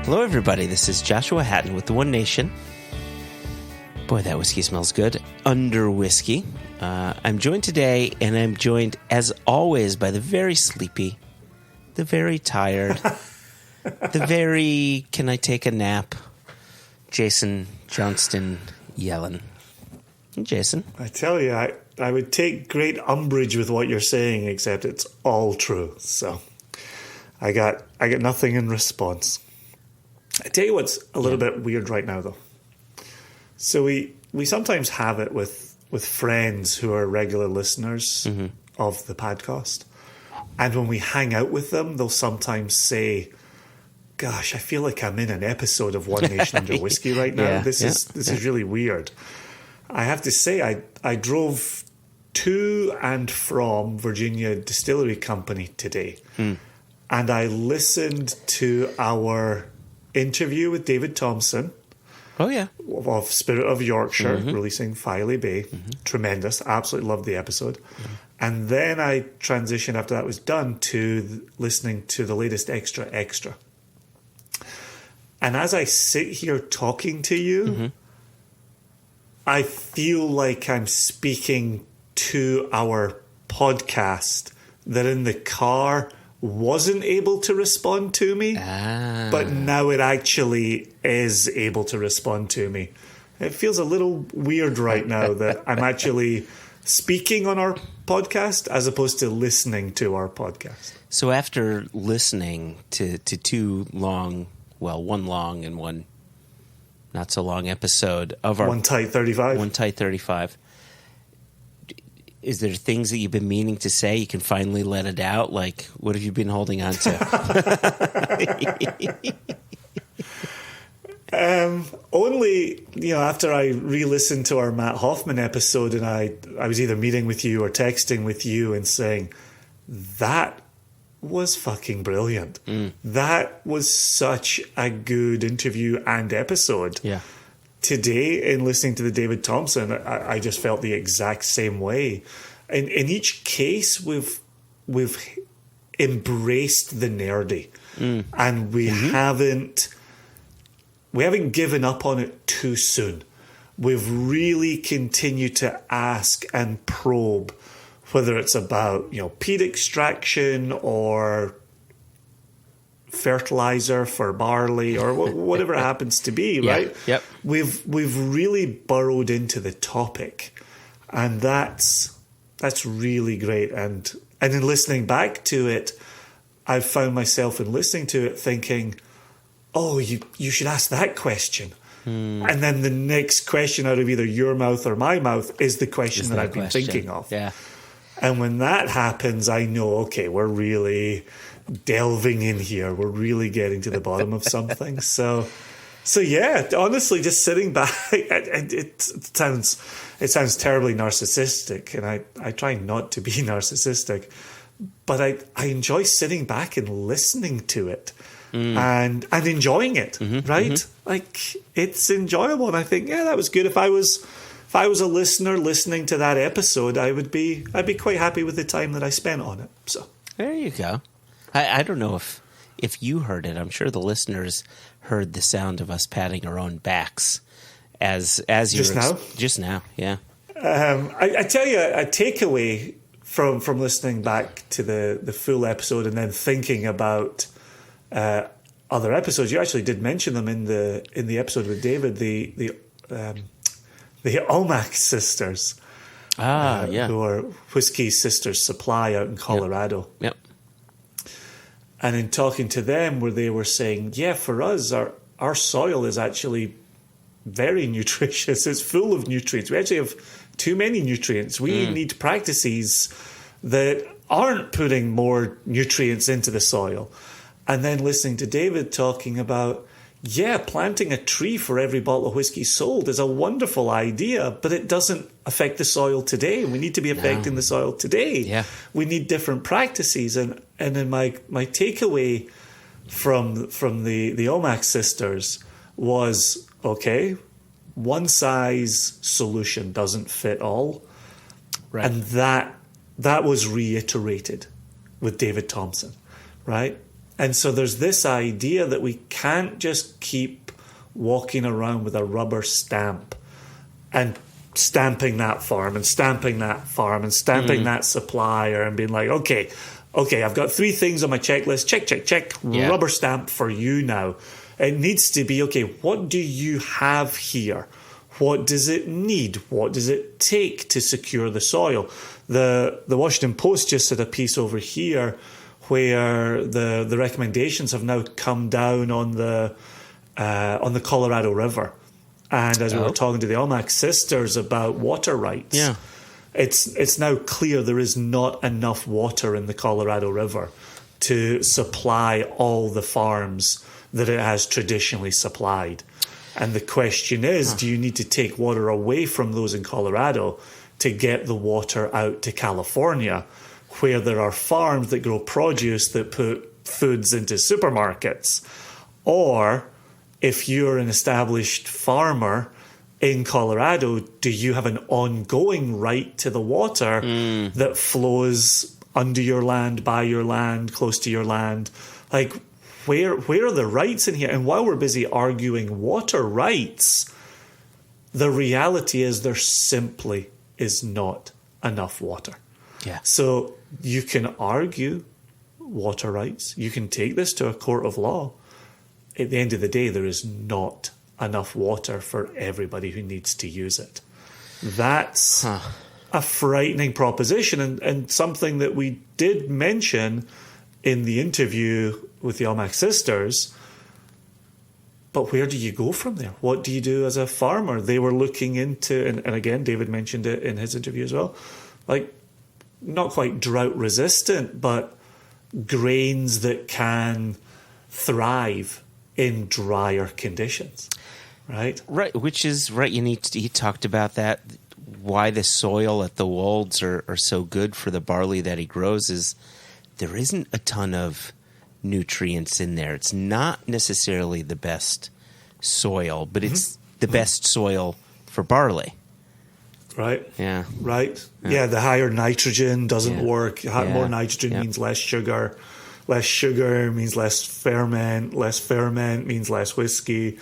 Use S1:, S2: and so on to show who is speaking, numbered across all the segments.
S1: Hello, everybody. This is Joshua Hatton with the One Nation. Boy, that whiskey smells good. Under Whisky. I'm joined today, and I'm joined, as always, by the very sleepy, the very tired, the very can I take a nap, Jason Johnston Yellen. Jason.
S2: I tell you, I would take great umbrage with what you're saying, except it's all true. So I got nothing in response. I tell you what's a little bit weird right now, though. So we sometimes have it with friends who are regular listeners of the Padcost. And when we hang out with them, they'll sometimes say, gosh, I feel like I'm in an episode of One Nation Under Whisky right now. This is really weird. I have to say, I drove to and from Virginia Distillery Company today. And I listened to our interview with David Thompson.
S1: Oh, yeah.
S2: Of Spirit of Yorkshire, releasing Filey Bay. Tremendous. Absolutely loved the episode. And then I transitioned, after that was done, to listening to the latest Extra Extra. And as I sit here talking to you, I feel like I'm speaking to our podcast that in the car wasn't able to respond to me, but now it actually is able to respond to me. It feels a little weird right now that I'm actually speaking on our podcast as opposed to listening to our podcast.
S1: So after listening to two long, well, one long and one not so long episode of our...
S2: One Tight 35.
S1: One Tight 35. Is there things that you've been meaning to say? You can finally let it out? Like, what have you been holding on to?
S2: Only, after I re-listened to our Matt Hoffman episode and I was either meeting with you or texting with you and saying, that was fucking brilliant. That was such a good interview and episode.
S1: Yeah.
S2: Today, in listening to the David Thompson, I just felt the exact same way. In each case, we've embraced the nerdy, and we haven't given up on it too soon. We've really continued to ask and probe, whether it's about peat extraction or fertilizer for barley or whatever it happens to be, right?
S1: Yep.
S2: We've really burrowed into the topic, and that's really great. And in listening back to it, I've found myself in listening to it thinking, oh, you should ask that question. And then the next question out of either your mouth or my mouth is the question that I've been thinking of.
S1: Yeah. And
S2: when that happens, I know, okay, we're really delving in here. We're really getting to the bottom of something. So yeah, honestly, just sitting back, it sounds terribly narcissistic, and I try not to be narcissistic, but I enjoy sitting back and listening to it and enjoying it, right? Like, it's enjoyable, and I think, yeah, that was good. If I was a listener listening to that episode, I'd be quite happy with the time that I spent on it. So
S1: there you go. I don't know if you heard it. I'm sure the listeners heard the sound of us patting our own backs as you just now. Yeah.
S2: I tell you, a takeaway from listening back to the full episode and then thinking about other episodes. You actually did mention them in the episode with David, the Omac sisters. Who are Whiskey Sisters Supply out in Colorado.
S1: Yep.
S2: And in talking to them, where they were saying, yeah, for us, our soil is actually very nutritious. It's full of nutrients. We actually have too many nutrients. We need practices that aren't putting more nutrients into the soil. And then listening to David talking about, yeah, planting a tree for every bottle of whiskey sold is a wonderful idea, but it doesn't affect the soil today. We need to be affecting the soil today.
S1: Yeah.
S2: We need different practices. And then my takeaway from the Omac sisters was, okay, one size solution doesn't fit all. Right. And that was reiterated with David Thompson, right? And so there's this idea that we can't just keep walking around with a rubber stamp and stamping that farm and stamping that farm and stamping that supplier and being like, okay, I've got 3 things on my checklist. Check.
S1: Yeah.
S2: Rubber stamp for you now. It needs to be, okay, what do you have here? What does it need? What does it take to secure the soil? The Washington Post just had a piece over here where the recommendations have now come down on the Colorado River. And as we were talking to the Olmec sisters about water rights, it's now clear there is not enough water in the Colorado River to supply all the farms that it has traditionally supplied. And the question is, do you need to take water away from those in Colorado to get the water out to California, where there are farms that grow produce that put foods into supermarkets? Or if you're an established farmer in Colorado, do you have an ongoing right to the water that flows under your land, by your land, close to your land? Like, where are the rights in here? And while we're busy arguing water rights, the reality is there simply is not enough water.
S1: Yeah.
S2: So you can argue water rights. You can take this to a court of law. At the end of the day, there is not enough water for everybody who needs to use it. That's a frightening proposition, and something that we did mention in the interview with the Olmec sisters. But where do you go from there? What do you do as a farmer? They were looking into, and again, David mentioned it in his interview as well, like not quite drought resistant, but grains that can thrive in drier conditions, right?
S1: Right, which is right. He talked about that. Why the soil at the Wolds are so good for the barley that he grows is there isn't a ton of nutrients in there. It's not necessarily the best soil, but it's the best soil for barley.
S2: Right.
S1: Yeah.
S2: Right. Yeah, the higher nitrogen doesn't work. More nitrogen means less sugar. Less sugar means less ferment. Less ferment means less whiskey.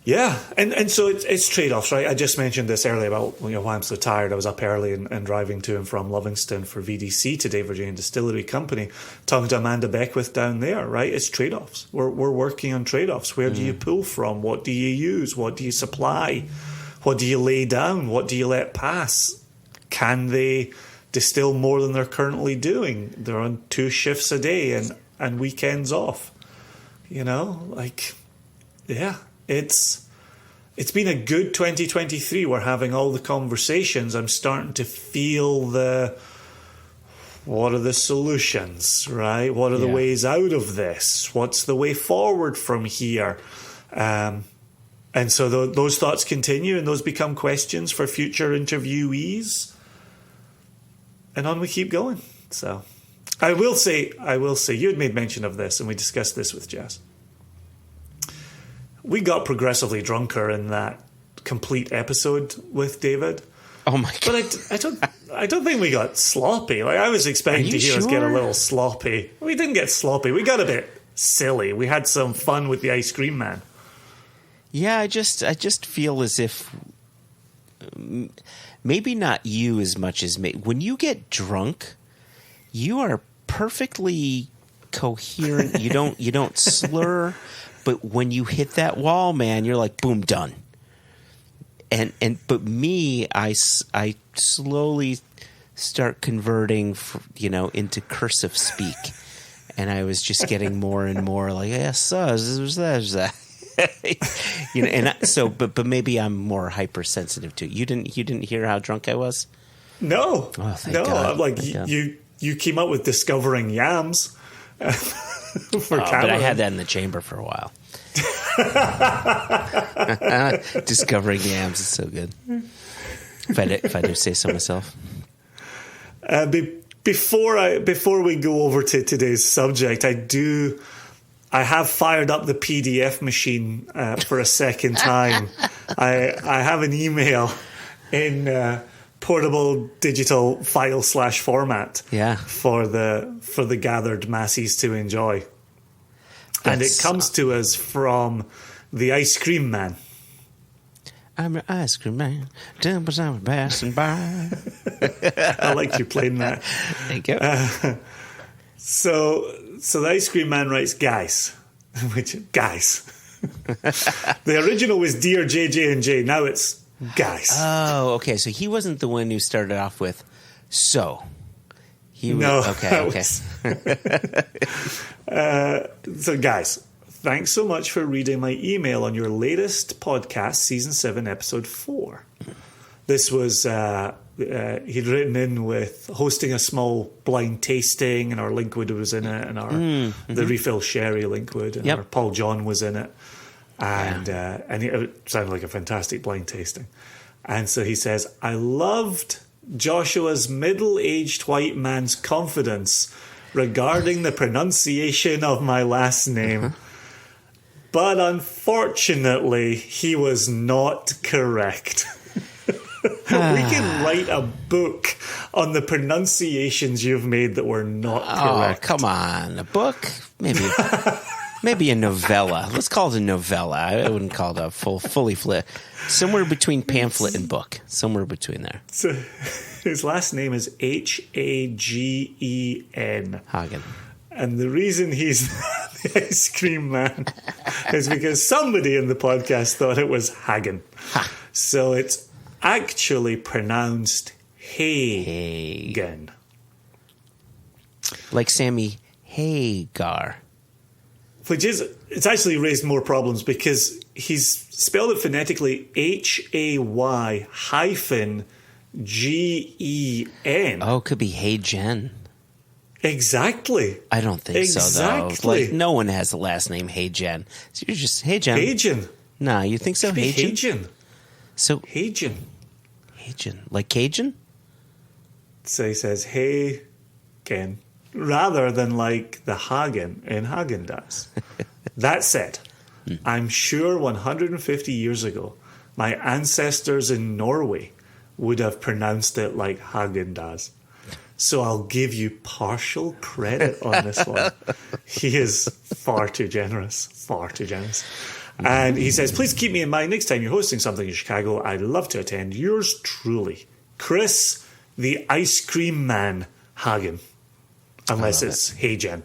S2: Yeah, and so it's trade-offs, right? I just mentioned this earlier about why I'm so tired. I was up early and driving to and from Livingston for VDC today, Virginia Distillery Company, talking to Amanda Beckwith down there, right? It's trade-offs. We're working on trade-offs. Where do you pull from? What do you use? What do you supply? What do you lay down? What do you let pass? Can they distill more than they're currently doing? They're on 2 shifts a day and weekends off. It's been a good 2023. We're having all the conversations. I'm starting to feel what are the solutions, right? What are the ways out of this? What's the way forward from here? And so those thoughts continue, and those become questions for future interviewees. And on we keep going. So I will say, you had made mention of this, and we discussed this with Jess. We got progressively drunker in that complete episode with David.
S1: Oh my god!
S2: But I don't think we got sloppy. Like, I was expecting to hear us get a little sloppy. We didn't get sloppy. We got a bit silly. We had some fun with the ice cream man.
S1: Yeah, I just feel as if maybe not you as much as me. When you get drunk, you are perfectly coherent. You don't slur. But when you hit that wall, man, you're like, boom, done. But me, I slowly start converting, into cursive speak, and I was just getting more and more like, yes, but maybe I'm more hypersensitive to it. You didn't hear how drunk I was?
S2: No,
S1: oh, thank God.
S2: I'm like, you came up with discovering yams.
S1: But I had that in the chamber for a while. Discovering yams is so good. If I do say so myself.
S2: Before we go over to today's subject, I have fired up the PDF machine for a second time. I have an email in portable digital file /format for the gathered masses to enjoy. And it comes to us from the Ice Cream Man.
S1: I'm an ice cream man. Temples I'm passing by.
S2: I like you playing that.
S1: Thank you.
S2: So the Ice Cream Man writes, guys. The original was Dear JJ&J. Now it's guys.
S1: Oh, okay. So he wasn't the one who started off with so. He was,
S2: no.
S1: Okay.
S2: So guys, thanks so much for reading my email on your latest podcast, Season 7, Episode 4. This was, he'd written in with hosting a small blind tasting, and our Linkwood was in it, and our the refill sherry Linkwood, and our Paul John was in it. And it sounded like a fantastic blind tasting. And so he says, I loved Joshua's middle-aged white man's confidence regarding the pronunciation of my last name. But unfortunately, he was not correct. We can write a book on the pronunciations you've made that were not correct.
S1: Oh, come on. A book? Maybe a novella. Let's call it a novella. I wouldn't call it a fully fledged. Somewhere between pamphlet and book. Somewhere between there.
S2: So his last name is Hagen.
S1: Hagen.
S2: And the reason he's the Ice Cream Man is because somebody in the podcast thought it was Hagen. So it's actually pronounced Hagen.
S1: Like Sammy Hagar.
S2: Which is, it's actually raised more problems because he's spelled it phonetically HAY-GEN.
S1: Oh, it could be Hey Jen.
S2: Exactly.
S1: I don't think so, though. Like, no one has the last name Hey Jen. So you're just Hey Jen.
S2: Hagen.
S1: Nah, you think so? Hey Jen?
S2: Hagen.
S1: So
S2: Hagen.
S1: Like Cajun?
S2: So he says Hagen rather than like the Hagen in Häagen-Dazs. That said, I'm sure 150 years ago, my ancestors in Norway would have pronounced it like Häagen-Dazs. So I'll give you partial credit on this one. He is far too generous. Far too generous. And he says, please keep me in mind next time you're hosting something in Chicago. I'd love to attend. Yours truly, Chris, the Ice Cream Man Hagen. Unless it's Hey Jen.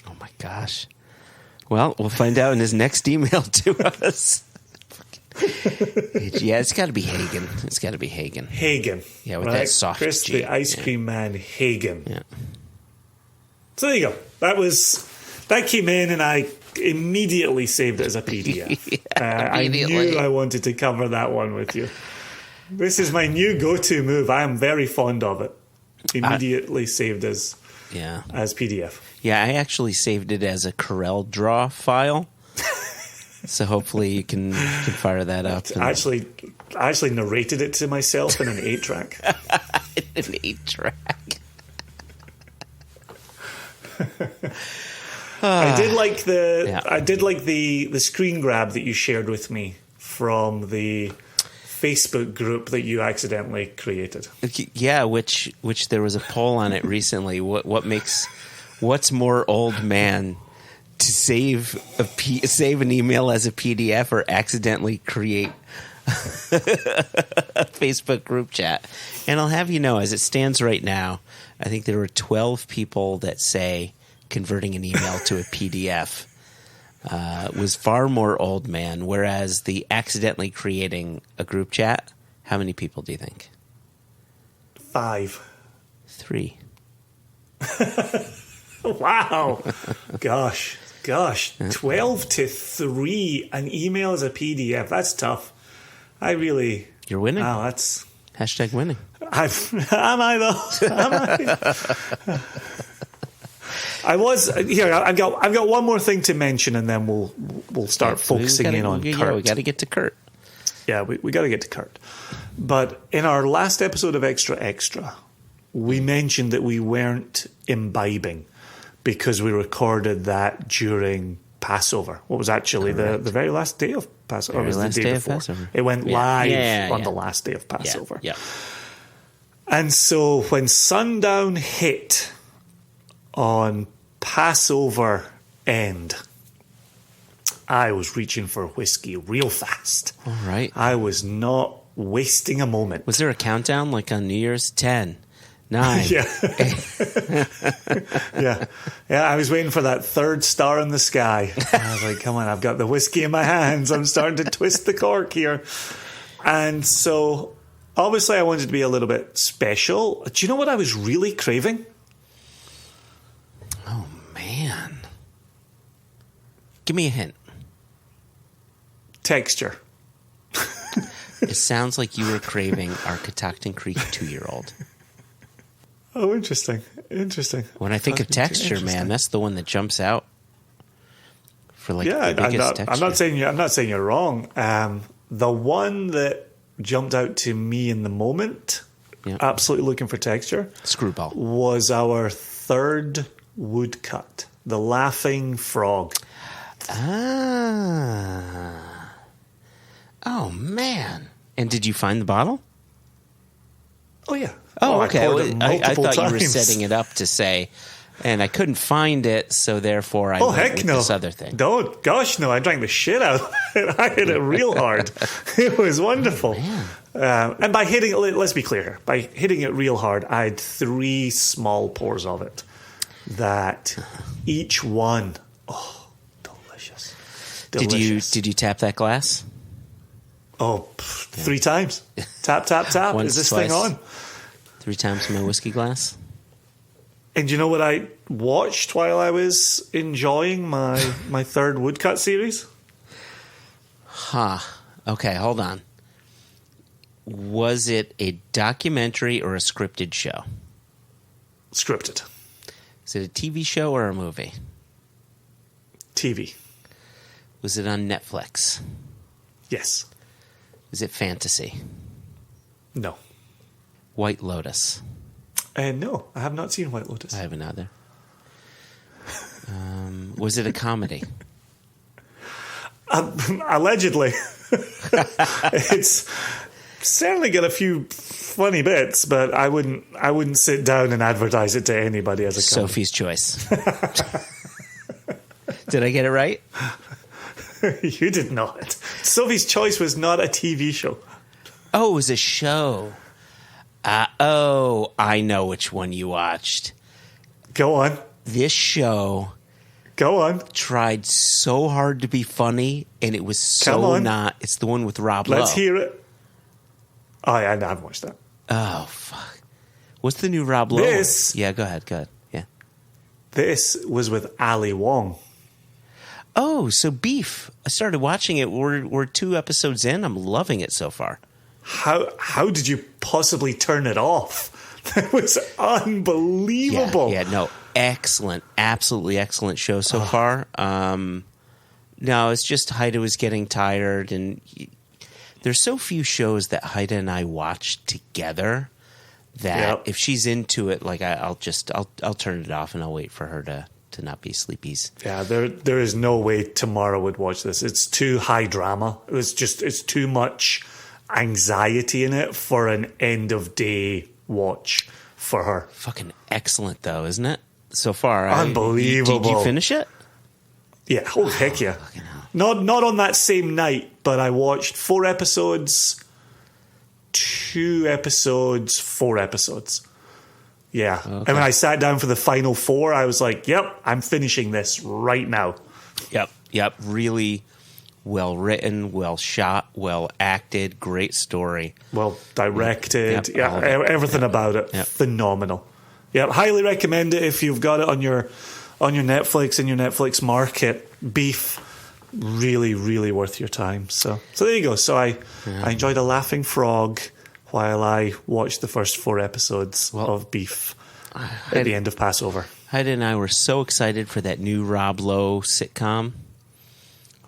S1: Oh my gosh. Well, we'll find out in his next email to us. Yeah, it's got to be Hagen. It's got to be Hagen.
S2: Hagen.
S1: Yeah, with that soft
S2: Chris,
S1: G.
S2: the Ice Cream Man Hagen.
S1: Yeah.
S2: So there you go. That came in, and I immediately saved it as a PDF. I knew I wanted to cover that one with you. This is my new go-to move. I am very fond of it. Immediately saved as PDF.
S1: Yeah, I actually saved it as a Corel Draw file. So hopefully you can fire that up.
S2: I actually narrated it to myself in an 8-track.
S1: An 8-track.
S2: I did like the screen grab that you shared with me from the Facebook group that you accidentally created.
S1: Yeah, which there was a poll on it recently. What's more old man, to save an email as a PDF or accidentally create a Facebook group chat? And I'll have you know, as it stands right now, I think there were 12 people that say converting an email to a PDF was far more old man, whereas the accidentally creating a group chat, how many people do you think?
S2: 5.
S1: 3.
S2: Wow. Gosh. 12 to 3. An email as a PDF. That's tough.
S1: You're winning.
S2: Wow, that's...
S1: Hashtag winning.
S2: Am I though? Am I? I was here. I've got one more thing to mention, and then we'll start focusing in on Kurt.
S1: Yeah, we got to get to Kurt.
S2: Yeah, we got to get to Kurt. But in our last episode of Extra, we mentioned that we weren't imbibing because we recorded that during Passover. What was actually the very last day of Passover? Or was it the day before? It went live on the last day of Passover.
S1: Yeah.
S2: And so when sundown hit on Passover end, I was reaching for whiskey real fast.
S1: All right.
S2: I was not wasting a moment.
S1: Was there a countdown like on New Year's? 10, 9.
S2: Yeah. Yeah. I was waiting for that third star in the sky. I was like, come on, I've got the whiskey in my hands. I'm starting to twist the cork here. And so, obviously, I wanted to be a little bit special. Do you know what I was really craving?
S1: Oh, man. Give me a hint.
S2: Texture.
S1: It sounds like you were craving our Catoctin Creek 2-year-old.
S2: Oh, interesting. Interesting.
S1: When I think of texture, man, that's the one that jumps out for like
S2: Yeah,
S1: the biggest texture.
S2: I'm not saying you're wrong. The one that jumped out to me in the moment, absolutely looking for texture,
S1: Screwball,
S2: was our third woodcut, the Laughing Frog.
S1: Ah. Oh, man. And did you find the bottle?
S2: Oh, yeah.
S1: Oh, okay. I thought you were
S2: times.
S1: setting it up to say, and I couldn't find it, so therefore I went
S2: heck
S1: with
S2: no.
S1: this other thing.
S2: Don't. Gosh, no. I drank the shit out of it. I hit it real hard. It was wonderful. And by hitting it, let's be clear here, by hitting it real hard, I had 3 small pours of it that each one, delicious.
S1: Did you tap that glass?
S2: Oh, 3 times. Tap, tap, tap.
S1: Once,
S2: Is this
S1: twice,
S2: thing on?
S1: 3 times my whiskey glass?
S2: And you know what I watched while I was enjoying my third woodcut series?
S1: Okay, hold on. Was it a documentary or a scripted show?
S2: Scripted.
S1: Is it a TV show or a movie?
S2: TV.
S1: Was it on Netflix?
S2: Yes.
S1: Is it fantasy?
S2: No.
S1: White Lotus?
S2: No, I have not seen White Lotus.
S1: I haven't either. Was it a comedy?
S2: Allegedly. It's certainly got a few funny bits, but I wouldn't sit down and advertise it to anybody as a comedy.
S1: Sophie's Choice. Did I get it right?
S2: You did not. Sophie's Choice was not a TV show.
S1: Oh, it was a show. I know which one you watched.
S2: Go on.
S1: This show
S2: Go on.
S1: tried so hard to be funny, and it was so not. It's the one with Rob Lowe.
S2: Let's hear it. Oh, yeah, I haven't watched that.
S1: Oh, fuck. What's the new Rob Lowe? Yeah, go ahead. Yeah.
S2: This was with Ali Wong.
S1: Oh, so Beef. I started watching it. We're 2 episodes in. I'm loving it so far.
S2: How did you possibly turn it off? That was unbelievable.
S1: Yeah, no, excellent, absolutely excellent show so far. No, it's just Haida was getting tired, and there's so few shows that Haida and I watch together that if she's into it, like I'll turn it off and I'll wait for her to not be sleepies. Yeah,
S2: there is no way Tamara would watch this. It's too high drama. It's too much anxiety in it for an end of day watch for her.
S1: Fucking excellent though, isn't it? So far.
S2: Unbelievable.
S1: Did you finish it?
S2: Yeah. Oh, heck yeah. Not on that same night, but I watched 4 episodes, 2 episodes, 4 episodes. Yeah. Okay. And when I sat down for the final 4, I was like, yep, I'm finishing this right now.
S1: Yep. Really well written, well shot, well acted, great story.
S2: Well directed. Everything about it.
S1: Yep.
S2: Phenomenal. Yeah, highly recommend it if you've got it on your Netflix, in your Netflix market. Beef, really, really worth your time. So there you go. So I enjoyed A Laughing Frog while I watched the first 4 episodes of Beef at the end of Passover.
S1: Haida and I were so excited for that new Rob Lowe sitcom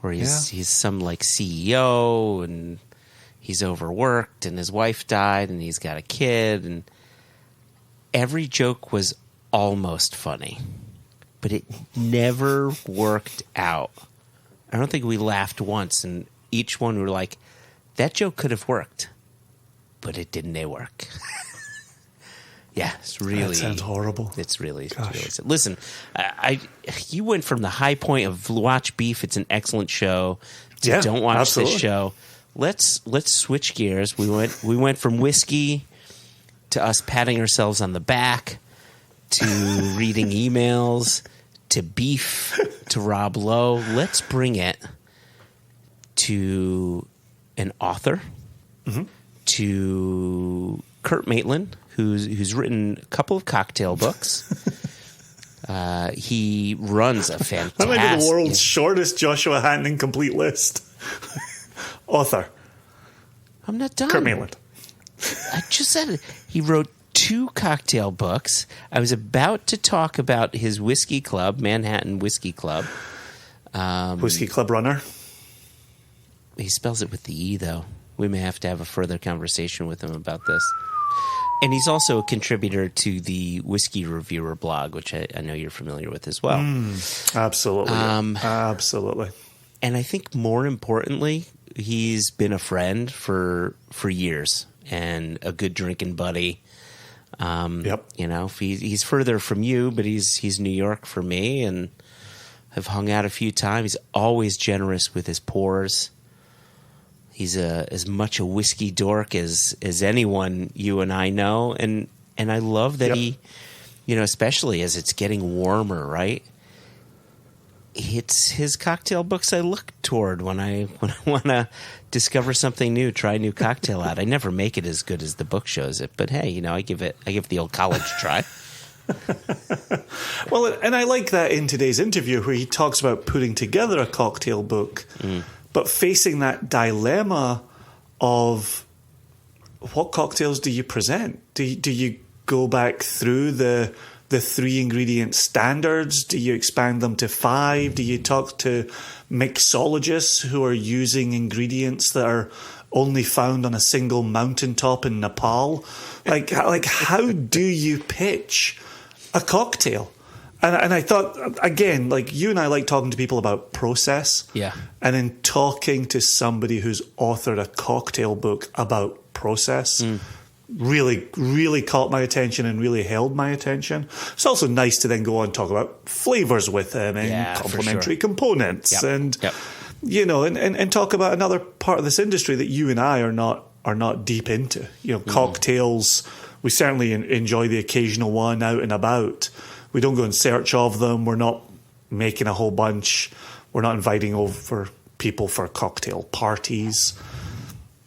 S1: where he's some like CEO and he's overworked and his wife died and he's got a kid, and every joke was almost funny, but it never worked out. I don't think we laughed once, and each one we were like, that joke could have worked, but it didn't work. Yeah, it's really.
S2: That sounds horrible.
S1: It's really sad. Listen, you went from the high point of Watch Beef. It's an excellent show. To don't watch this show. Let's switch gears. We went from whiskey to us patting ourselves on the back to reading emails to beef to Rob Lowe. Let's bring it to an author, to Kurt Maitland, who's written a couple of cocktail books. He runs a fantastic...
S2: That might be the world's shortest Joshua Hatton incomplete list. Author.
S1: I'm not done.
S2: Kurt Maitland.
S1: I just said it. He wrote 2 cocktail books. I was about to talk about his whiskey club, Manhattan Whiskey Club.
S2: Whiskey Club runner.
S1: He spells it with the E, though. We may have to have a further conversation with him about this. And he's also a contributor to the Whiskey Reviewer blog, which I know you're familiar with as well.
S2: Absolutely. Absolutely.
S1: And I think more importantly, he's been a friend for years and a good drinking buddy.
S2: Yep.
S1: You know, he's further from you, but he's New York for me, and I've hung out a few times. He's always generous with his pours. He's as much a whiskey dork as anyone you and I know, and I love that he, you know, especially as it's getting warmer, right? It's his cocktail books I look toward when I want to discover something new, try a new cocktail out. I never make it as good as the book shows it, but hey, you know, I give the old college try.
S2: Well, and I like that in today's interview where he talks about putting together a cocktail book, but facing that dilemma of what cocktails do you present? Do you go back through the 3 ingredient standards? Do you expand them to 5? Do you talk to mixologists who are using ingredients that are only found on a single mountaintop in Nepal? Like how do you pitch a cocktail? And I thought, again, like you and I like talking to people about process.
S1: Yeah.
S2: And in talking to somebody who's authored a cocktail book about process, really, really caught my attention and really held my attention. It's also nice to then go on and talk about flavors with him and complementary components and, you know, and talk about another part of this industry that you and I are not deep into. You know, cocktails, we certainly enjoy the occasional one out and about. We don't go in search of them. We're not making a whole bunch. We're not inviting over people for cocktail parties.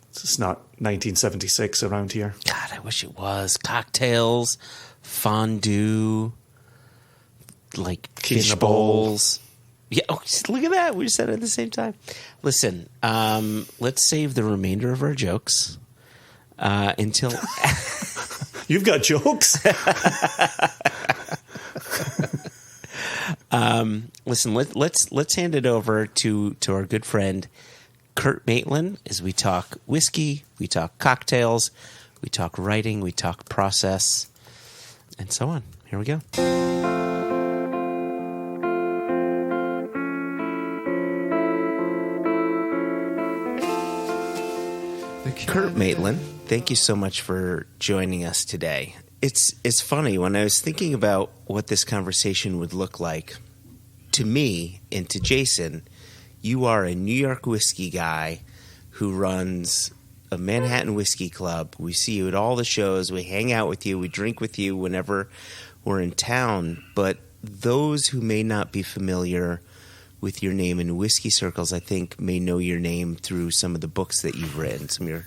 S2: It's not 1976 around here.
S1: God, I wish it was. Cocktails, fondue, like fish bowls. Yeah, oh, look at that. We just said it at the same time. Listen, let's save the remainder of our jokes until...
S2: You've got jokes?
S1: Listen, let's hand it over to our good friend Kurt Maitland as we talk whiskey, we talk cocktails, we talk writing, we talk process, and so on. Here we go. Kurt Maitland, thank you so much for joining us today. It's funny, when I was thinking about what this conversation would look like, to me and to Jason, you are a New York whiskey guy who runs a Manhattan Whiskey Club. We see you at all the shows. We hang out with you. We drink with you whenever we're in town. But those who may not be familiar with your name in whiskey circles, I think, may know your name through some of the books that you've written, some of your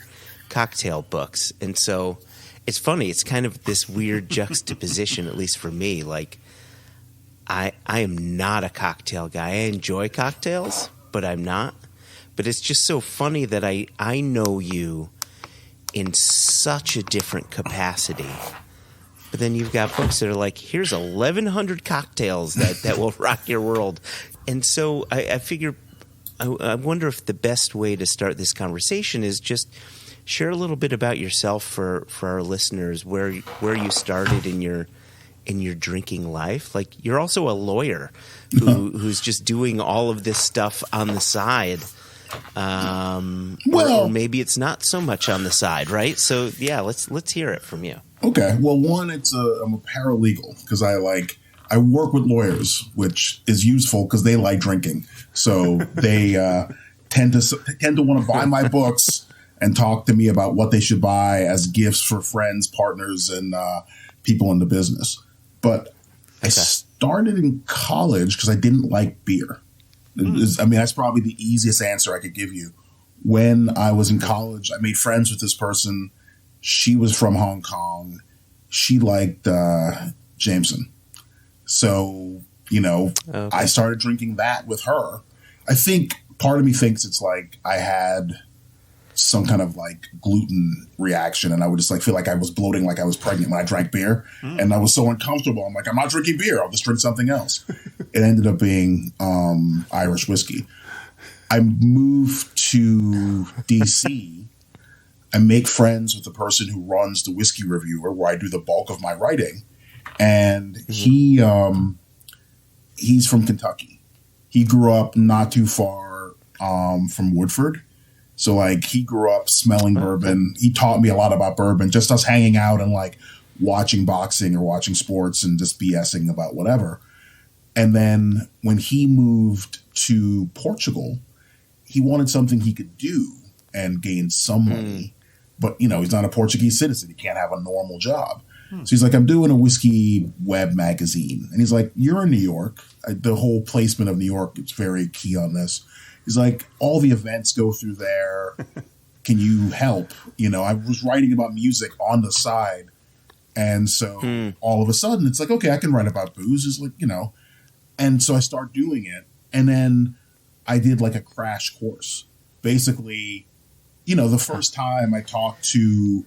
S1: cocktail books. And so it's funny. It's kind of this weird juxtaposition, at least for me. Like, I am not a cocktail guy. I enjoy cocktails, but I'm not. But it's just so funny that I know you in such a different capacity. But then you've got books that are like, here's 1,100 cocktails that will rock your world. And so I figure, I wonder if the best way to start this conversation is just share a little bit about yourself for our listeners, where you started in your drinking life. Like, you're also a lawyer who's just doing all of this stuff on the side. Or maybe it's not so much on the side, right? So yeah, let's hear it from you.
S3: Okay. Well, one, I'm a paralegal because I work with lawyers, which is useful because they like drinking. So they tend to want to buy my books and talk to me about what they should buy as gifts for friends, partners, and people in the business. But I started in college because I didn't like beer. That's probably the easiest answer I could give you. When I was in college, I made friends with this person. She was from Hong Kong. She liked Jameson. So, I started drinking that with her. I think part of me thinks it's like I had some kind of like gluten reaction, and I would just like feel like I was bloating like I was pregnant when I drank beer. And I was so uncomfortable. I'm like, I'm not drinking beer. I'll just drink something else. It ended up being Irish whiskey. I moved to DC. I make friends with the person who runs the Whiskey Reviewer, where I do the bulk of my writing. And he's from Kentucky. He grew up not too far from Woodford. So, like, he grew up smelling bourbon. He taught me a lot about bourbon, just us hanging out and, like, watching boxing or watching sports and just BSing about whatever. And then when he moved to Portugal, he wanted something he could do and gain some money. But, he's not a Portuguese citizen. He can't have a normal job. So he's like, I'm doing a whiskey web magazine. And he's like, you're in New York. The whole placement of New York is very key on this. He's like, all the events go through there. Can you help? I was writing about music on the side. And so all of a sudden it's like, okay, I can write about booze. It's like, and so I start doing it. And then I did like a crash course. Basically, the first time I talked to,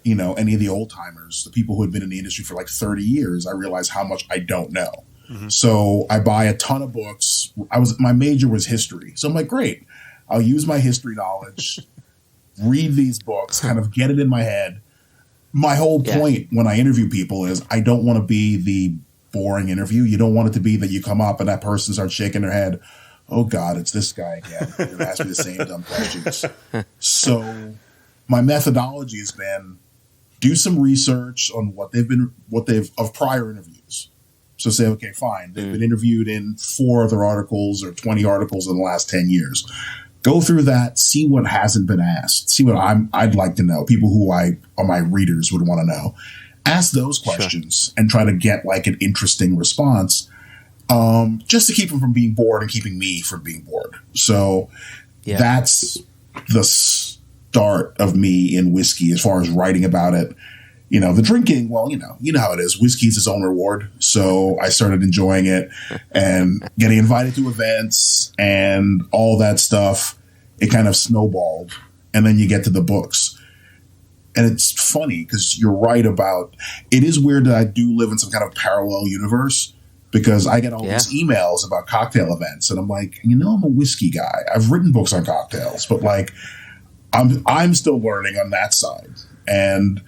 S3: any of the old timers, the people who had been in the industry for like 30 years, I realized how much I don't know. So I buy a ton of books. My major was history. So I'm like, great, I'll use my history knowledge, read these books, kind of get it in my head. My whole point when I interview people is I don't want to be the boring interview. You don't want it to be that you come up and that person starts shaking their head. Oh God, it's this guy again. They're going to ask me the same dumb questions. So my methodology has been do some research on what they've of prior interviews. So say, okay, fine. They've been interviewed in 4 other articles or 20 articles in the last 10 years. Go through that, see what hasn't been asked, see what I'd like to know, people who my readers would want to know. Ask those questions and try to get like an interesting response, just to keep them from being bored and keeping me from being bored. So that's the start of me in whiskey as far as writing about it. The drinking, well, you know how it is. Whiskey's its own reward. So I started enjoying it and getting invited to events and all that stuff. It kind of snowballed. And then you get to the books. And it's funny because you're right about it is weird that I do live in some kind of parallel universe because I get all these emails about cocktail events. And I'm like, I'm a whiskey guy. I've written books on cocktails, but like I'm still learning on that side. And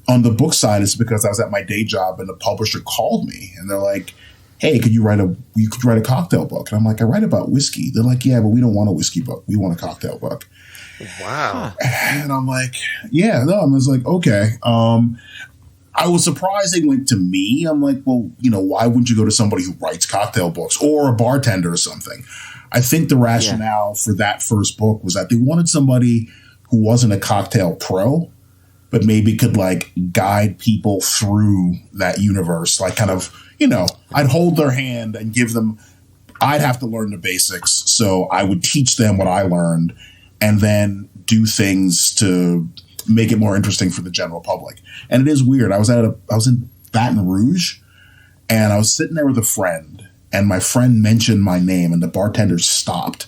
S3: on the book side, it's because I was at my day job and the publisher called me and they're like, hey, could you write a cocktail book? And I'm like, I write about whiskey. They're like, yeah, but we don't want a whiskey book. We want a cocktail book.
S2: Wow.
S3: And I'm like, yeah, no. I was like, okay. I was surprised they went to me. I'm like, well, why wouldn't you go to somebody who writes cocktail books or a bartender or something? I think the rationale for that first book was that they wanted somebody who wasn't a cocktail pro, but maybe could like guide people through that universe. Like kind of, I'd hold their hand and give them, I'd have to learn the basics. So I would teach them what I learned and then do things to make it more interesting for the general public. And it is weird. I was in Baton Rouge and I was sitting there with a friend and my friend mentioned my name and the bartender stopped.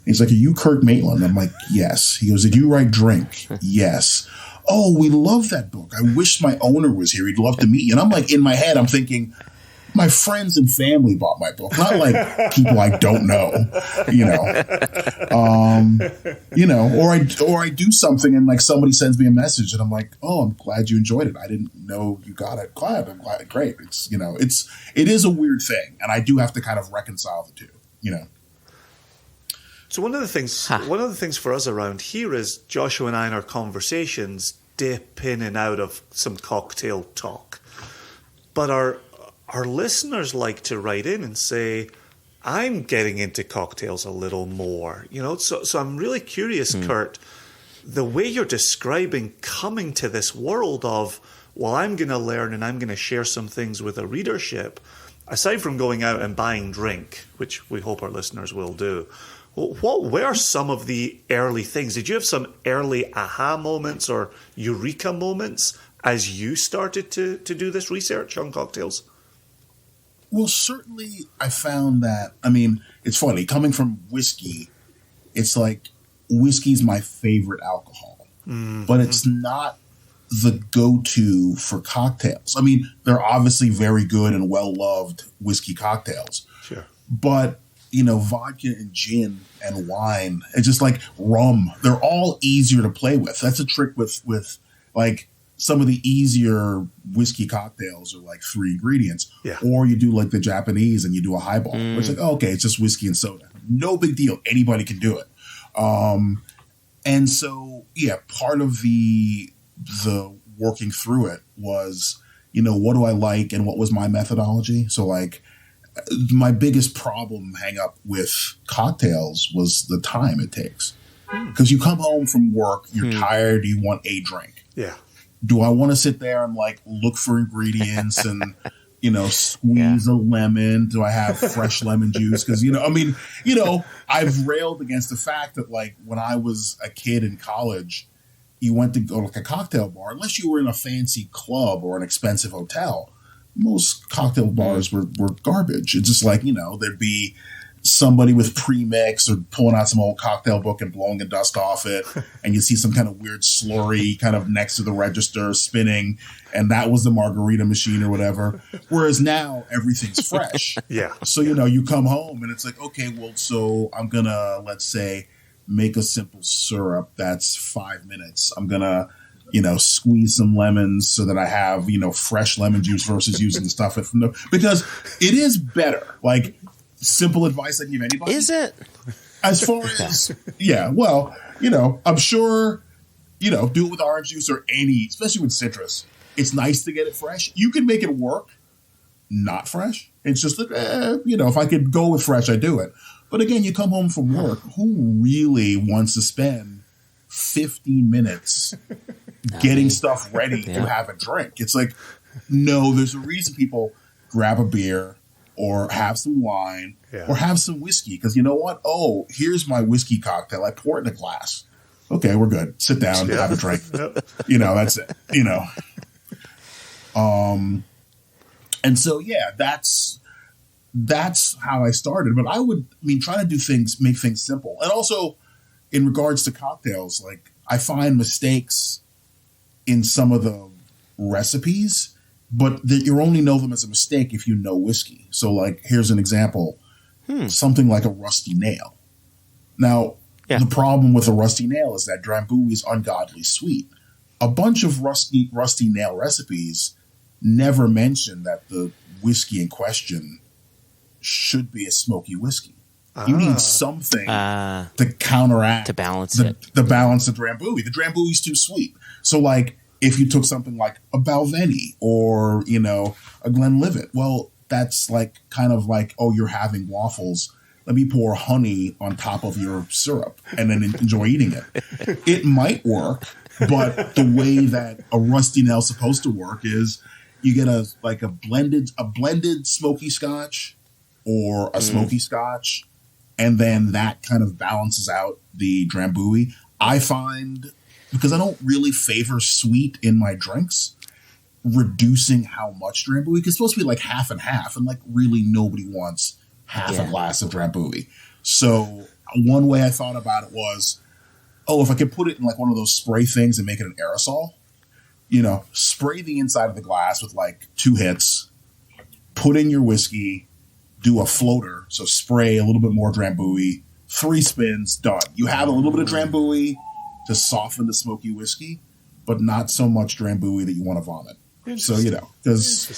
S3: He's like, are you Kurt Maitland? I'm like, yes. He goes, did you write Drink? Yes. Oh, we love that book. I wish my owner was here. He'd love to meet you. And I'm like, in my head, I'm thinking, my friends and family bought my book, not like people I don't know, or I do something and like somebody sends me a message and I'm like, oh, I'm glad you enjoyed it. I didn't know you got it. I'm glad. Great. It is a weird thing. And I do have to kind of reconcile the two,
S2: So one of the things for us around here is Joshua and I in our conversations dip in and out of some cocktail talk. But our listeners like to write in and say, I'm getting into cocktails a little more. So I'm really curious, Kurt, the way you're describing coming to this world of, well, I'm going to learn and I'm going to share some things with a readership, aside from going out and buying drink, which we hope our listeners will do. What were some of the early things? Did you have some early aha moments or eureka moments as you started to do this research on cocktails?
S3: Well, certainly I found that, it's funny, coming from whiskey, it's like whiskey's my favorite alcohol, but it's not the go-to for cocktails. They're obviously very good and well-loved whiskey cocktails.
S2: Sure.
S3: But, vodka and gin and wine, and just like rum, they're all easier to play with. That's a trick with like some of the easier whiskey cocktails are like 3 ingredients.
S2: Yeah.
S3: Or you do like the Japanese and you do a highball. It's like, okay, it's just whiskey and soda. No big deal. Anybody can do it. And so, part of the working through it was, what do I like and what was my methodology? So like my biggest hang up with cocktails was the time it takes. Because you come home from work, you're tired, you want a drink.
S2: Yeah.
S3: Do I want to sit there and like look for ingredients and, squeeze a lemon? Do I have fresh lemon juice? Because, I've railed against the fact that like when I was a kid in college, you went to go to like a cocktail bar, unless you were in a fancy club or an expensive hotel, most cocktail bars were garbage. It's just like, there'd be somebody with pre-mix or pulling out some old cocktail book and blowing the dust off it. And you see some kind of weird slurry kind of next to the register spinning. And that was the margarita machine or whatever. Whereas now everything's fresh.
S2: Yeah.
S3: So, you come home and it's like, okay, well, so I'm going to, let's say, make a simple syrup. That's 5 minutes. I'm going to, squeeze some lemons so that I have, fresh lemon juice versus using the stuff from because it is better. Like, simple advice I can give anybody.
S1: Is it?
S3: As far as, well, I'm sure, do it with orange juice or especially with citrus. It's nice to get it fresh. You can make it work not fresh. It's just that, if I could go with fresh, I do it. But again, you come home from work, who really wants to spend 15 minutes getting stuff ready to have a drink? It's like, no, there's a reason people grab a beer or have some wine or have some whiskey. Because you know what? Oh, here's my whiskey cocktail. I pour it in a glass. Okay, we're good. Sit down, have a drink. That's it. And so, that's how I started. But try to do things, make things simple. And also, in regards to cocktails, like I find mistakes in some of the recipes, but you only know them as a mistake if you know whiskey. So like, here's an example, something like a rusty nail. Now, the problem with a rusty nail is that Drambuie is ungodly sweet. A bunch of rusty nail recipes never mention that the whiskey in question should be a smoky whiskey. You need something to counteract,
S1: to balance it.
S3: The balance of Drambuie. The Drambuie's too sweet. So like, if you took something like a Balvenie or, a Glenlivet, well, that's like kind of like, oh, you're having waffles. Let me pour honey on top of your syrup and then enjoy eating it. It might work, but the way that a rusty nail's supposed to work is you get a blended smoky scotch or a smoky scotch, and then that kind of balances out the Drambuie. I find, because I don't really favor sweet in my drinks, reducing how much Drambuie, because it's supposed to be like half and half, and like really nobody wants half a glass of Drambuie. So one way I thought about it was, if I could put it in like one of those spray things and make it an aerosol, spray the inside of the glass with like 2 hits, put in your whiskey, do a floater, so spray a little bit more Drambuie, 3 spins, done. You have a little bit of Drambuie to soften the smoky whiskey, but not so much Drambuie that you want to vomit. So, because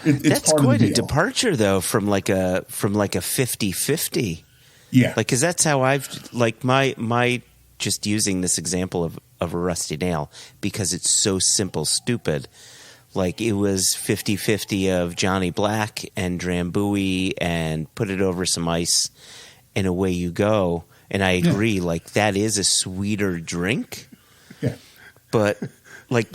S1: that's quite a departure, though, from like a 50-50.
S3: Yeah,
S1: like, because that's how I've like my just using this example of a rusty nail because it's so simple, stupid. Like it was 50-50 of Johnny Black and Drambuie and put it over some ice and away you go. And I agree, like that is a sweeter drink.
S3: Yeah.
S1: But like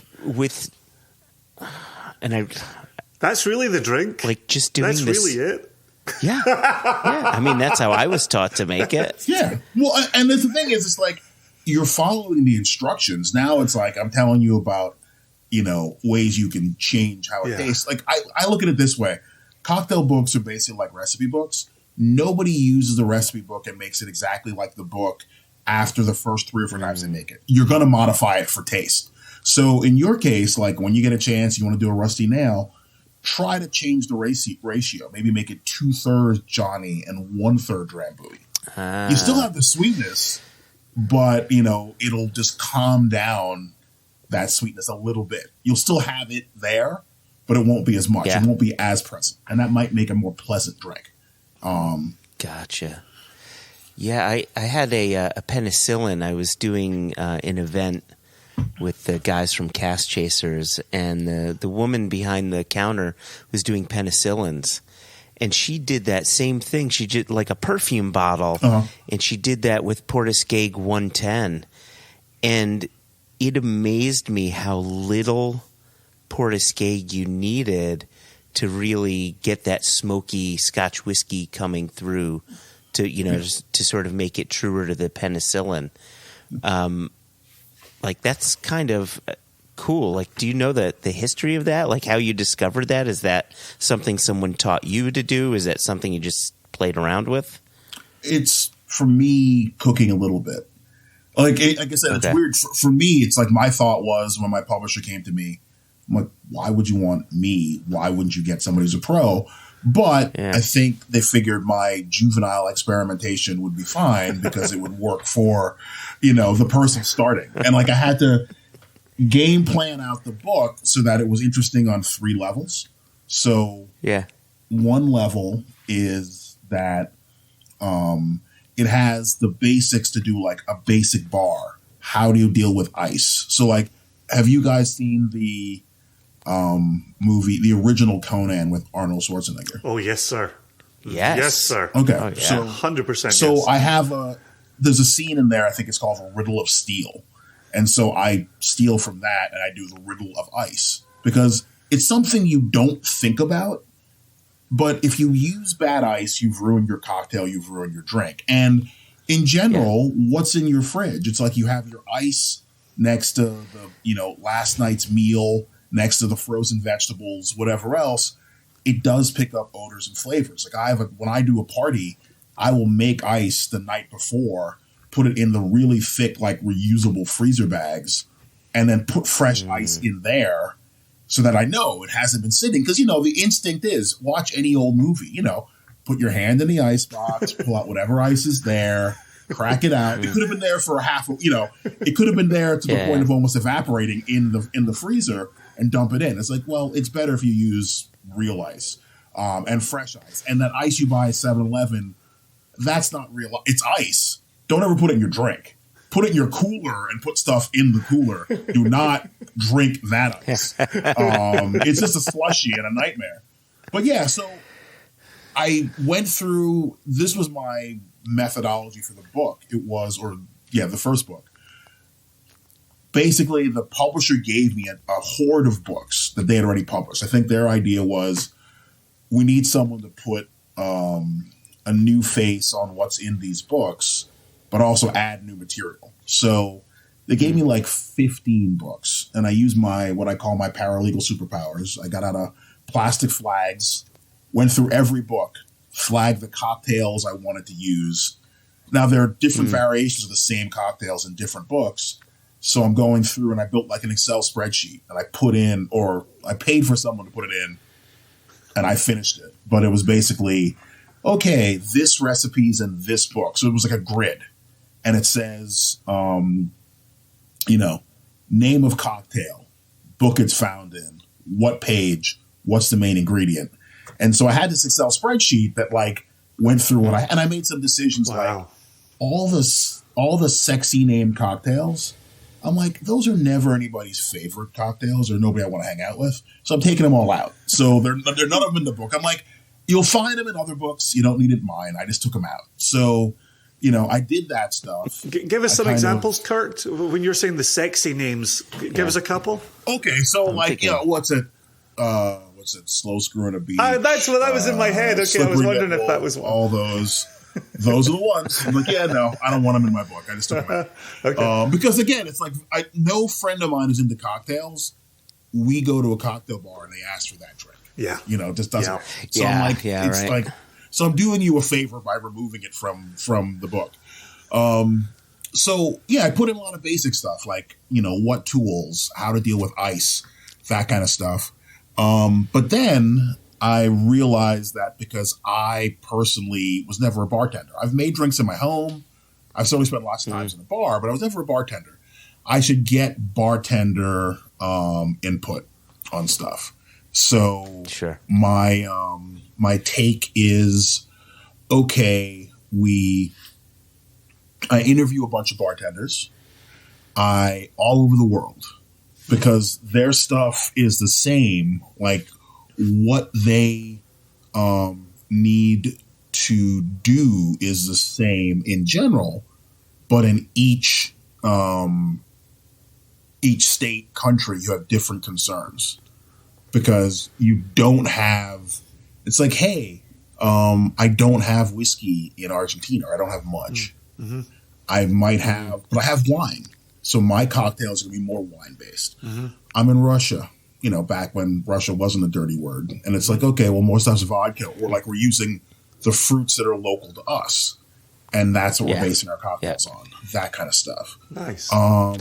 S2: that's really the drink.
S1: Like just doing
S2: that's
S1: this.
S2: Really it.
S1: Yeah. I mean, that's how I was taught to make it.
S3: Yeah. Well, and the thing is, it's like you're following the instructions. Now it's like I'm telling you about, ways you can change how it tastes. Like I look at it this way. Cocktail books are basically like recipe books. Nobody uses the recipe book and makes it exactly like the book after the first 3 or 4 times they make it. You're going to modify it for taste. So in your case, like when you get a chance, you want to do a rusty nail, try to change the ratio. Maybe make it 2/3 Johnny and 1/3 Drambuie. You still have the sweetness, but it'll just calm down that sweetness a little bit. You'll still have it there, but it won't be as much. It won't be as present, and that might make a more pleasant drink.
S1: Gotcha. Yeah, I had a penicillin. I was doing an event with the guys from Cast Chasers, and the woman behind the counter was doing penicillins. And she did that same thing. She did like a perfume bottle, and she did that with Portiscade 110. And it amazed me how little Portiscade you needed to really get that smoky Scotch whiskey coming through to, just to sort of make it truer to the penicillin. Like that's kind of cool. Like, do you know the history of that? Like how you discovered that? Is that something someone taught you to do? Is that something you just played around with?
S3: It's for me cooking a little bit. Like I said, It's weird. For me, it's like my thought was when my publisher came to me, I'm like, why would you want me? Why wouldn't you get somebody who's a pro? But I think they figured my juvenile experimentation would be fine because it would work for, the person starting. And like I had to game plan out the book so that it was interesting on 3 levels. So one level is that it has the basics to do like a basic bar. How do you deal with ice? So like, have you guys seen the movie, the original Conan with Arnold Schwarzenegger?
S2: Oh, yes, sir.
S1: Yes,
S2: sir.
S3: Okay.
S1: Oh, yeah.
S3: So
S2: 100%.
S3: So
S2: yes.
S3: I have there's a scene in there, I think it's called The Riddle of Steel. And so I steal from that and I do the Riddle of Ice because it's something you don't think about. But if you use bad ice, you've ruined your cocktail, you've ruined your drink. And in general, what's in your fridge? It's like you have your ice next to the, last night's meal, next to the frozen vegetables, whatever else. It does pick up odors and flavors. Like when I do a party, I will make ice the night before, put it in the really thick, like reusable freezer bags, and then put fresh ice in there so that I know it hasn't been sitting. Because, the instinct is watch any old movie, put your hand in the ice box, pull out whatever ice is there, crack it out. It could have been there for it could have been there to the point of almost evaporating in the freezer and dump it in. It's like, well, it's better if you use real ice and fresh ice. And that ice you buy at 7-Eleven, that's not real. It's ice. Don't ever put it in your drink. Put it in your cooler and put stuff in the cooler. Do not drink that ice. It's just a slushy and a nightmare. But yeah, so I went through, this was my methodology for the book. The first book. Basically, the publisher gave me a horde of books that they had already published. I think their idea was we need someone to put a new face on what's in these books, but also add new material. So they gave me like 15 books, and I used what I call my paralegal superpowers. I got out of plastic flags, went through every book, flagged the cocktails I wanted to use. Now, there are different variations of the same cocktails in different books. So I'm going through and I built like an Excel spreadsheet and I put in, or I paid for someone to put it in and I finished it. But it was basically, okay, this recipe's in this book. So it was like a grid and it says, name of cocktail, book it's found in, what page, what's the main ingredient. And so I had this Excel spreadsheet that like went through and I made some decisions like all the sexy named cocktails I'm like, those are never anybody's favorite cocktails or nobody I want to hang out with. So I'm taking them all out. So they're none of them in the book. I'm like, you'll find them in other books. You don't need it in mine. I just took them out. So, I did that stuff.
S2: Give us some examples, Kurt. When you're saying the sexy names, give us a couple.
S3: Okay, so what's it? Slow screwing a beat.
S2: That's what I was in my head. Okay, I was wondering if that was one.
S3: All those. Those are the ones. I'm like, no, I don't want them in my book. I just took them out.
S2: Okay.
S3: Because again, it's like no friend of mine is into cocktails. We go to a cocktail bar and they ask for that drink.
S2: Yeah.
S3: Just doesn't.
S2: Yeah.
S3: So I'm like, it's like, so I'm doing you a favor by removing it from the book. So I put in a lot of basic stuff like, what tools, how to deal with ice, that kind of stuff. But then I realized that because I personally was never a bartender. I've made drinks in my home. I've certainly spent lots of times in a bar, but I was never a bartender. I should get bartender input on stuff. So
S1: sure.
S3: My take is, okay, I interview a bunch of bartenders all over the world because their stuff is the same, like what they need to do is the same in general, but in each state, country, you have different concerns because you don't have. It's like, hey, I don't have whiskey in Argentina. I don't have much. Mm-hmm. I might have, but I have wine. So my cocktails are going to be more wine based. Mm-hmm. I'm in Russia, back when Russia wasn't a dirty word. And it's like, okay, well, more stuff's vodka. Or like we're using the fruits that are local to us. And that's what we're basing our cocktails on. That kind of stuff.
S2: Nice.
S1: Wow.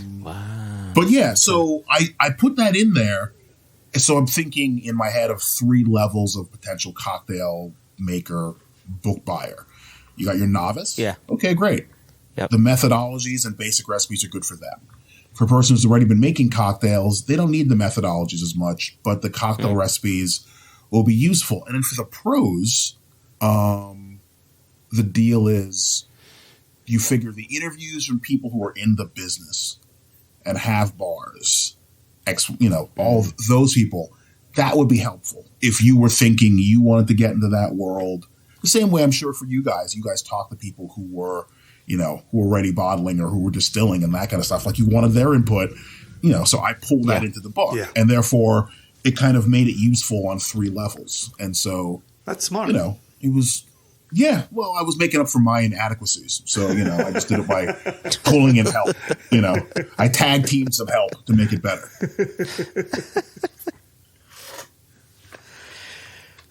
S3: But so I put that in there. So I'm thinking in my head of 3 levels of potential cocktail maker book buyer. You got your novice.
S1: Yeah.
S3: Okay, great.
S1: Yep.
S3: The methodologies and basic recipes are good for them. For persons who've already been making cocktails, they don't need the methodologies as much, but the cocktail recipes will be useful. And then for the pros, the deal is you figure the interviews from people who are in the business and have bars, all of those people, that would be helpful. If you were thinking you wanted to get into that world, the same way I'm sure for you guys talk to people who were, who were already bottling or who were distilling and that kind of stuff. Like you wanted their input, so I pulled that into the book and therefore it kind of made it useful on 3 levels. And so
S2: that's smart.
S3: It was, well, I was making up for my inadequacies. So, I just did it by pulling in help, I tag teamed some help to make it better.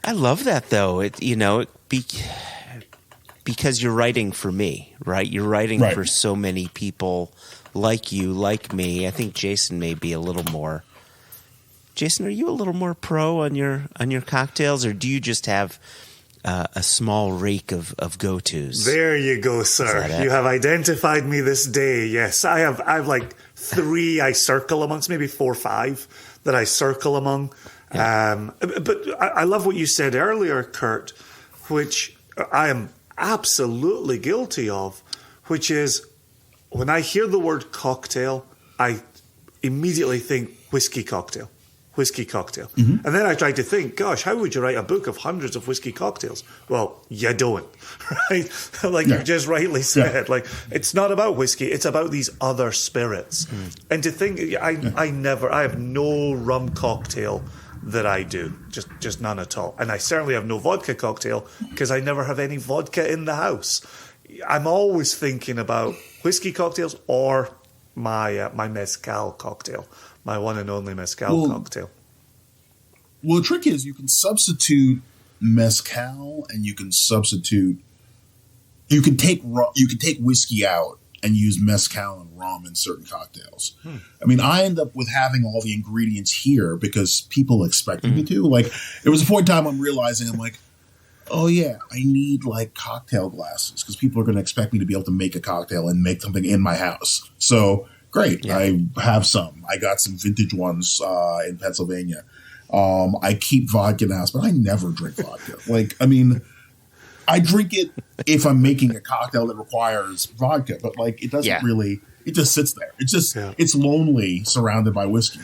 S1: I love that though. Because you're writing for me, right? You're writing for so many people like you, like me. I think Jason may be a little more. Jason, are you a little more pro on your cocktails, or do you just have a small rake of go-tos?
S2: There you go, sir. You have identified me this day. Yes, I have like 3 I circle amongst, maybe 4 or 5 that I circle among. Yeah. But I love what you said earlier, Kurt, which I am absolutely guilty of, which is when I hear the word cocktail, I immediately think whiskey cocktail. Mm-hmm. And then I try to think, gosh, how would you write a book of hundreds of whiskey cocktails? Well, you don't, right? Like you just rightly said, like it's not about whiskey, it's about these other spirits. And to think, I have no rum cocktail that I do, just none at all. And I certainly have no vodka cocktail because I never have any vodka in the house. I'm always thinking about whiskey cocktails or my mezcal cocktail, my one and only mezcal cocktail.
S3: Well, the trick is you can substitute mezcal and you can take whiskey out and use mezcal and rum in certain cocktails. I mean, I end up with having all the ingredients here because people expect me to. Like, it was a point in time I'm realizing, I'm like, oh yeah, I need like cocktail glasses because people are going to expect me to be able to make a cocktail and make something in my house. So great. Yeah. I have some. I got some vintage ones in Pennsylvania. I keep vodka in the house, but I never drink vodka. Like, I mean, I drink it if I'm making a cocktail that requires vodka, but like it doesn't really It just sits there. It's lonely surrounded by whiskey.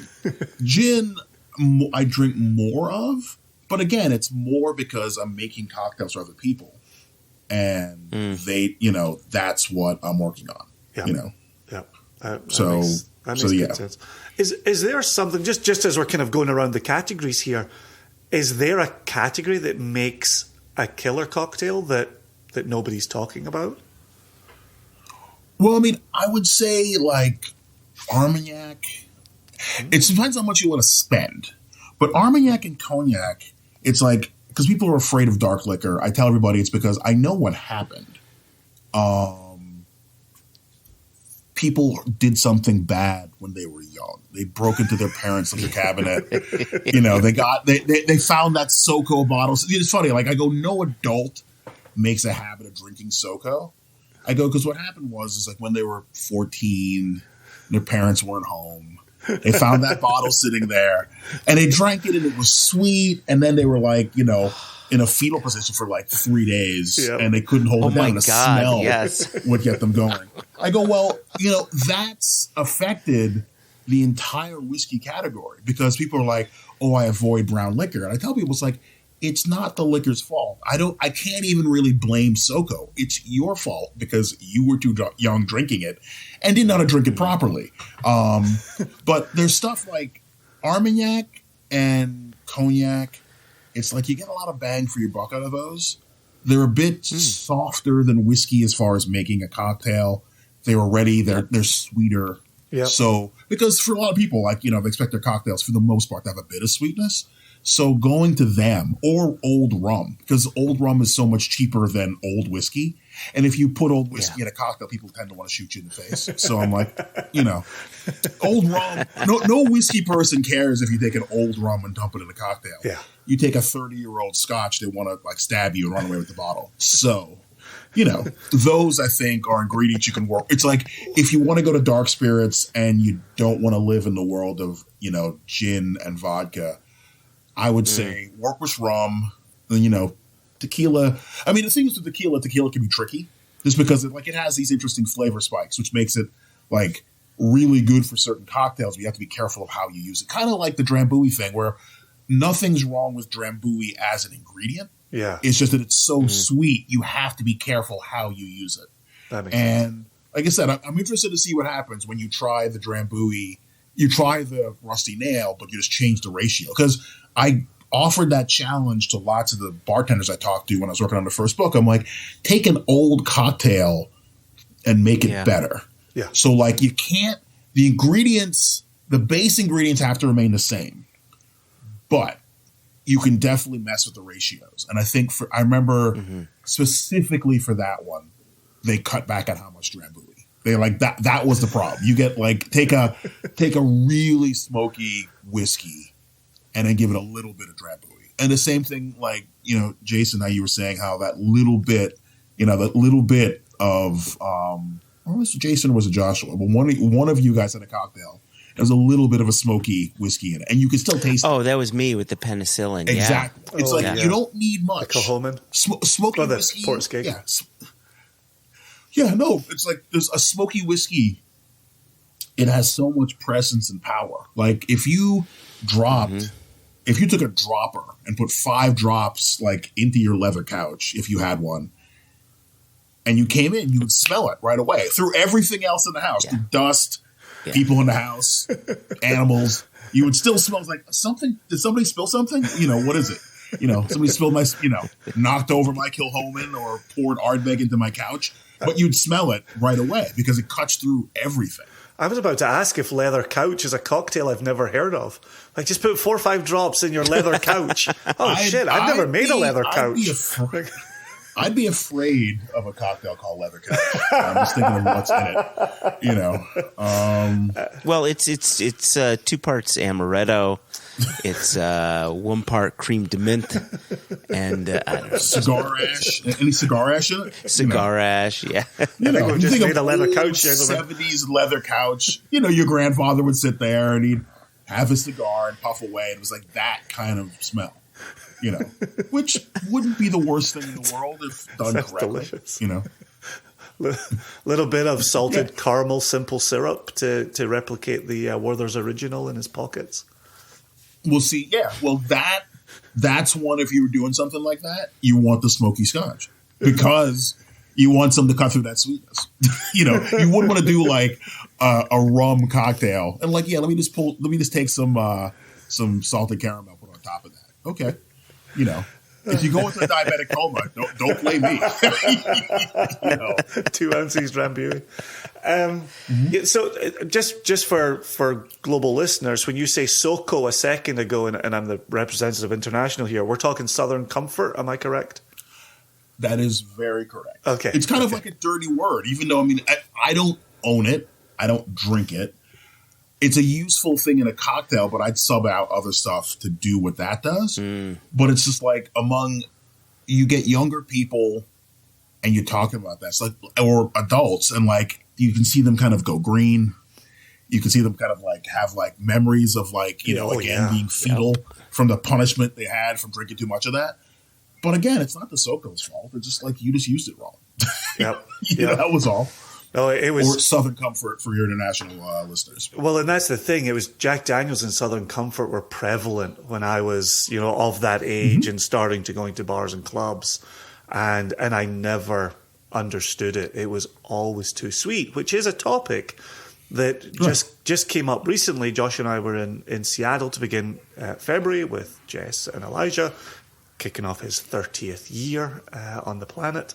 S3: Gin, I drink more of, but again, it's more because I'm making cocktails for other people. And they, that's what I'm working on,
S2: Yeah. That
S3: So
S2: makes good sense. Is there something, just as we're kind of going around the categories here, is there a category that makes a killer cocktail that nobody's talking about?
S3: Well, I mean, I would say like Armagnac. It depends how much you want to spend. But Armagnac and Cognac, it's like, because people are afraid of dark liquor. I tell everybody it's because I know what happened. People did something bad when they were young. They broke into their parents' liquor cabinet. They found that SoCo bottle. It's funny. Like I go, no adult makes a habit of drinking SoCo. I go, because what happened was like when they were 14, their parents weren't home. They found that bottle sitting there and they drank it and it was sweet. And then they were like, in a fetal position for like 3 days and they couldn't hold it down. The smell would get them going. I go, well, that's affected the entire whiskey category because people are like, oh, I avoid brown liquor. And I tell people, it's like, it's not the liquor's fault. I can't even really blame SoCo. It's your fault because you were too young drinking it and didn't know how to drink it properly. But there's stuff like Armagnac and Cognac. It's like you get a lot of bang for your buck out of those. They're a bit softer than whiskey as far as making a cocktail. They're already they're sweeter. Yeah. So because for a lot of people, like they expect their cocktails for the most part to have a bit of sweetness. So going to them or old rum, because old rum is so much cheaper than old whiskey. And if you put old whiskey in a cocktail, people tend to want to shoot you in the face. So I'm like, old rum. No whiskey person cares if you take an old rum and dump it in a cocktail. Yeah. You take a 30-year-old scotch, they want to like stab you and run away with the bottle. So, those I think are ingredients you can work. It's like if you want to go to dark spirits and you don't want to live in the world of, gin and vodka, I would say work with rum, tequila. I mean, the thing is with tequila can be tricky just because it has these interesting flavor spikes, which makes it like really good for certain cocktails. But you have to be careful of how you use it. Kind of like the Drambuie thing where nothing's wrong with Drambuie as an ingredient. Yeah. It's just that it's so sweet. You have to be careful how you use it. That makes sense. Like I said, I'm interested to see what happens when you try the Drambuie. You try the Rusty Nail, but you just change the ratio. Because I offered that challenge to lots of the bartenders I talked to when I was working on the first book. I'm like, take an old cocktail and make it better. Yeah. So like the ingredients, the base ingredients have to remain the same, but you can definitely mess with the ratios. And I think I remember specifically for that one, they cut back on how much Drambuie. They like that was the problem. You get like take a really smoky whiskey and then give it a little bit of Drambuie. And the same thing, like, Jason, how you were saying how that little bit of was it Jason or was it Joshua? But one of you guys had a cocktail. There's a little bit of a smoky whiskey in it, and you can still taste it.
S1: Oh, that was me with the penicillin.
S3: Exactly. It's you don't need much.
S2: The Kilchoman.
S3: Smoky whiskey.
S2: Port Skeg.
S3: Yeah. Yeah, no, it's like there's a smoky whiskey. It has so much presence and power. Like if you took a dropper and put 5 drops like into your leather couch, if you had one, and you came in, you would smell it right away through everything else in the house, through dust, people in the house, animals. You would still smell like something. Did somebody spill something? What is it? Somebody spilled knocked over my Kilchoman or poured Ardbeg into my couch. But you'd smell it right away because it cuts through everything.
S2: I was about to ask if leather couch is a cocktail I've never heard of. Like, just put 4 or 5 drops in your leather couch. Shit, I've never made a leather couch.
S3: I'd be afraid of a cocktail called leather couch. I'm just thinking of what's in it.
S1: Well, it's 2 parts amaretto. It's 1 part creme de menthe and I don't know,
S3: cigar ash. Any cigar ash in it?
S1: Cigar ash, yeah.
S2: You just made a leather couch.
S3: 70s leather couch. Your grandfather would sit there and he'd have a cigar and puff away. It was like that kind of smell. Which wouldn't be the worst thing in the world if done correctly. Delicious.
S2: Little bit of salted caramel simple syrup to replicate the Werther's Original in his pockets.
S3: We'll see. Yeah, well, that's one. If you were doing something like that, you want the smoky scotch because you want something to cut through that sweetness. You wouldn't want to do like a rum cocktail and like, let me just take some salted caramel, put on top of that. Okay, if you go into a diabetic coma, don't blame me.
S2: 2 ounces Drambuie. So just for global listeners, when you say SoCo a second ago, and I'm the representative international here, we're talking Southern Comfort. Am I correct?
S3: That is very correct.
S2: Okay.
S3: It's kind of like a dirty word, even though, I don't own it. I don't drink it. It's a useful thing in a cocktail, but I'd sub out other stuff to do what that does. But it's just like you get younger people and you're talking about that. It's like, or adults, and like you can see them kind of go green. You can see them kind of like have like memories of like, being fetal from the punishment they had from drinking too much of that. But again, it's not the SoCo's fault. It's just like you just used it wrong.
S2: Yep.
S3: That was all.
S2: No, it was
S3: or Southern Comfort for your international listeners.
S2: Well, and that's the thing. It was Jack Daniels and Southern Comfort were prevalent when I was, of that age and starting to going to bars and clubs, and I never understood it. It was always too sweet, which is a topic that just came up recently. Josh and I were in Seattle to begin February with Jess and Elijah, kicking off his 30th year on the planet.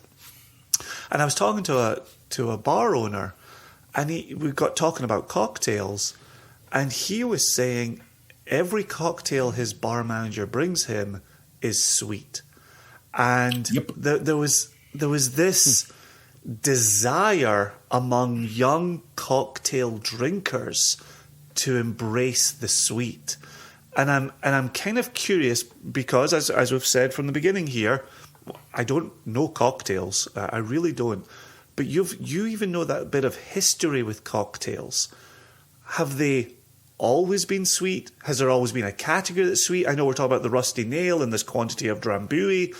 S2: And I was talking to a bar owner, and we got talking about cocktails, and he was saying every cocktail his bar manager brings him is sweet. And there was this desire among young cocktail drinkers to embrace the sweet. And I'm kind of curious because, as we've said from the beginning here, I don't know cocktails. I really don't. But you even know that bit of history with cocktails. Have they always been sweet? Has there always been a category that's sweet? I know we're talking about the rusty nail and this quantity of Drambuie.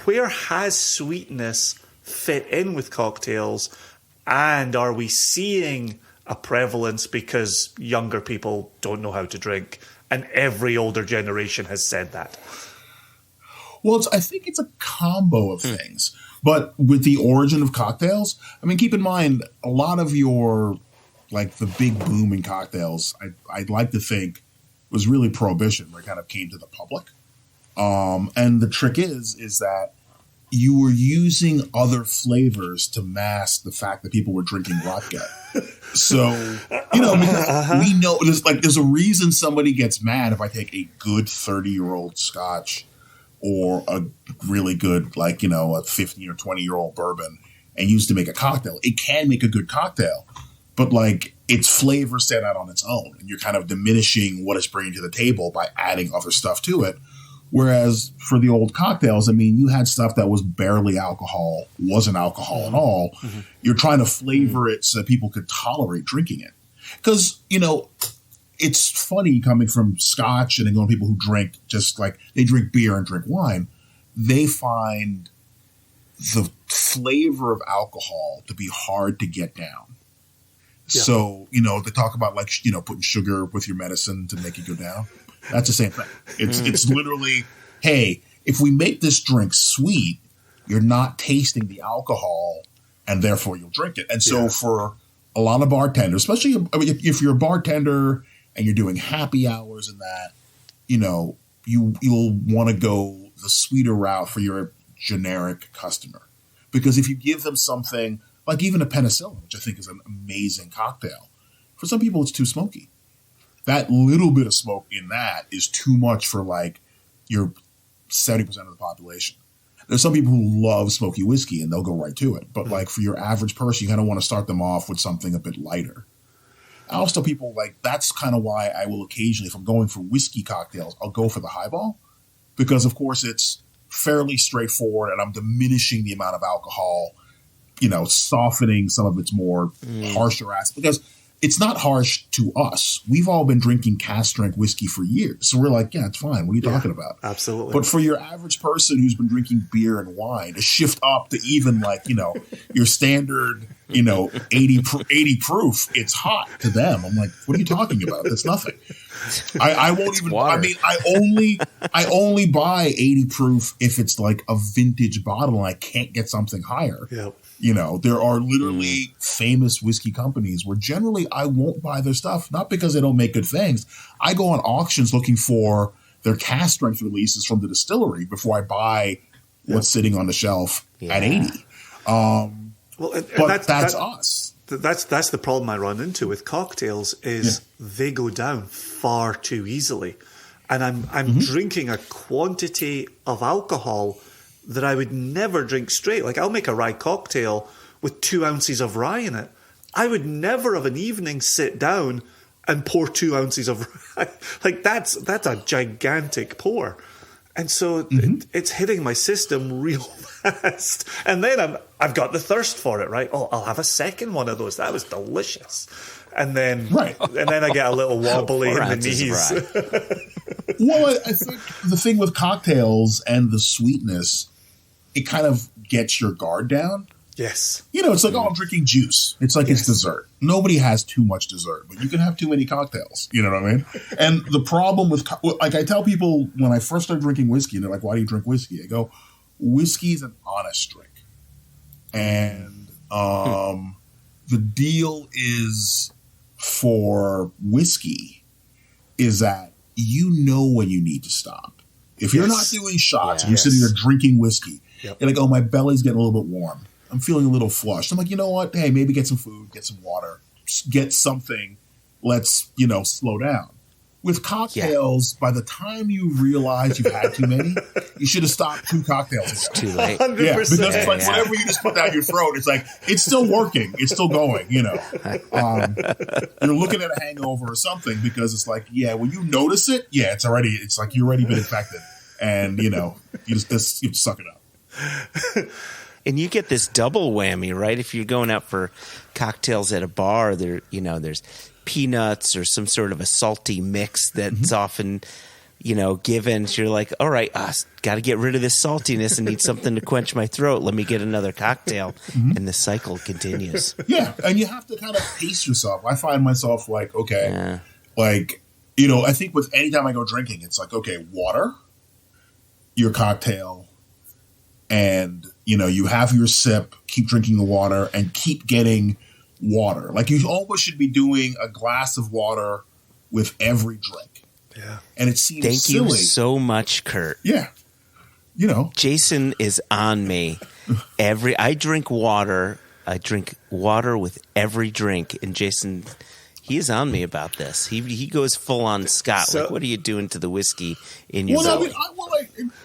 S2: Where has sweetness fit in with cocktails? And are we seeing a prevalence because younger people don't know how to drink? And every older generation has said that.
S3: Well, I think it's a combo of things. But with the origin of cocktails, keep in mind, a lot of your, like, the big boom in cocktails, I'd like to think, was really Prohibition, where it kind of came to the public. And the trick is that you were using other flavors to mask the fact that people were drinking vodka. So, we know there's a reason somebody gets mad if I take a good 30-year-old scotch or a really good, like, a 15 or 20-year-old bourbon and use it to make a cocktail. It can make a good cocktail, but like its flavor set out on its own, and you're kind of diminishing what it's bringing to the table by adding other stuff to it. Whereas for the old cocktails, you had stuff that was barely alcohol, wasn't alcohol at all. Mm-hmm. You're trying to flavor it so that people could tolerate drinking it. Because, it's funny coming from scotch and then going to people who drink just like they drink beer and drink wine. They find the flavor of alcohol to be hard to get down. Yeah. So, they talk about like, putting sugar with your medicine to make it go down. That's the same thing. It's literally, hey, if we make this drink sweet, you're not tasting the alcohol and therefore you'll drink it. And so for a lot of bartenders, especially if you're a bartender and you're doing happy hours and that, you'll want to go the sweeter route for your generic customer. Because if you give them something like even a penicillin, which I think is an amazing cocktail, for some people it's too smoky. That little bit of smoke in that is too much for like your 70% of the population. There's some people who love smoky whiskey and they'll go right to it. But like for your average person, you kind of want to start them off with something a bit lighter. I always tell people like that's kind of why I will occasionally, if I'm going for whiskey cocktails, I'll go for the highball because of course it's fairly straightforward and I'm diminishing the amount of alcohol, softening some of its more harsher aspects. Because it's not harsh to us. We've all been drinking cask strength whiskey for years. So we're like, yeah, it's fine. What are you talking about?
S2: Absolutely.
S3: But for your average person who's been drinking beer and wine to shift up to even like, your standard, 80 proof, it's hot to them. I'm like, what are you talking about? That's nothing. I won't even,
S1: water.
S3: I mean, I only buy 80 proof if it's like a vintage bottle and I can't get something higher.
S2: Yep.
S3: There are literally famous whiskey companies where generally I won't buy their stuff, not because they don't make good things. I go on auctions looking for their cask strength releases from the distillery before I buy what's sitting on the shelf at 80. But that's us.
S2: That's the problem I run into with cocktails is they go down far too easily. And I'm drinking a quantity of alcohol that I would never drink straight. Like I'll make a rye cocktail with 2 ounces of rye in it. I would never of an evening sit down and pour 2 ounces of rye. Like that's a gigantic pour. And so it's hitting my system real fast. And then I've got the thirst for it, right? Oh, I'll have a second one of those. That was delicious. And then I get a little wobbly in the knees.
S3: Well, I think the thing with cocktails and the sweetness, it kind of gets your guard down.
S2: Yes.
S3: It's like, I'm drinking juice. It's like it's dessert. Nobody has too much dessert, but you can have too many cocktails. You know what I mean? And the problem with, like I tell people when I first started drinking whiskey, and they're like, why do you drink whiskey? I go, whiskey's an honest drink. And the deal is for whiskey is that when you need to stop. If you're not doing shots and you're sitting there drinking whiskey, you're like, oh, my belly's getting a little bit warm. I'm feeling a little flushed. I'm like, you know what? Hey, maybe get some food, get some water, get something. Let's, slow down. With cocktails, by the time you realize you've had too many, you should have stopped 2 cocktails ago.
S1: It's too late.
S2: 100%.
S3: Yeah, because it's like whatever you just put down your throat, it's like, it's still working. It's still going, You're looking at a hangover or something because it's like, when you notice it, it's like you've already been infected. And, you have to suck it up.
S1: And you get this double whammy, right? If you're going out for cocktails at a bar, there's peanuts or some sort of a salty mix that's often, given. So you're like, all right, got to get rid of this saltiness and need something to quench my throat. Let me get another cocktail. And the cycle continues.
S3: Yeah. And you have to kind of pace yourself. I find myself like, okay, I think with any time I go drinking, it's like, okay, water, your cocktail, and, you have your sip, keep drinking the water, and keep getting water. Like you almost should be doing a glass of water with every drink.
S2: Yeah.
S3: And it seems
S1: Thank
S3: silly.
S1: you so much, Kurt.
S3: Yeah.
S1: Jason is on me. I drink water. I drink water with every drink. And Jason, he is on me about this. He goes full on Scott.
S2: So,
S1: like, what are you doing to the whiskey in your belly?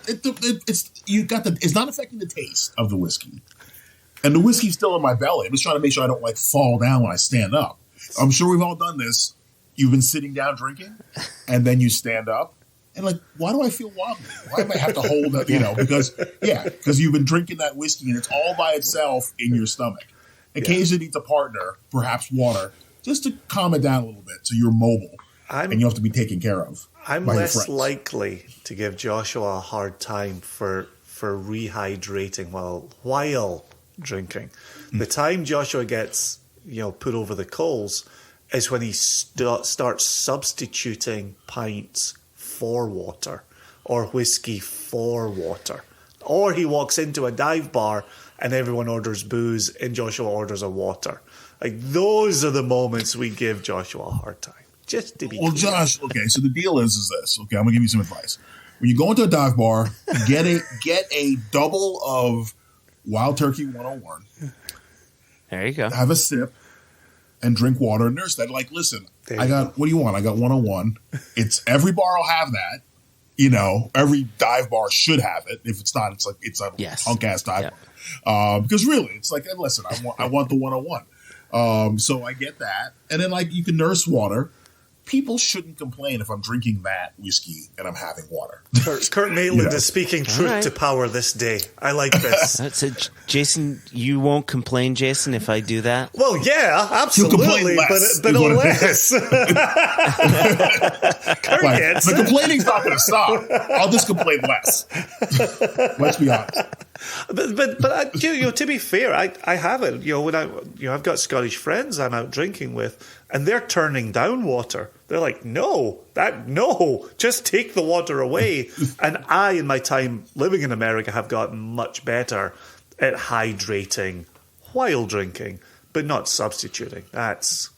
S3: It's not affecting the taste of the whiskey. And the whiskey's still in my belly. I'm just trying to make sure I don't like fall down when I stand up. I'm sure we've all done this. You've been sitting down drinking, and then you stand up, and like, why do I feel wobbly? Why do I have to hold that? Because you've been drinking that whiskey, and it's all by itself in your stomach. In case it needs a partner, perhaps water, just to calm it down a little bit, so you're mobile, and you have to be taken care of.
S2: I'm less likely to give Joshua a hard time for rehydrating while drinking. The time Joshua gets put over the coals is when he starts substituting pints for water or whiskey for water, or he walks into a dive bar and everyone orders booze and Joshua orders a water. Like those are the moments we give Joshua a hard time. Just to be clear.
S3: Josh, okay, so the deal is this. Okay, I'm gonna give you some advice. When you go into a dive bar, get a double of Wild Turkey 101.
S1: There you go.
S3: Have a sip and drink water and nurse that. Like, listen, what do you want? I got 101. It's every bar will have that. Every dive bar should have it. If it's not, it's a punk ass dive bar. Because really, it's like, listen, I want the 101. So I get that, and then like you can nurse water. people shouldn't complain if I'm drinking that whiskey and I'm having water.
S2: Kurt Maitland is speaking truth to power this day. I like this.
S1: So, Jason, you won't complain, Jason, if I do that?
S2: Well, yeah, absolutely, but less. Kurt
S3: Like,
S2: gets
S3: the
S2: it.
S3: complaining's not going to stop. I'll just complain less. Let's be honest.
S2: But to be fair, I have it. When I've got Scottish friends I'm out drinking with, and they're turning down water. They're like, no, just take the water away. And I, in my time living in America, have gotten much better at hydrating while drinking, but not substituting. That's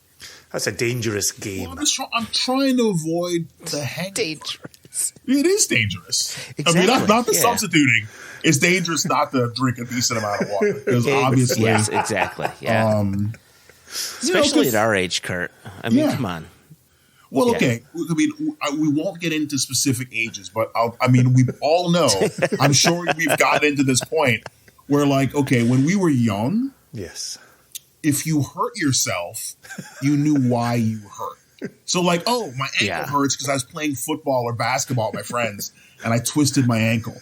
S2: a dangerous game.
S3: Well, I'm trying to avoid the hang.
S1: Dangerous.
S3: It is dangerous.
S1: Exactly.
S3: I mean, not the substituting. It's dangerous not to drink a decent amount of water because obviously,
S1: yes, exactly. Yeah. Especially at our age, Kurt. I mean, come on.
S3: Well, okay. I mean, we won't get into specific ages, but we all know. I'm sure we've gotten into this point where, like, okay, when we were young,
S2: Yes.
S3: if you hurt yourself, you knew why you hurt. So, like, oh, my ankle hurts because I was playing football or basketball with my friends and I twisted my ankle.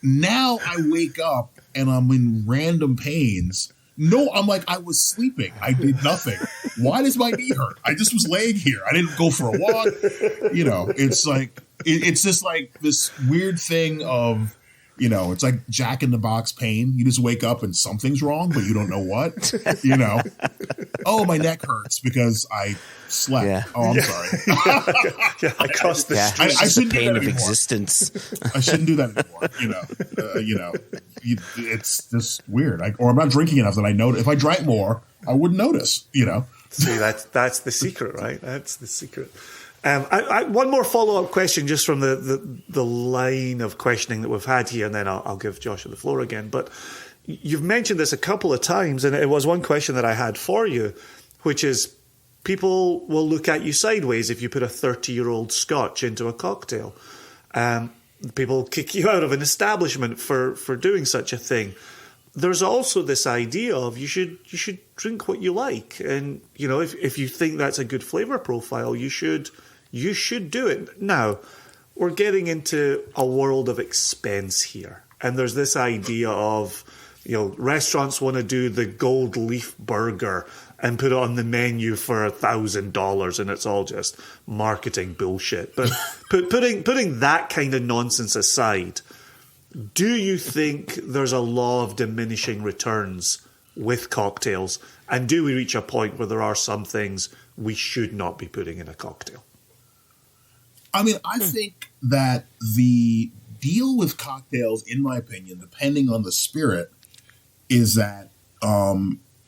S3: Now I wake up and I'm in random pains. No, I'm like, I was sleeping. I did nothing. Why does my knee hurt? I just was laying here. I didn't go for a walk. It's like, it's just like this weird thing of, it's like Jack in the Box pain. You just wake up and something's wrong, but you don't know what. Oh, my neck hurts because I slept. Yeah. Oh, I'm sorry.
S2: I crossed the street.
S3: I shouldn't
S1: pain
S3: do that
S1: of
S3: anymore.
S1: existence.
S3: I shouldn't do that anymore. It's just weird. Or I'm not drinking enough that I notice. If I drank more, I wouldn't notice.
S2: See, that's the secret, right? That's the secret. One more follow-up question just from the line of questioning that we've had here, and then I'll give Joshua the floor again. But you've mentioned this a couple of times, and it was one question that I had for you, which is people will look at you sideways if you put a 30-year-old Scotch into a cocktail. People kick you out of an establishment for doing such a thing. There's also this idea of you should drink what you like, and if you think that's a good flavor profile, you should do it. Now, we're getting into a world of expense here, and there's this idea of restaurants want to do the gold leaf burger and put it on the menu for $1,000, and it's all just marketing bullshit. But putting that kind of nonsense aside, do you think there's a law of diminishing returns with cocktails? And do we reach a point where there are some things we should not be putting in a cocktail?
S3: I mean, I think that the deal with cocktails, in my opinion, depending on the spirit, is that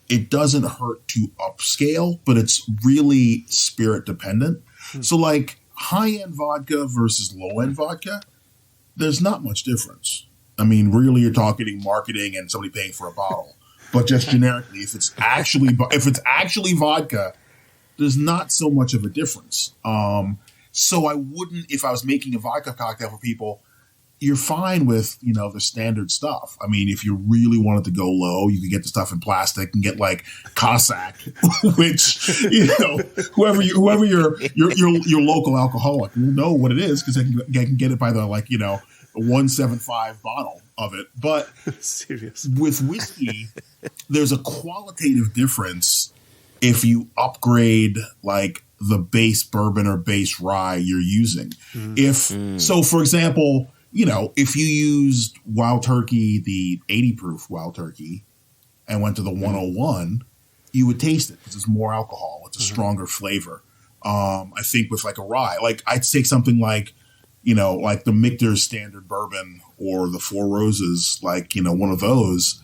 S3: it doesn't hurt to upscale, but it's really spirit dependent. So like high-end vodka versus low-end vodka, there's not much difference. I mean, really, you're talking marketing and somebody paying for a bottle. But just generically, if it's actually vodka, there's not so much of a difference. So I wouldn't, if I was making a vodka cocktail for people, you're fine with, the standard stuff. I mean, if you really wanted to go low, you could get the stuff in plastic and get like Cossack, which, whoever your local alcoholic will know what it is because they can get it by the 175 bottle of it. But
S2: serious
S3: with whiskey, there's a qualitative difference if you upgrade like the base bourbon or base rye you're using. So for example, if you used Wild Turkey, the 80 proof Wild Turkey, and went to the 101, you would taste it because it's more alcohol. It's a stronger flavor. I think with like a rye, like I'd take something like, like the Michter's standard bourbon or the Four Roses, like, one of those,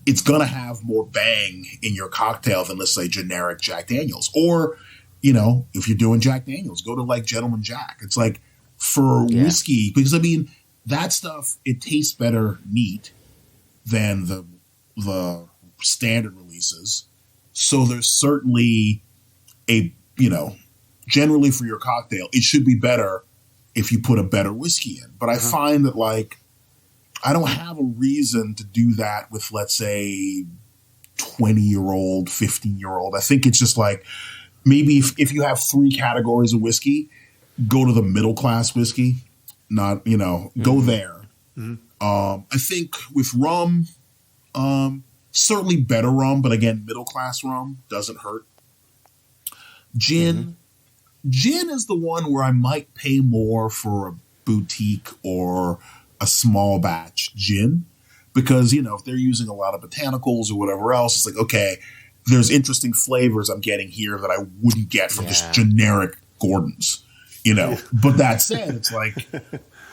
S3: it's going to have more bang in your cocktail than, let's say, generic Jack Daniels. Or, if you're doing Jack Daniels, go to like Gentleman Jack. It's like for whiskey, because I mean, that stuff, it tastes better neat than the standard releases. So there's certainly generally for your cocktail, it should be better if you put a better whiskey in. But I find that like, I don't have a reason to do that with, let's say, 20-year-old, 15-year-old. I think it's just like, maybe if you have 3 categories of whiskey, go to the middle class whiskey, not, go there. I think with rum, certainly better rum, but again, middle class rum doesn't hurt. Gin. Gin is the one where I might pay more for a boutique or a small batch gin because, if they're using a lot of botanicals or whatever else, it's like, okay, there's interesting flavors I'm getting here that I wouldn't get from just generic Gordon's, But that said, it's like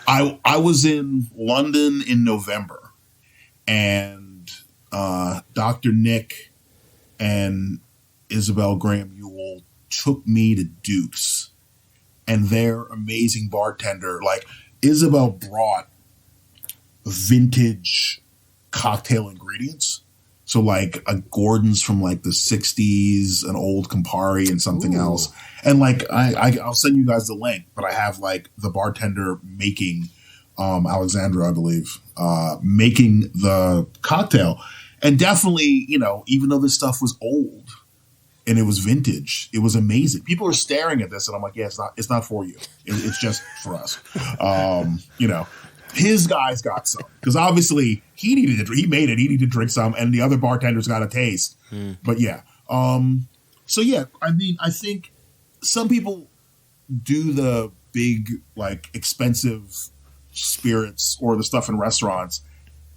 S3: I was in London in November and Dr. Nick and Isabel Graham Ewell took me to Duke's and their amazing bartender, like Isabel brought vintage cocktail ingredients. So like a Gordon's from like the 60s, an old Campari and something else. And like, I'll send you guys the link, but I have like the bartender making, Alexandra, I believe, making the cocktail. And definitely, even though this stuff was old and it was vintage, it was amazing. People are staring at this and I'm like, yeah, it's not for you. It's just for us. His guys got some because obviously he made it. He needed to drink some, and the other bartenders got a taste. But yeah, so yeah, I mean, I think some people do the big, like, expensive spirits or the stuff in restaurants.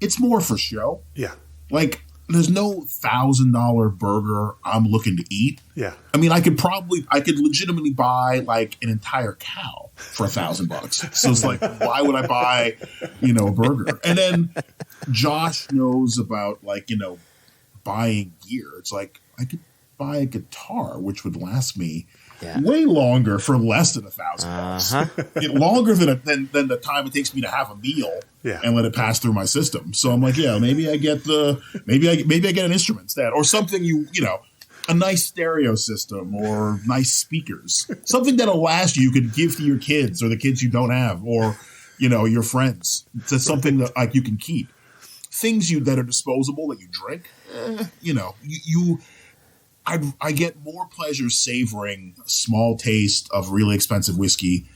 S3: It's more for show.
S2: Yeah,
S3: like there's no $1,000 burger I'm looking to eat.
S2: Yeah,
S3: I mean, I could legitimately buy like an entire cow for $1,000. So it's like, why would I buy, a burger? And then Josh knows about like, buying gear. It's like I could buy a guitar, which would last me way longer for less than $1,000. Longer than the time it takes me to have a meal and let it pass through my system. So I'm like, yeah, maybe I get maybe I get an instrument instead or something. A nice stereo system or nice speakers, something that'll last you could give to your kids or the kids you don't have or, your friends. It's something that like you can keep. Things that are disposable that you drink, I get more pleasure savoring a small taste of really expensive whiskey.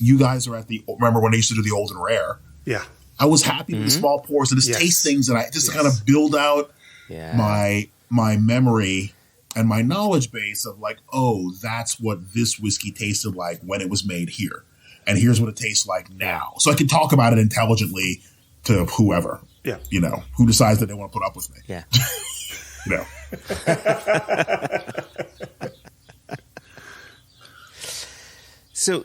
S3: You guys are remember when I used to do the old and rare? Yeah. I was happy with the small pours and just taste things and I just kind of build out my memory and my knowledge base of like, oh, that's what this whiskey tasted like when it was made here. And here's what it tastes like now. So I can talk about it intelligently to whoever, who decides that they want to put up with me.
S1: Yeah. So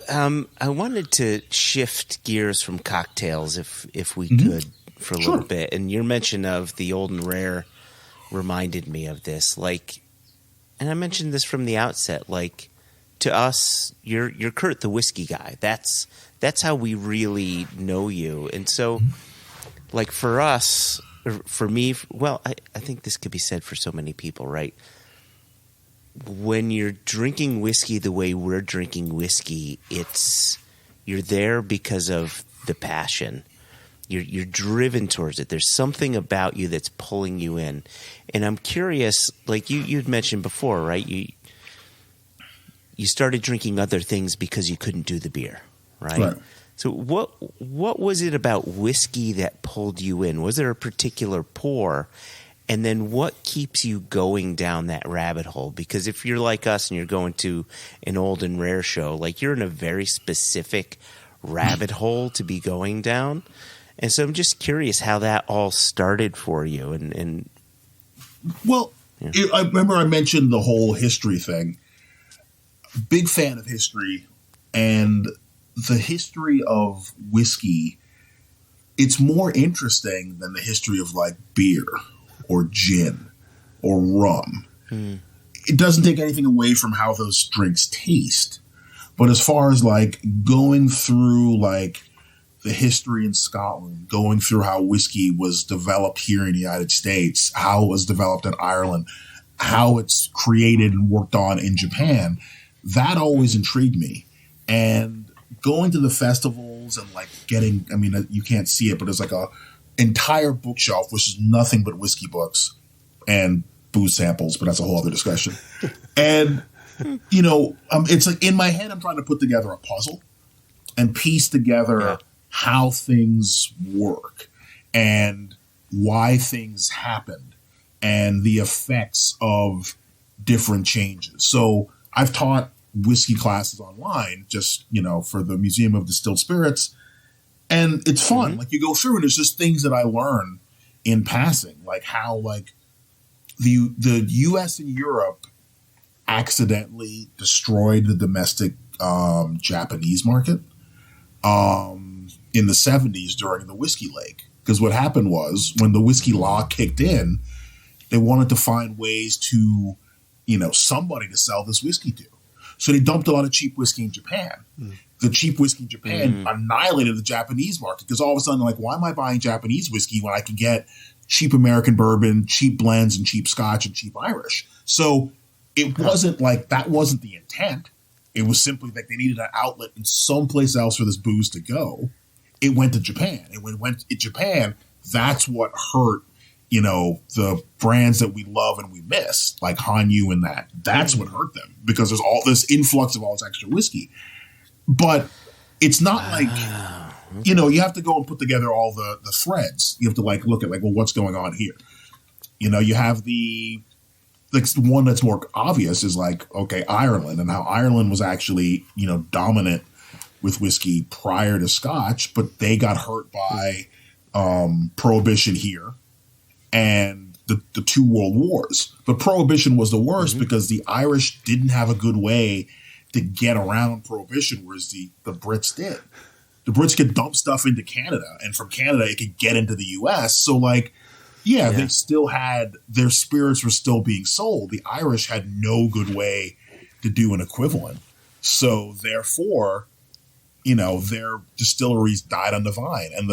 S1: I wanted to shift gears from cocktails if we could for a little bit. And your mention of the old and rare reminded me of this. Like, and I mentioned this from the outset, like, to us, you're Kurt the whiskey guy. That's how we really know you. And so, like, for us, or for me, well, I think this could be said for so many people, right? When you're drinking whiskey the way we're drinking whiskey, you're there because of the passion. You're driven towards it. There's something about you that's pulling you in. And I'm curious, like you'd mentioned before, right? You started drinking other things because you couldn't do the beer, right? So what was it about whiskey that pulled you in? Was there a particular pour? And then what keeps you going down that rabbit hole? Because if you're like us and you're going to an old and rare show, like you're in a very specific rabbit hole to be going down. And so I'm just curious how that all started for you.
S3: I remember I mentioned the whole history thing. Big fan of history, and the history of whiskey, it's more interesting than the history of like beer or gin or rum. It doesn't take anything away from how those drinks taste. But as far as like going through like the history in Scotland, going through how whiskey was developed here in the United States, how it was developed in Ireland, how it's created and worked on in Japan, that always intrigued me. And going to the festivals and like getting, I mean, you can't see it, but it's like a entire bookshelf, which is nothing but whiskey books and booze samples, but that's a whole other discussion. And it's like in my head, I'm trying to put together a puzzle and piece together how things work and why things happened and the effects of different changes. So I've taught whiskey classes online just, for the Museum of Distilled Spirits. And it's fun. Mm-hmm. Like you go through and there's just things that I learn in passing, like how the US and Europe accidentally destroyed the domestic Japanese market in the 70s during the whiskey lake. Because what happened was when the whiskey law kicked in, they wanted to find ways to, somebody to sell this whiskey to. So they dumped a lot of cheap whiskey in Japan. Mm. The cheap whiskey in Japan annihilated the Japanese market because all of a sudden, like, why am I buying Japanese whiskey when I can get cheap American bourbon, cheap blends, and cheap Scotch and cheap Irish? So it wasn't like that wasn't the intent. It was simply that they needed an outlet in someplace else for this booze to go. It went to Japan. And when it went to Japan, that's what hurt, the brands that we love and we miss, like Hanyu and that. That's what hurt them because there's all this influx of all this extra whiskey. But it's not like, you have to go and put together all the threads. You have to look at well, what's going on here? You have the one that's more obvious is Ireland and how Ireland was actually, dominant with whiskey prior to Scotch, but they got hurt by Prohibition here and the two world wars. But Prohibition was the worst because the Irish didn't have a good way to get around Prohibition, whereas the Brits did. The Brits could dump stuff into Canada, and from Canada it could get into the U.S. So, they still had their spirits were still being sold. The Irish had no good way to do an equivalent. So, therefore, their distilleries died on the vine. And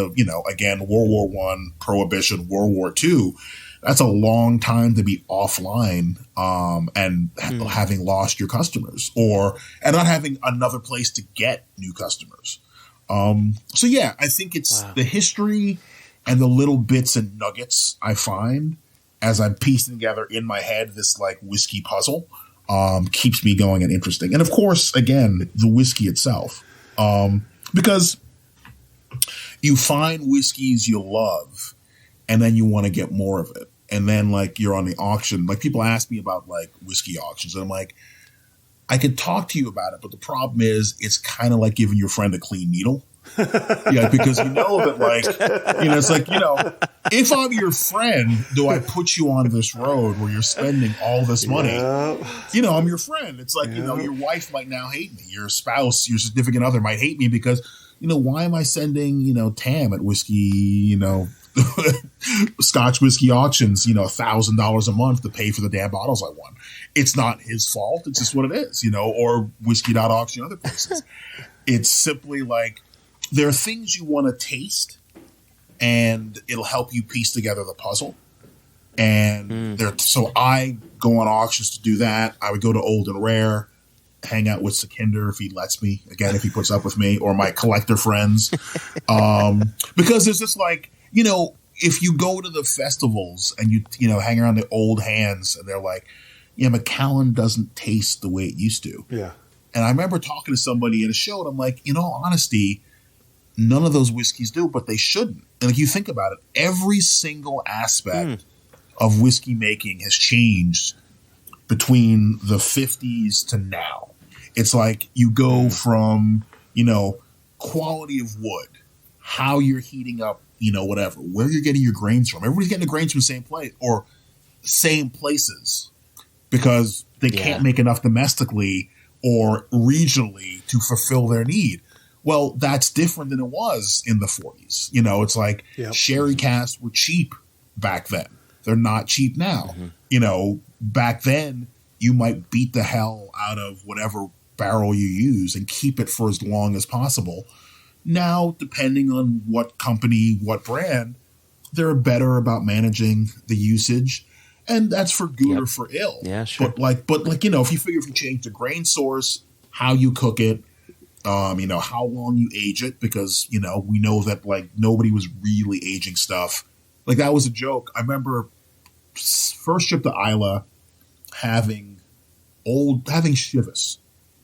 S3: again, World War I, Prohibition, World War II, that's a long time to be offline and having lost your customers and not having another place to get new customers. I think it's the history and the little bits and nuggets I find as I'm piecing together in my head this whiskey puzzle keeps me going and interesting. And of course, again, the whiskey itself. Because you find whiskeys you love and then you want to get more of it. And then you're on the auction. People ask me about whiskey auctions and I'm like, I could talk to you about it, but the problem is it's kind of like giving your friend a clean needle. Because that if I'm your friend, do I put you on this road where you're spending all this money? I'm your friend. It's your wife might now hate me. Your spouse, your significant other might hate me because, why am I sending, Tam at whiskey, Scotch whiskey auctions, $1,000 a month to pay for the damn bottles I won. It's not his fault. It's just what it is, or whiskey.auction, other places. It's simply there are things you want to taste and it'll help you piece together the puzzle. And so I go on auctions to do that. I would go to Old and Rare, hang out with Sukhinder if he lets me, again, if he puts up with me, or my collector friends. Because there's this if you go to the festivals and you hang around the old hands and they're like, Macallan doesn't taste the way it used to. Yeah. And I remember talking to somebody at a show and I'm like, in all honesty, none of those whiskeys do, but they shouldn't. And if you think about it, every single aspect of whiskey making has changed between the 50s to now. It's you go from, quality of wood, how you're heating up, whatever, where you're getting your grains from. Everybody's getting the grains from the same place or same places because they can't make enough domestically or regionally to fulfill their need. Well, that's different than it was in the 40s. It's sherry casks were cheap back then. They're not cheap now. Back then you might beat the hell out of whatever barrel you use and keep it for as long as possible. Now, depending on what company, what brand, they're better about managing the usage. And that's for good or for ill. Yeah, sure. But if you change the grain source, how you cook it, how long you age it, because, we know that nobody was really aging stuff. That was a joke. I remember first trip to Isla having having Chivas,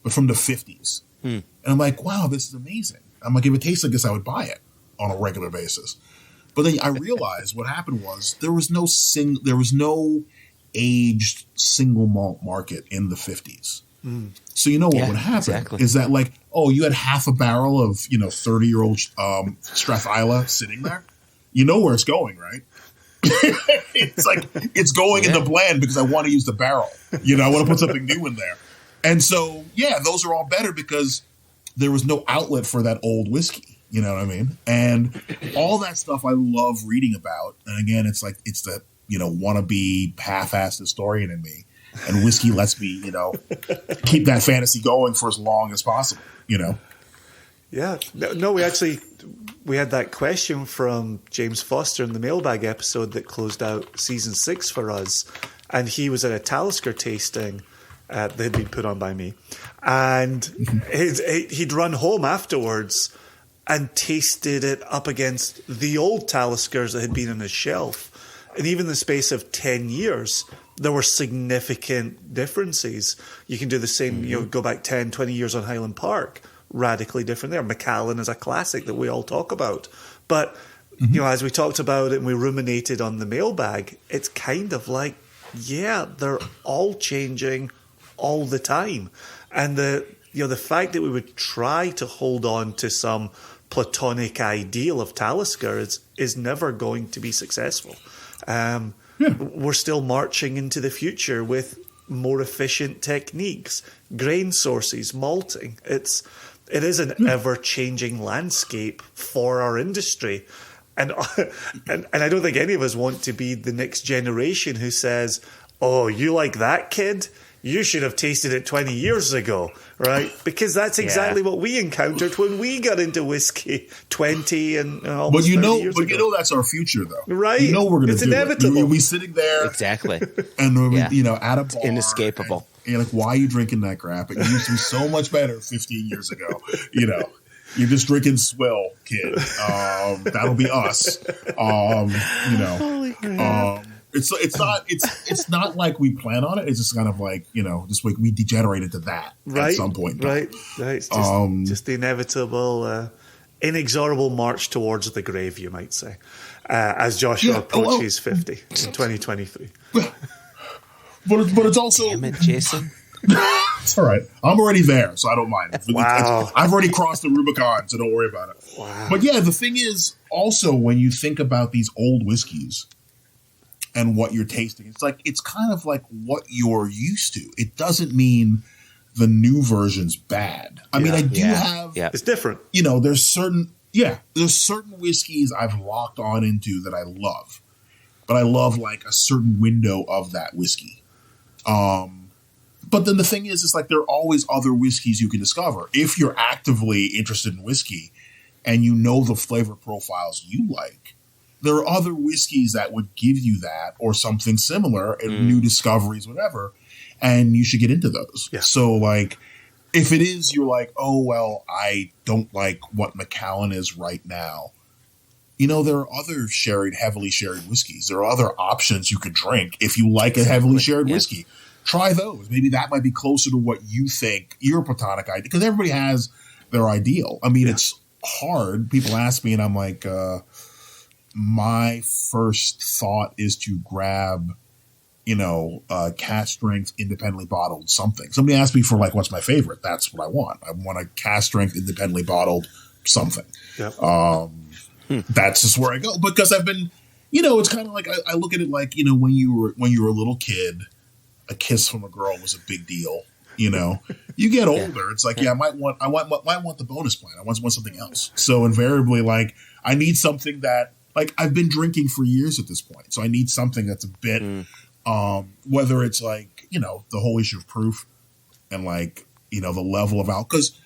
S3: but from the 50s. And I'm like, wow, this is amazing. I'm like, if it tastes like this, I would buy it on a regular basis. But then I realized what happened was there was no aged single malt market in the 50s. So you know what would happen is that like, oh, you had half a barrel of 30-year-old Strathisla sitting there. You know where it's going, right? It's like it's going in the blend because I want to use the barrel. I want to put something new in there. And so those are all better because there was no outlet for that old whiskey. You know what I mean? And all that stuff I love reading about. And again, it's like it's the wannabe half-assed historian in me. And whiskey lets me, keep that fantasy going for as long as possible,
S2: Yeah. No, we had that question from James Foster in the mailbag episode that closed out season 6 for us. And he was at a Talisker tasting that had been put on by me. And he'd run home afterwards and tasted it up against the old Taliskers that had been on his shelf. And even in the space of 10 years, there were significant differences. You can do the same, go back 10, 20 years on Highland Park, radically different there. Macallan is a classic that we all talk about. But, as we talked about it and we ruminated on the mailbag, it's kind of like, they're all changing all the time. And the fact that we would try to hold on to some platonic ideal of Talisker is never going to be successful. We're still marching into the future with more efficient techniques, grain sources, malting. It is an ever-changing landscape for our industry. And I don't think any of us want to be the next generation who says, oh, you like that, kid? You should have tasted it 20 years ago, right? Because that's exactly what we encountered when we got into whiskey 20 and almost 30 years ago.
S3: You know that's our future, though.
S2: Right.
S3: You know we're going to do
S2: inevitable.
S3: it. We'll be sitting there.
S1: Exactly.
S3: And we'll be, at a bar.
S1: It's inescapable.
S3: And you're like, why are you drinking that crap? It used to be so much better 15 years ago. You're just drinking swill, kid. That'll be us.
S2: Holy crap.
S3: It's not like we plan on it. It's just kind of like, just like we degenerated to that at some point.
S2: Right. It's just the inevitable, inexorable march towards the grave, you might say, as Joshua approaches 50 in 2023.
S3: But it's also...
S1: Damn it, Jason.
S3: It's all right. I'm already there, so I don't mind.
S2: Wow.
S3: I've already crossed the Rubicon, so don't worry about it.
S2: Wow.
S3: But the thing is, also, when you think about these old whiskeys and what you're tasting, it's kind of like what you're used to. It doesn't mean the new version's bad. I mean, I do have...
S2: Yeah. It's different.
S3: There's certain whiskeys I've locked on into that I love. But I love, like, a certain window of that whiskey. But then the thing is, it's like there are always other whiskeys you can discover. If you're actively interested in whiskey and you know the flavor profiles you like, there are other whiskeys that would give you that or something similar and new discoveries, whatever, and you should get into those. Yeah. So, like, if it is you're like, oh, well, I don't like what Macallan is right now, there are other heavily sherried whiskeys. There are other options you could drink if you like a heavily sherried whiskey. Try those. Maybe that might be closer to what you think your platonic idea, because everybody has their ideal. I mean, it's hard. People ask me, and I'm like, my first thought is to grab, cask strength, independently bottled something. Somebody asked me for, like, what's my favorite? That's what I want. I want a cask strength, independently bottled something. Yep. That's just where I go, because I've been, it's kind of like I look at it like, when you were a little kid, a kiss from a girl was a big deal. You get older, it's like, I might want the bonus plan. I want something else. So invariably, like, I need something that, like, I've been drinking for years at this point, so I need something that's a bit, whether it's like, the whole issue of proof and, like, the level of alcohol, because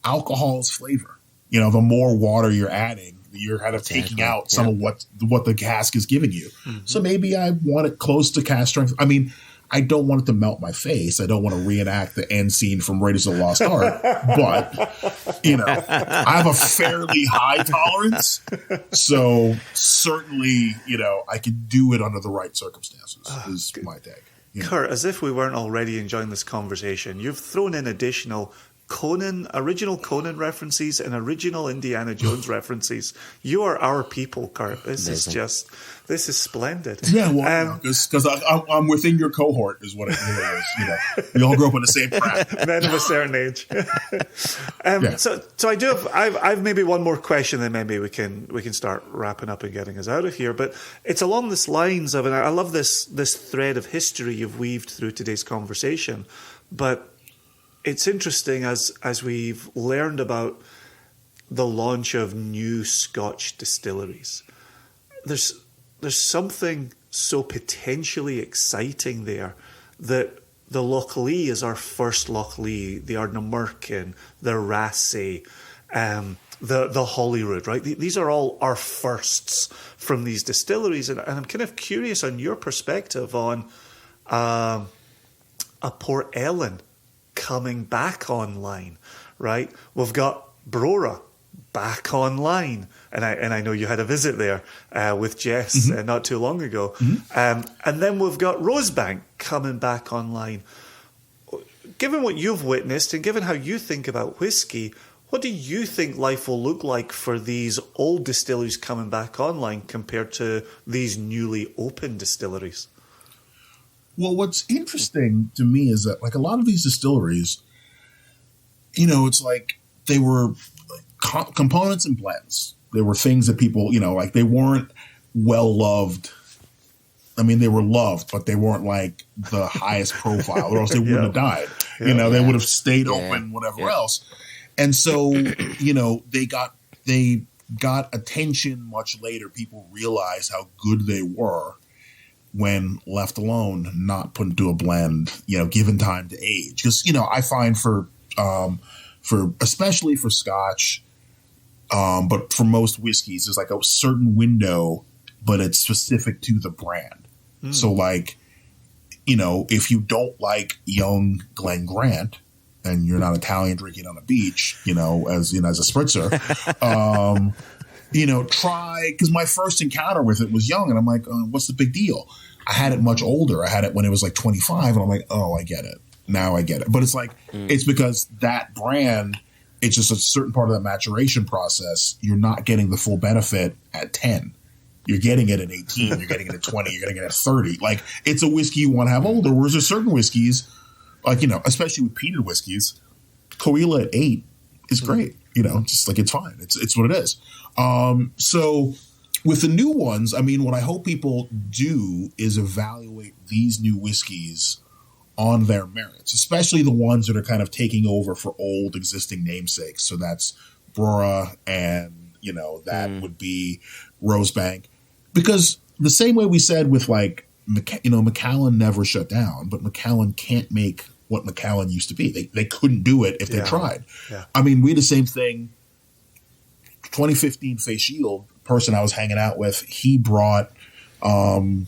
S3: alcohol is flavor. The more water you're adding, you're kind of taking out some of what the cask is giving you. Mm-hmm. So maybe I want it close to cask strength. I mean, I don't want it to melt my face. I don't want to reenact the end scene from Raiders of the Lost Ark. But, I have a fairly high tolerance. So certainly, I can do it under the right circumstances is my take.
S2: Kurt, as if we weren't already enjoying this conversation, you've thrown in additional original Conan references and original Indiana Jones references. You are our people, Kurt. This is splendid.
S3: Yeah, well, because I'm within your cohort is what it really is. We all grew up in the same crap.
S2: Men of a certain age. So I do have. I've maybe one more question, then maybe we can start wrapping up and getting us out of here. But it's along this lines of, and I love this thread of history you've weaved through today's conversation, but it's interesting as we've learned about the launch of new Scotch distilleries. There's something so potentially exciting there that the Lochlee is our first Lochlee, the Ardnamurchan, the Raasay, the Holyrood, right? These are all our firsts from these distilleries. And I'm kind of curious on your perspective on a Port Ellen coming back online, right? We've got Brora back online, and I know you had a visit there with Jess not too long ago, and then we've got Rosebank coming back online. Given what you've witnessed and given how you think about whiskey, what do you think life will look like for these old distilleries coming back online compared to these newly opened distilleries?
S3: Well, what's interesting to me is that, like, a lot of these distilleries, it's like they were components and blends. There were things that people, like, they weren't well loved. I mean, they were loved, but they weren't like the highest profile, or else they wouldn't have died. They would have stayed open, whatever else. And so, they got attention much later. People realized how good they were when left alone, not put into a blend, given time to age. Because, I find for especially for Scotch, but for most whiskeys, there's like a certain window, but it's specific to the brand. So, like, if you don't like young Glen Grant and you're not Italian drinking on a beach, as a spritzer, try, because my first encounter with it was young, and I'm like, what's the big deal? I had it much older. I had it when it was like 25, and I'm like, oh, I get it. Now I get it. But it's like, it's because that brand, it's just a certain part of that maturation process. You're not getting the full benefit at 10. You're getting it at 18. You're getting it at 20. You're getting it at 30. Like, it's a whiskey you want to have older. Whereas there's certain whiskeys, like, especially with peated whiskeys, Coela at 8 is great. Just like, it's fine. It's what it is. So with the new ones, I mean, what I hope people do is evaluate these new whiskeys on their merits, especially the ones that are kind of taking over for old existing namesakes. So that's Brora and, that would be Rosebank. Because the same way we said with, like, Macallan never shut down, but Macallan can't make what Macallan used to be. They couldn't do it if they tried. Yeah. I mean, we had the same thing. 2015 Face Shield, person I was hanging out with, he brought an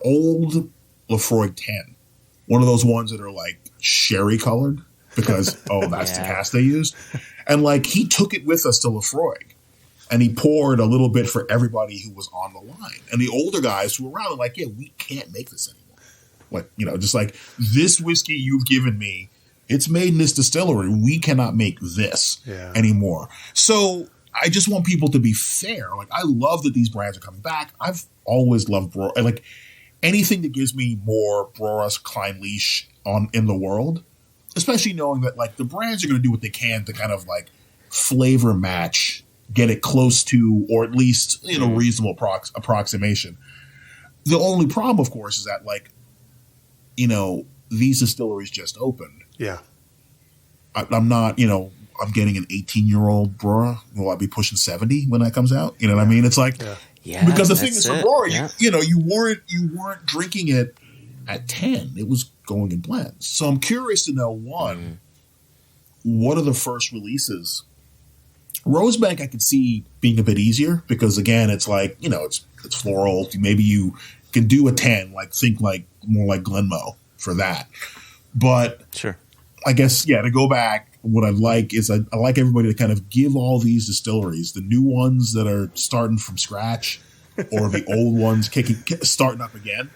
S3: old Lefroy 10, one of those ones that are like sherry colored because that's the cask they used, and like he took it with us to Lefroy, and he poured a little bit for everybody who was on the line, and the older guys who were around are like, yeah, we can't make this anymore. Like, just like, this whiskey you've given me, it's made in this distillery. We cannot make this anymore. So I just want people to be fair. Like, I love that these brands are coming back. I've always loved Brora. Like, anything that gives me more Brora's Clynelish in the world, especially knowing that, like, the brands are going to do what they can to kind of, like, flavor match, get it close to, or at least in a reasonable approximation. The only problem, of course, is that, like, these distilleries just opened.
S2: Yeah.
S3: I'm not, I'm getting an 18-year-old Brora. Will I be pushing 70 when that comes out? You know what I mean? It's like, because the thing is, for Brora, you weren't drinking it at 10. It was going in blends. So I'm curious to know, one, what are the first releases? Rosebank, I could see being a bit easier because, again, it's like, it's floral. Maybe you can do a 10, like, think like more like Glenmoe for that. But
S1: sure,
S3: I guess, to go back, what I'd like is I like everybody to kind of give all these distilleries, the new ones that are starting from scratch or the old ones starting up again,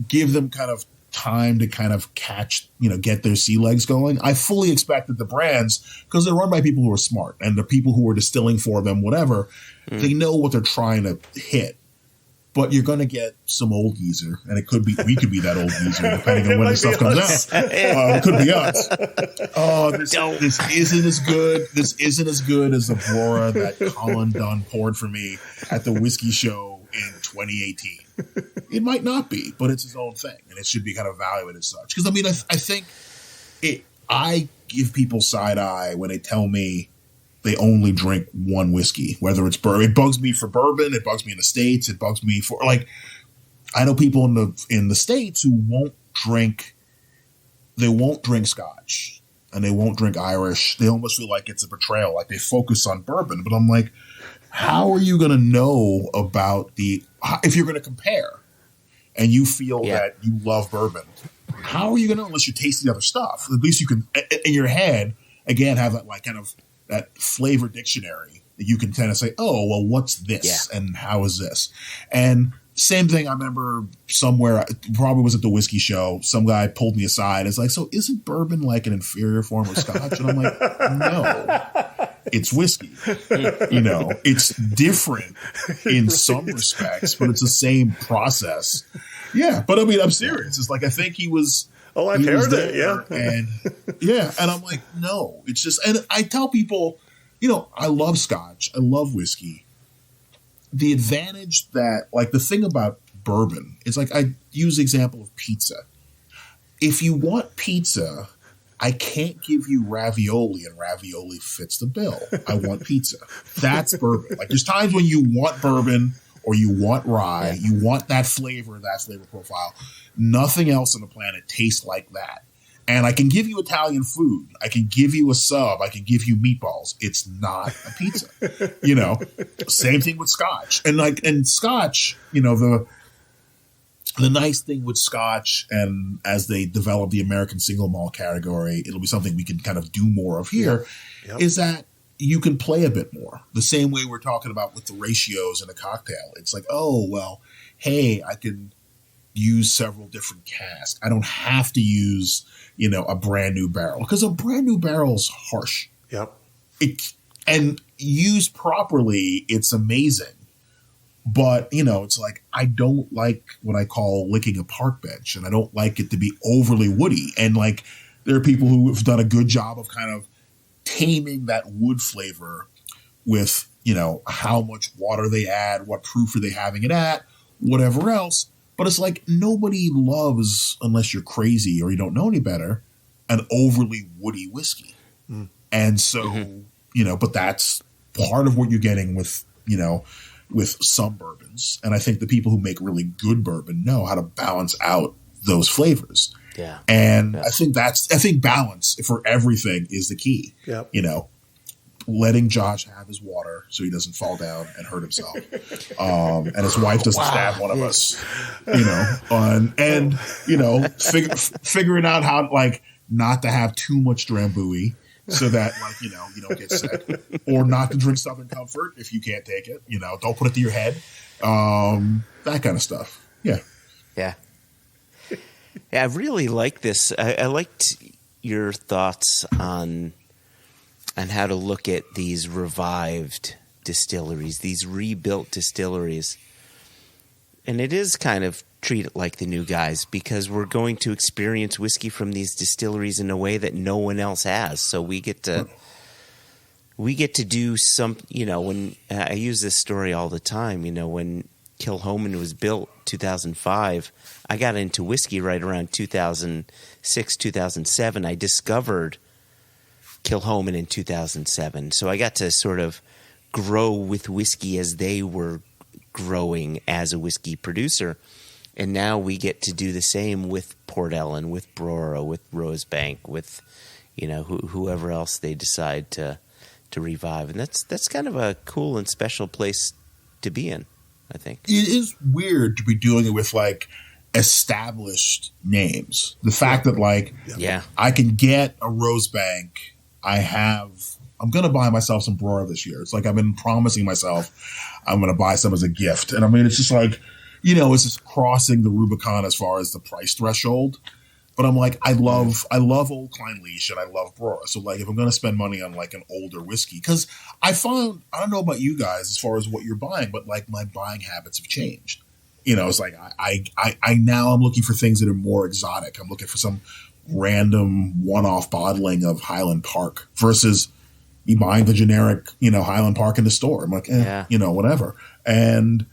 S3: give them kind of time to kind of catch, get their sea legs going. I fully expect that the brands, because they're run by people who are smart and the people who are distilling for them, whatever, they know what they're trying to hit. But you're going to get some old geezer, and we could be that old geezer, depending on when the stuff comes out. It could be us. Oh, this isn't as good. This isn't as good as the Brora that Colin Dunn poured for me at the whiskey show in 2018. It might not be, but it's his own thing, and it should be kind of evaluated as such. Because, I think I give people side eye when they tell me they only drink one whiskey, whether it's bourbon. It bugs me for bourbon. It bugs me in the States. It bugs me for, I know people in the States who won't drink Scotch and they won't drink Irish. They almost feel like it's a betrayal. Like they focus on bourbon, but I'm like, how are you going to know about if you're going to compare and you feel that you love bourbon, how are you going to know unless you taste the other stuff? At least you can, in your head, again, have that that flavor dictionary that you can kind of say, oh, well, what's this and how is this? And same thing, I remember somewhere, probably was at the whiskey show, some guy pulled me aside. It's like, so isn't bourbon like an inferior form of Scotch? And I'm like, no, it's whiskey. It's different in some respects, but it's the same process. Yeah, but I'm serious. It's like, I think he was...
S2: Oh, I've heard it, yeah.
S3: And I'm like, no, it's just, and I tell people, I love Scotch, I love whiskey. The advantage that, the thing about bourbon is, I use the example of pizza. If you want pizza, I can't give you ravioli and ravioli fits the bill. I want pizza. That's bourbon. There's times when you want bourbon or you want rye, you want that flavor profile. Nothing else on the planet tastes like that. And I can give you Italian food. I can give you a sub. I can give you meatballs. It's not a pizza. Same thing with Scotch. And Scotch, the nice thing with Scotch, and as they develop the American single malt category, it'll be something we can kind of do more of here, is that you can play a bit more. The same way we're talking about with the ratios in a cocktail. It's like, oh, well, hey, I can use several different casks. I don't have to use, a brand new barrel, because a brand new barrel is harsh.
S2: Yep.
S3: And used properly, it's amazing. But, it's like, I don't like what I call licking a park bench, and I don't like it to be overly woody. And there are people who have done a good job of kind of taming that wood flavor with, how much water they add, what proof are they having it at, whatever else. But it's like, nobody loves, unless you're crazy or you don't know any better, an overly woody whiskey. And so, but that's part of what you're getting with, with some bourbons. And I think the people who make really good bourbon know how to balance out those flavors.
S1: Yeah.
S3: And I think balance for everything is the key.
S2: Yep.
S3: Letting Josh have his water so he doesn't fall down and hurt himself. And his wife doesn't stab one of us, figuring out how, not to have too much Drambuie so that, you don't get sick, or not to drink Southern Comfort if you can't take it, don't put it to your head. That kind of stuff. Yeah.
S1: Yeah. Yeah, I really like this. I liked your thoughts on how to look at these revived distilleries, these rebuilt distilleries. And it is kind of treat it like the new guys, because we're going to experience whiskey from these distilleries in a way that no one else has. So we get to do some, when I use this story all the time, when Kilchoman was built 2005, I got into whiskey right around 2006, 2007. I discovered Kilchoman in 2007. So I got to sort of grow with whiskey as they were growing as a whiskey producer. And now we get to do the same with Port Ellen, with Brora, with Rosebank, with, whoever else they decide to revive. And that's kind of a cool and special place to be in, I think.
S3: It is weird to be doing it with established names. The fact that I can get a Rosebank. I'm going to buy myself some Brora this year. It's like I've been promising myself I'm going to buy some as a gift. And it's just it's just crossing the Rubicon as far as the price threshold. But I'm like, I love Old Klein Leash and I love Brora. So like, if I'm going to spend money on like an older whiskey, because I don't know about you guys as far as what you're buying, but like my buying habits have changed. It's like I now I'm looking for things that are more exotic. I'm looking for some random one-off bottling of Highland Park versus me buying the generic, Highland Park in the store. I'm like, whatever. And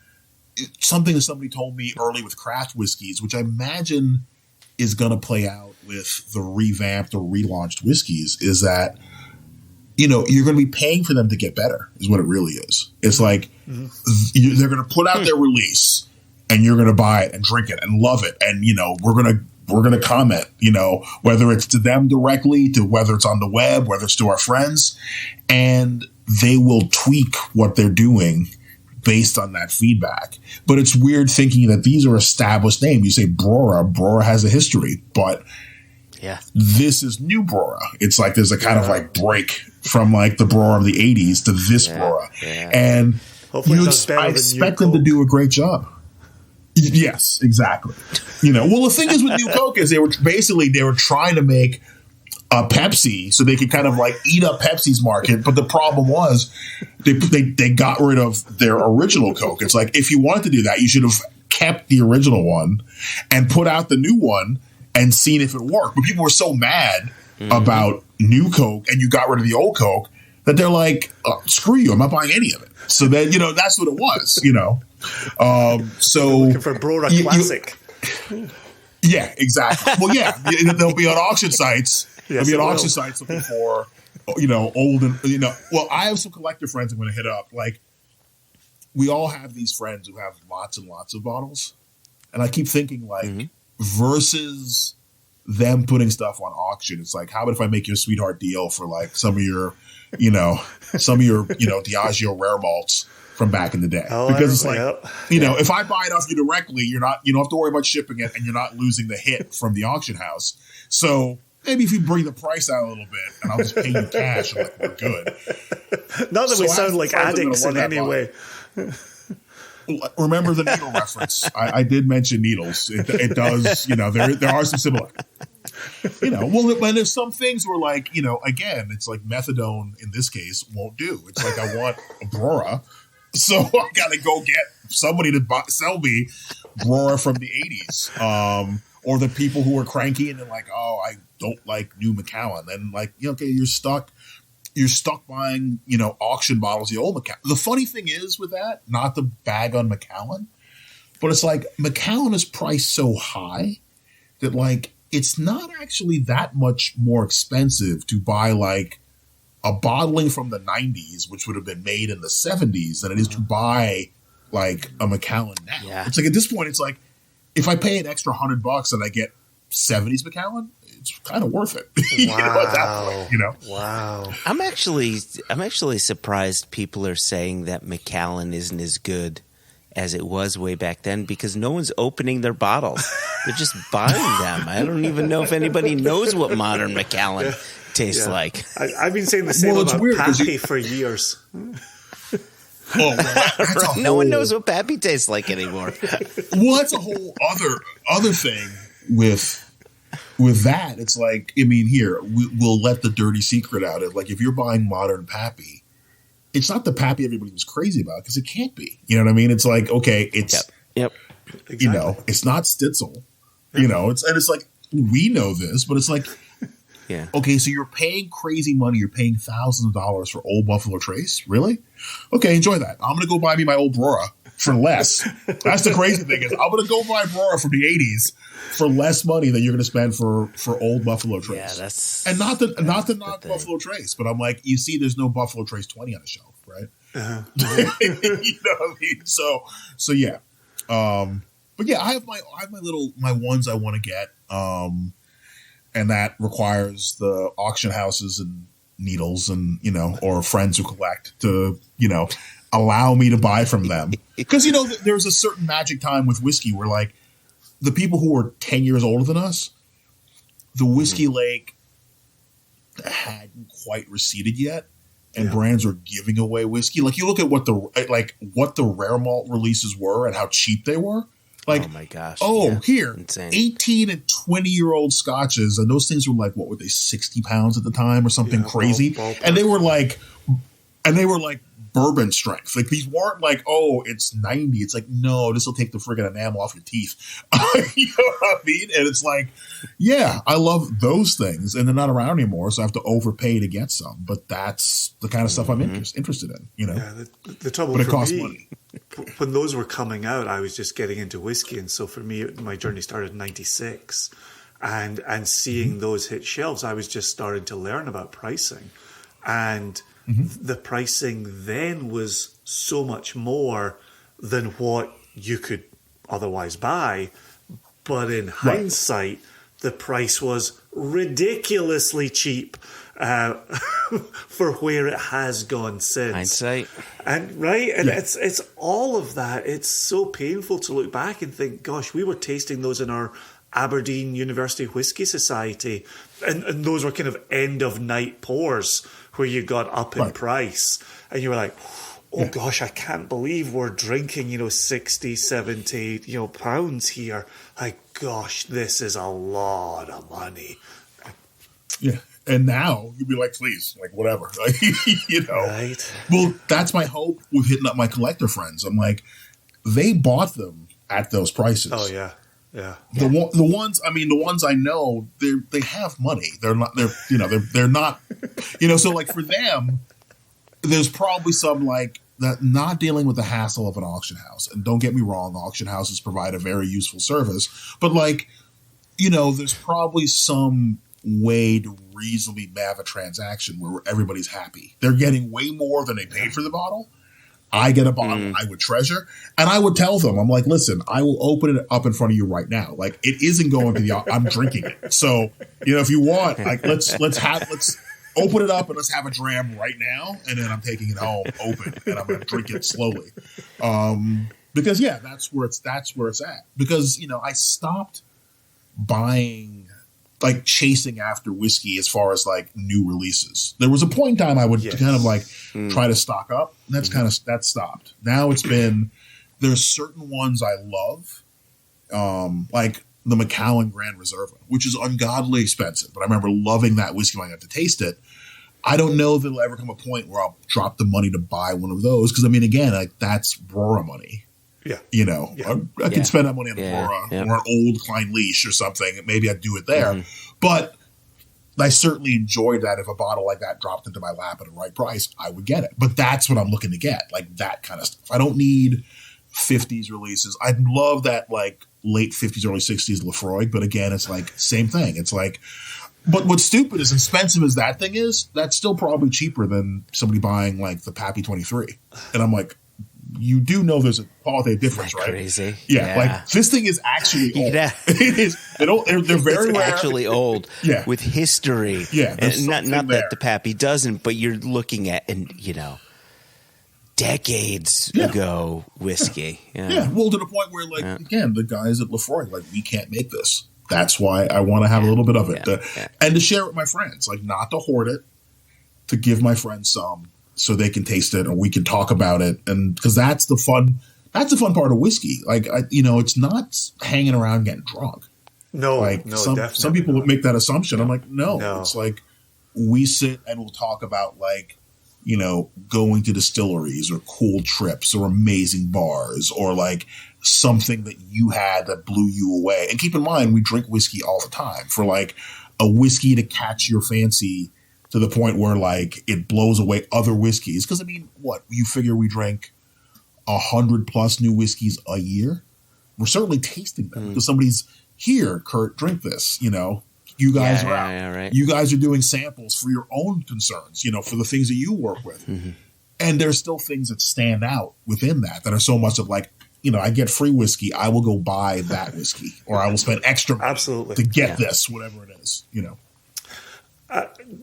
S3: something that somebody told me early with craft whiskeys, which I imagine is going to play out with the revamped or relaunched whiskeys, is that, you're going to be paying for them to get better is what it really is. It's like they're going to put out their release and you're going to buy it and drink it and love it. And, we're going to comment, whether it's to them directly, to whether it's on the web, whether it's to our friends, and they will tweak what they're doing based on that feedback. But it's weird thinking that these are established names. You say Brora has a history, but this is new Brora. It's like there's a kind of like break from like the Brora of the 80s to this Brora. Yeah. And I expect them to do a great job. Yes, exactly. Well, the thing is with New Coke is they were trying to make a Pepsi so they could kind of like eat up Pepsi's market. But the problem was they got rid of their original Coke. It's like, if you wanted to do that, you should have kept the original one and put out the new one and seen if it worked. But people were so mad about new Coke and you got rid of the old Coke that they're like, screw you, I'm not buying any of it. So then, that's what it was, So
S2: looking for Brora Classic.
S3: Yeah, exactly. Well, yeah, they'll be on auction sites. Yes, they'll be on auction sites looking for, old and, well, I have some collector friends I'm going to hit up. Like, we all have these friends who have lots and lots of bottles. And I keep thinking, like, versus them putting stuff on auction, it's like, how about if I make you a sweetheart deal for, like, some of your Diageo rare malts from back in the day, because it's like, if I buy it off you directly, you don't have to worry about shipping it and you're not losing the hit from the auction house. So maybe if you bring the price out a little bit and I'll just pay you cash, I'm like, we're good.
S2: Not that we sound like addicts in any way.
S3: Remember the needle reference. I did mention needles. It does, there are some similar. When there's some things where like, again, it's like methadone in this case won't do. It's like, I want a Brora, so I got to go get somebody to sell me Brora from the 80s. Or the people who are cranky and they're like, oh, I don't like new Macallan. And like, okay, you're stuck buying, auction bottles of the old Macallan. The funny thing is with that, not the bag on Macallan, but it's like Macallan is priced so high that like, it's not actually that much more expensive to buy like a bottling from the 90s, which would have been made in the 70s, than it is to buy like a Macallan now. Yeah. It's like at this point, it's like if I pay an extra $100 and I get 70s Macallan, it's kind of worth it.
S2: Wow.
S3: At that point,
S2: Wow.
S1: I'm actually surprised people are saying that Macallan isn't as good as it was way back then, because no one's opening their bottles. They're just buying them. I don't even know if anybody knows what modern Macallan tastes like.
S2: I've been saying the same about Pappy for years.
S1: No one knows what Pappy tastes like anymore.
S3: Well, that's a whole other thing with that. It's like, I mean, here, we'll let the dirty secret out. Like, if you're buying modern Pappy, it's not the Pappy everybody was crazy about, because it can't be. You know what I mean? It's like, okay, it's
S1: yep.
S3: Exactly. It's not Stitzel. It's like, we know this, but it's like, okay, so you're paying crazy money. You're paying thousands of dollars for Old Buffalo Trace, really? Okay, enjoy that. I'm gonna go buy me my old Brora for less. That's the crazy thing, is I'm gonna go buy Brora from the 80s for less money than you're gonna spend for Old Buffalo Trace.
S1: Yeah, that's
S3: not to knock Buffalo Trace, but I'm like, you see, there's no Buffalo Trace 20 on the shelf, right?
S2: Uh-huh.
S3: You know what I mean? So yeah. But yeah, I have my ones I want to get, and that requires the auction houses and needles and or friends who collect to allow me to buy from them, because there's a certain magic time with whiskey where like the people who are 10 years older than us, the whiskey lake hadn't quite receded yet, and brands are giving away whiskey. Like, you look at what the rare malt releases were and how cheap they were. Like,
S1: oh my gosh.
S3: Here,
S1: Insane.
S3: 18 and 20-year-old scotches, and those things were like, what were they, 60 pounds at the time or something crazy? And they were like bourbon strength. Like, these weren't like, oh, it's 90. It's like, no, this will take the friggin' enamel off your teeth. You know what I mean? And it's like, yeah, I love those things, and they're not around anymore, so I have to overpay to get some. But that's the kind of stuff I'm interested in, you know?
S2: Yeah, the trouble
S3: but it
S2: for
S3: costs
S2: me,
S3: money.
S2: When those were coming out, I was just getting into whiskey. And so for me, my journey started in 96. And seeing those hit shelves, I was just starting to learn about pricing. And the pricing then was so much more than what you could otherwise buy. But in hindsight, the price was ridiculously cheap for where it has gone since.
S1: Hindsight.
S2: And it's all of that. It's so painful to look back and think, gosh, we were tasting those in our Aberdeen University Whisky Society, and those were kind of end of night pours where you got up in price, and you were like, oh gosh, I can't believe we're drinking 60, 70 pounds here. Like, gosh, this is a lot of money.
S3: Yeah. And now you'd be like, please, like, whatever. Like,
S2: Right.
S3: Well, that's my hope with hitting up my collector friends. I'm like, they bought them at those prices.
S2: Oh yeah. Yeah.
S3: The ones I know, they have money. They're not, so like for them, there's probably some like that not dealing with the hassle of an auction house. And don't get me wrong, auction houses provide a very useful service, but like, there's probably some way to reasonably have a transaction where everybody's happy. They're getting way more than they paid for the bottle. I get a bottle I would treasure, and I would tell them, I'm like, listen, I will open it up in front of you right now. Like, it isn't going to the, I'm drinking it. So, if you want, like, let's open it up and let's have a dram right now. And then I'm taking it home open and I'm going to drink it slowly. Because that's where it's at. Because, I stopped buying, like, chasing after whiskey as far as like new releases. There was a point in time I would kind of like try to stock up. And that stopped. Now there's certain ones I love, like the Macallan Grand Reserve, which is ungodly expensive. But I remember loving that whiskey when I got to taste it. I don't know if there'll ever come a point where I'll drop the money to buy one of those. Because, again, like, that's Brora money.
S2: Yeah.
S3: I could spend that money on a Brora or an old Klein Leash or something. Maybe I'd do it there. But I certainly enjoyed that. If a bottle like that dropped into my lap at the right price, I would get it. But that's what I'm looking to get, like that kind of stuff. I don't need 50s releases. I'd love that, like, late 50s, early 60s Lefroy. But again, it's like same thing. It's like, but what's stupid is, expensive as that thing is, that's still probably cheaper than somebody buying like the Pappy 23. And I'm like, you do know there's a qualitative difference, right?
S1: Crazy.
S3: Yeah, like this thing is actually old. It is. They're very rare.
S1: Actually old.
S3: Yeah,
S1: with history.
S3: Yeah,
S1: and not that the Pappy doesn't, but you're looking at decades ago whiskey.
S3: Yeah. Well, to the point where, like, again, the guys at Lefroy, like, we can't make this. That's why I want to have a little bit of it, and to share it with my friends, like, not to hoard it, to give my friends some, so they can taste it or we can talk about it. And because that's the fun part of whiskey. Like, it's not hanging around getting drunk.
S2: No,
S3: like
S2: definitely
S3: some people would make that assumption. I'm like,
S2: no.
S3: It's like we sit and we'll talk about, like, going to distilleries or cool trips or amazing bars or like something that you had that blew you away. And keep in mind, we drink whiskey all the time for like a whiskey to catch your fancy to the point where, like, it blows away other whiskeys. Because, what? You figure we drink 100+ new whiskeys a year? We're certainly tasting them because somebody's here, Kurt, drink this, You guys are out.
S1: Right.
S3: You guys are doing samples for your own concerns, for the things that you work with. And there's still things that stand out within that are so much of, like, I get free whiskey, I will go buy that whiskey. Or I will spend extra money to get this, whatever it is,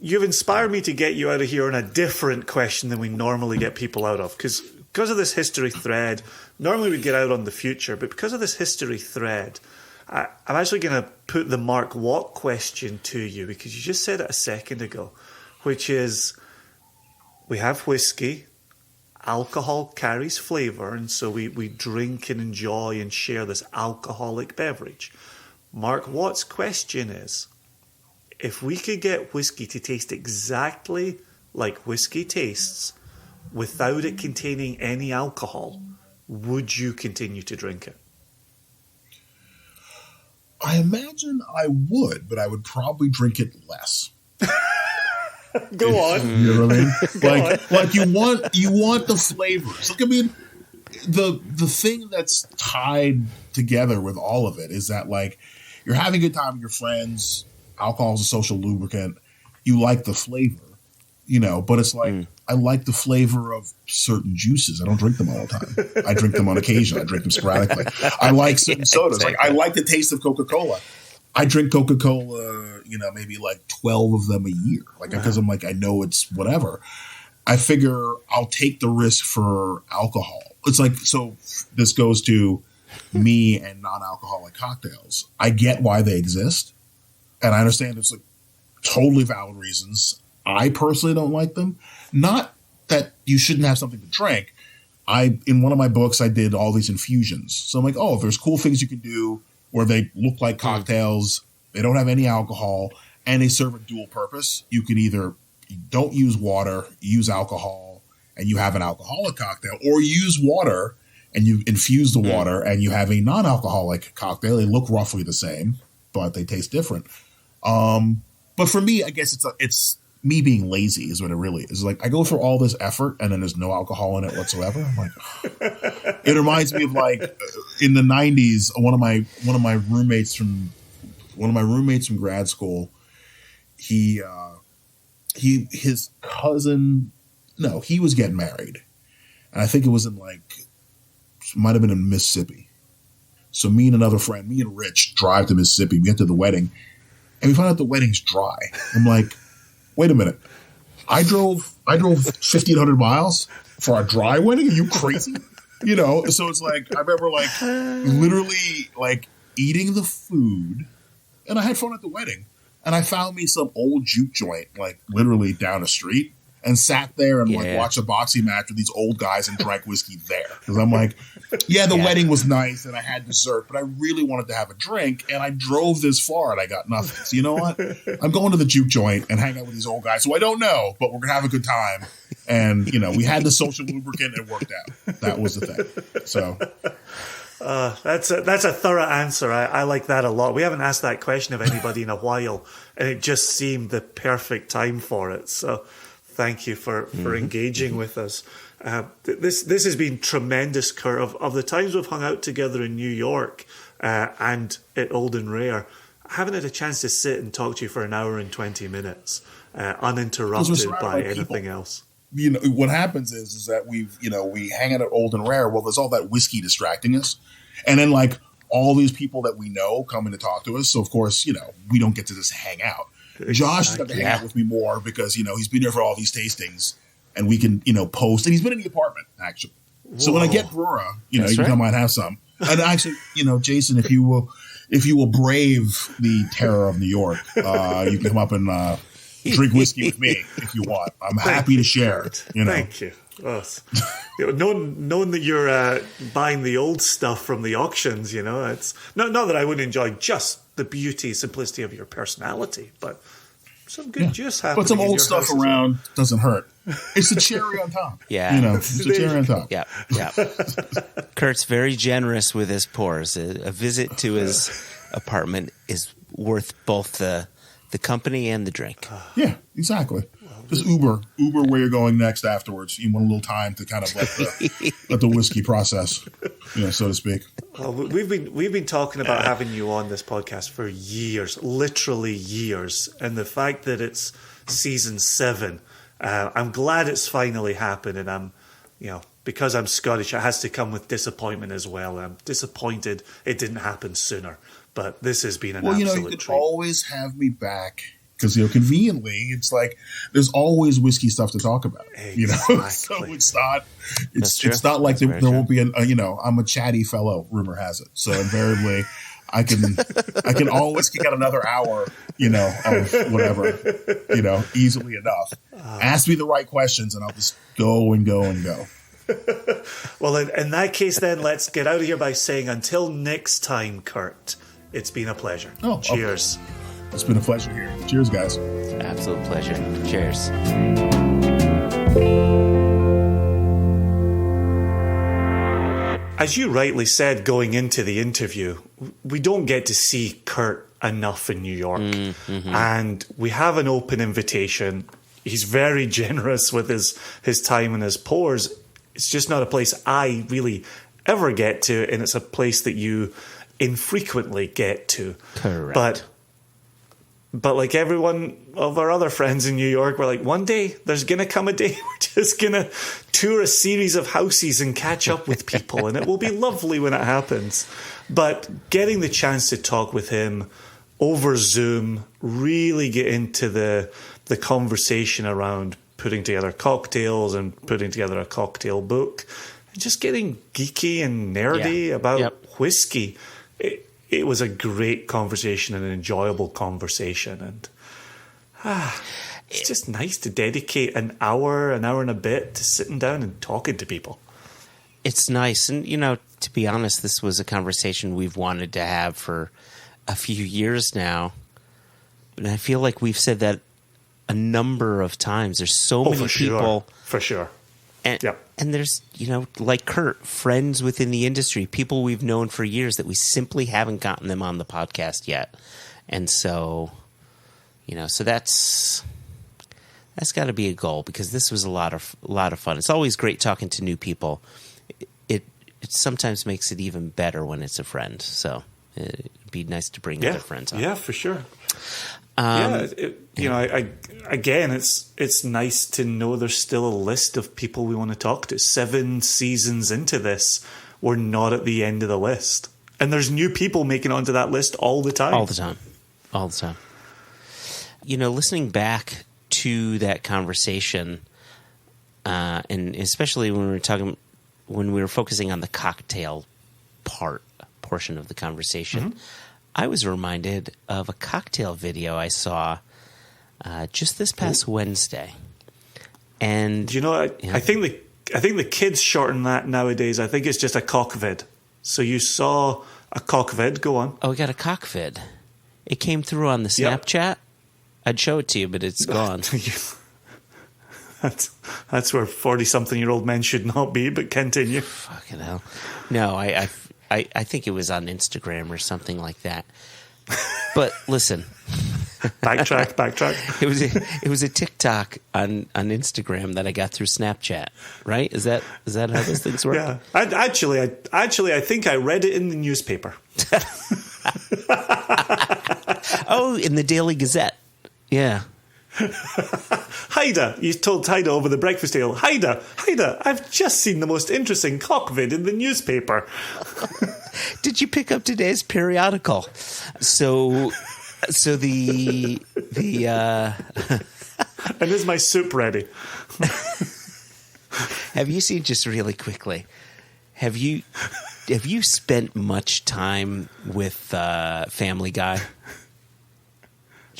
S2: You've inspired me to get you out of here on a different question than we normally get people out of. Because of this history thread, normally we'd get out on the future, but because of this history thread, I'm actually going to put the Mark Watt question to you, because you just said it a second ago, which is, we have whiskey alcohol carries flavor, and so we drink and enjoy and share this alcoholic beverage. Mark Watt's question is, if we could get whiskey to taste exactly like whiskey tastes without it containing any alcohol, would you continue to drink it?
S3: I imagine I would, but I would probably drink it less.
S2: Go on.
S3: You know what I mean? Like you want the flavors. Like, I mean, the thing that's tied together with all of it is that, like, you're having a good time with your friends. Alcohol is a social lubricant. You like the flavor, you know, but it's like, I like the flavor of certain juices. I don't drink them all the time. I drink them on occasion. I drink them sporadically. I like certain sodas. Like, I like the taste of Coca-Cola. I drink Coca-Cola, you know, maybe like 12 of them a year. Like, because I'm like, I know it's whatever. I figure I'll take the risk for alcohol. It's like, so this goes to me and non-alcoholic cocktails. I get why they exist. And I understand it's like totally valid reasons. I personally don't like them. Not that you shouldn't have something to drink. In one of my books, I did all these infusions. So I'm like, oh, there's cool things you can do where they look like cocktails. They don't have any alcohol, and they serve a dual purpose. You can either don't use water, use alcohol, and you have an alcoholic cocktail, or use water and you infuse the water and you have a non-alcoholic cocktail. They look roughly the same, but they taste different. But for me, I guess it's me being lazy is what it really is. Like, I go through all this effort and then there's no alcohol in it whatsoever. I'm like, it reminds me of, like, in the 90s, one of my roommates from grad school, his cousin, no, he was getting married. And I think it was might have been in Mississippi. So me and another friend, me and Rich, drive to Mississippi. We get to the wedding and we find out the wedding's dry. I'm like, wait a minute. I drove 1,500 miles for a dry wedding? Are you crazy? You know, so it's like, I remember, like, literally, like, eating the food, and I had fun at the wedding. And I found me some old juke joint, like, literally down the street, and sat there and like watched a boxing match with these old guys and drank whiskey there. Because I'm like, the wedding was nice and I had dessert, but I really wanted to have a drink, and I drove this far and I got nothing. So you know what? I'm going to the juke joint and hang out with these old guys who I don't know, but we're gonna have a good time. And you know, we had the social lubricant. It worked out. That was the thing. So.
S2: That's a thorough answer. I like that a lot. We haven't asked that question of anybody in a while, and it just seemed the perfect time for it. So thank you for engaging with us. This has been tremendous, Kurt. Of the times we've hung out together in New York and at Old and Rare, I haven't had a chance to sit and talk to you for an hour and 20 minutes, uninterrupted by anything else.
S3: You know, what happens is that we hang out at Old and Rare. Well, there's all that whiskey distracting us. And then, like, all these people that we know come in to talk to us. So, of course, you know, we don't get to just hang out. Exactly. Josh has got to hang out with me more because, you know, he's been there for all these tastings and we can, you know, post. And he's been in the apartment, actually. Whoa. So when I get Brura, you know, you can come out and have some. And actually, you know, Jason, if you will brave the terror of New York, you can come up and drink whiskey with me if you want. I'm happy to share it. You know?
S2: Thank you. Knowing that you're buying the old stuff from the auctions, you know, it's not that I wouldn't enjoy just the beauty, simplicity of your personality, but some good juice happening.
S3: But some old stuff around doesn't hurt. It's the cherry on top.
S1: Yeah,
S3: you know, it's the cherry on top.
S1: Yeah. Kurt's very generous with his pours. A visit to his apartment is worth both the company and the drink.
S3: Yeah, exactly. Just Uber where you're going next afterwards. You want a little time to kind of let the whiskey process, you know, so to speak.
S2: Well, we've been talking about having you on this podcast for years, literally years, and the fact that it's season 7, I'm glad it's finally happened, and I'm, you know, because I'm Scottish, it has to come with disappointment as well. I'm disappointed it didn't happen sooner, but this has been an absolute treat. Well, you know, you could
S3: always have me back. Because, you know, conveniently, it's like there's always whiskey stuff to talk about.
S2: Exactly.
S3: You know, so it's not like there won't be you know, I'm a chatty fellow. Rumor has it. So invariably, I can always kick out another hour, you know, of whatever, you know, easily enough. Ask me the right questions, and I'll just go and go and go.
S2: Well, in that case, then, let's get out of here by saying until next time, Kurt, it's been a pleasure.
S3: Oh,
S2: cheers.
S3: Okay. It's been a pleasure here. Cheers, guys.
S1: Absolute pleasure. Cheers.
S2: As you rightly said going into the interview, we don't get to see Kurt enough in New York. Mm-hmm. And we have an open invitation. He's very generous with his time and his pours. It's just not a place I really ever get to, and it's a place that you infrequently get to.
S1: Correct.
S2: But like everyone of our other friends in New York, we're like, one day there's going to come a day we're just going to tour a series of houses and catch up with people, and it will be lovely when it happens. But getting the chance to talk with him over Zoom, really get into the conversation around putting together cocktails and putting together a cocktail book, and just getting geeky and nerdy about whiskey. It was a great conversation, and an enjoyable conversation, and it's just nice to dedicate an hour and a bit to sitting down and talking to people.
S1: It's nice, and to be honest, this was a conversation we've wanted to have for a few years now, and I feel like we've said that a number of times. There's so many people.
S2: For sure.
S1: And there's, like Kurt, friends within the industry, people we've known for years that we simply haven't gotten them on the podcast yet. And so, so that's got to be a goal, because this was a lot of fun. It's always great talking to new people. It sometimes makes it even better when it's a friend. So it'd be nice to bring other friends on.
S2: Yeah, for sure. Again, it's nice to know there's still a list of people we want to talk to. 7 seasons into this, we're not at the end of the list. And there's new people making it onto that list all the time.
S1: All the time. Listening back to that conversation, and especially when we were focusing on the cocktail portion of the conversation, mm-hmm. I was reminded of a cocktail video I saw just this past Wednesday. And
S2: I think the kids shorten that nowadays. I think it's just a cock vid. So you saw a cock vid. Go on.
S1: Oh, we got a cock vid. It came through on the Snapchat. Yep. I'd show it to you, but it's gone.
S2: That's where 40-something-year-old men should not be. But continue.
S1: Fucking hell. No, I think it was on Instagram or something like that. But listen,
S2: backtrack.
S1: It was a TikTok on Instagram that I got through Snapchat. Right? Is that how those things work?
S2: Yeah. I think I read it in the newspaper.
S1: Oh, in the Daily Gazette. Yeah.
S2: Haida, you told Haida over the breakfast table. Haida, I've just seen the most interesting cock vid in the newspaper.
S1: Did you pick up today's periodical? So the
S2: and is my soup ready?
S1: Have you seen, just really quickly, have you spent much time with Family Guy?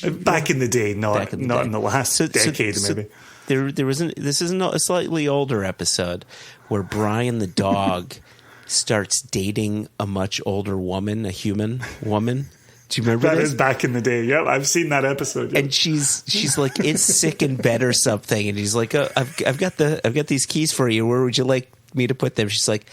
S2: Back in the day, not in the last decade, maybe.
S1: There wasn't. This is a slightly older episode where Brian the dog starts dating a much older woman, a human woman. Do you remember
S2: that?
S1: That
S2: is back in the day. Yep, I've seen that episode. Yep.
S1: And she's like, it's sick in bed or something, and he's like, oh, I've got these keys for you. Where would you like me to put them? She's like,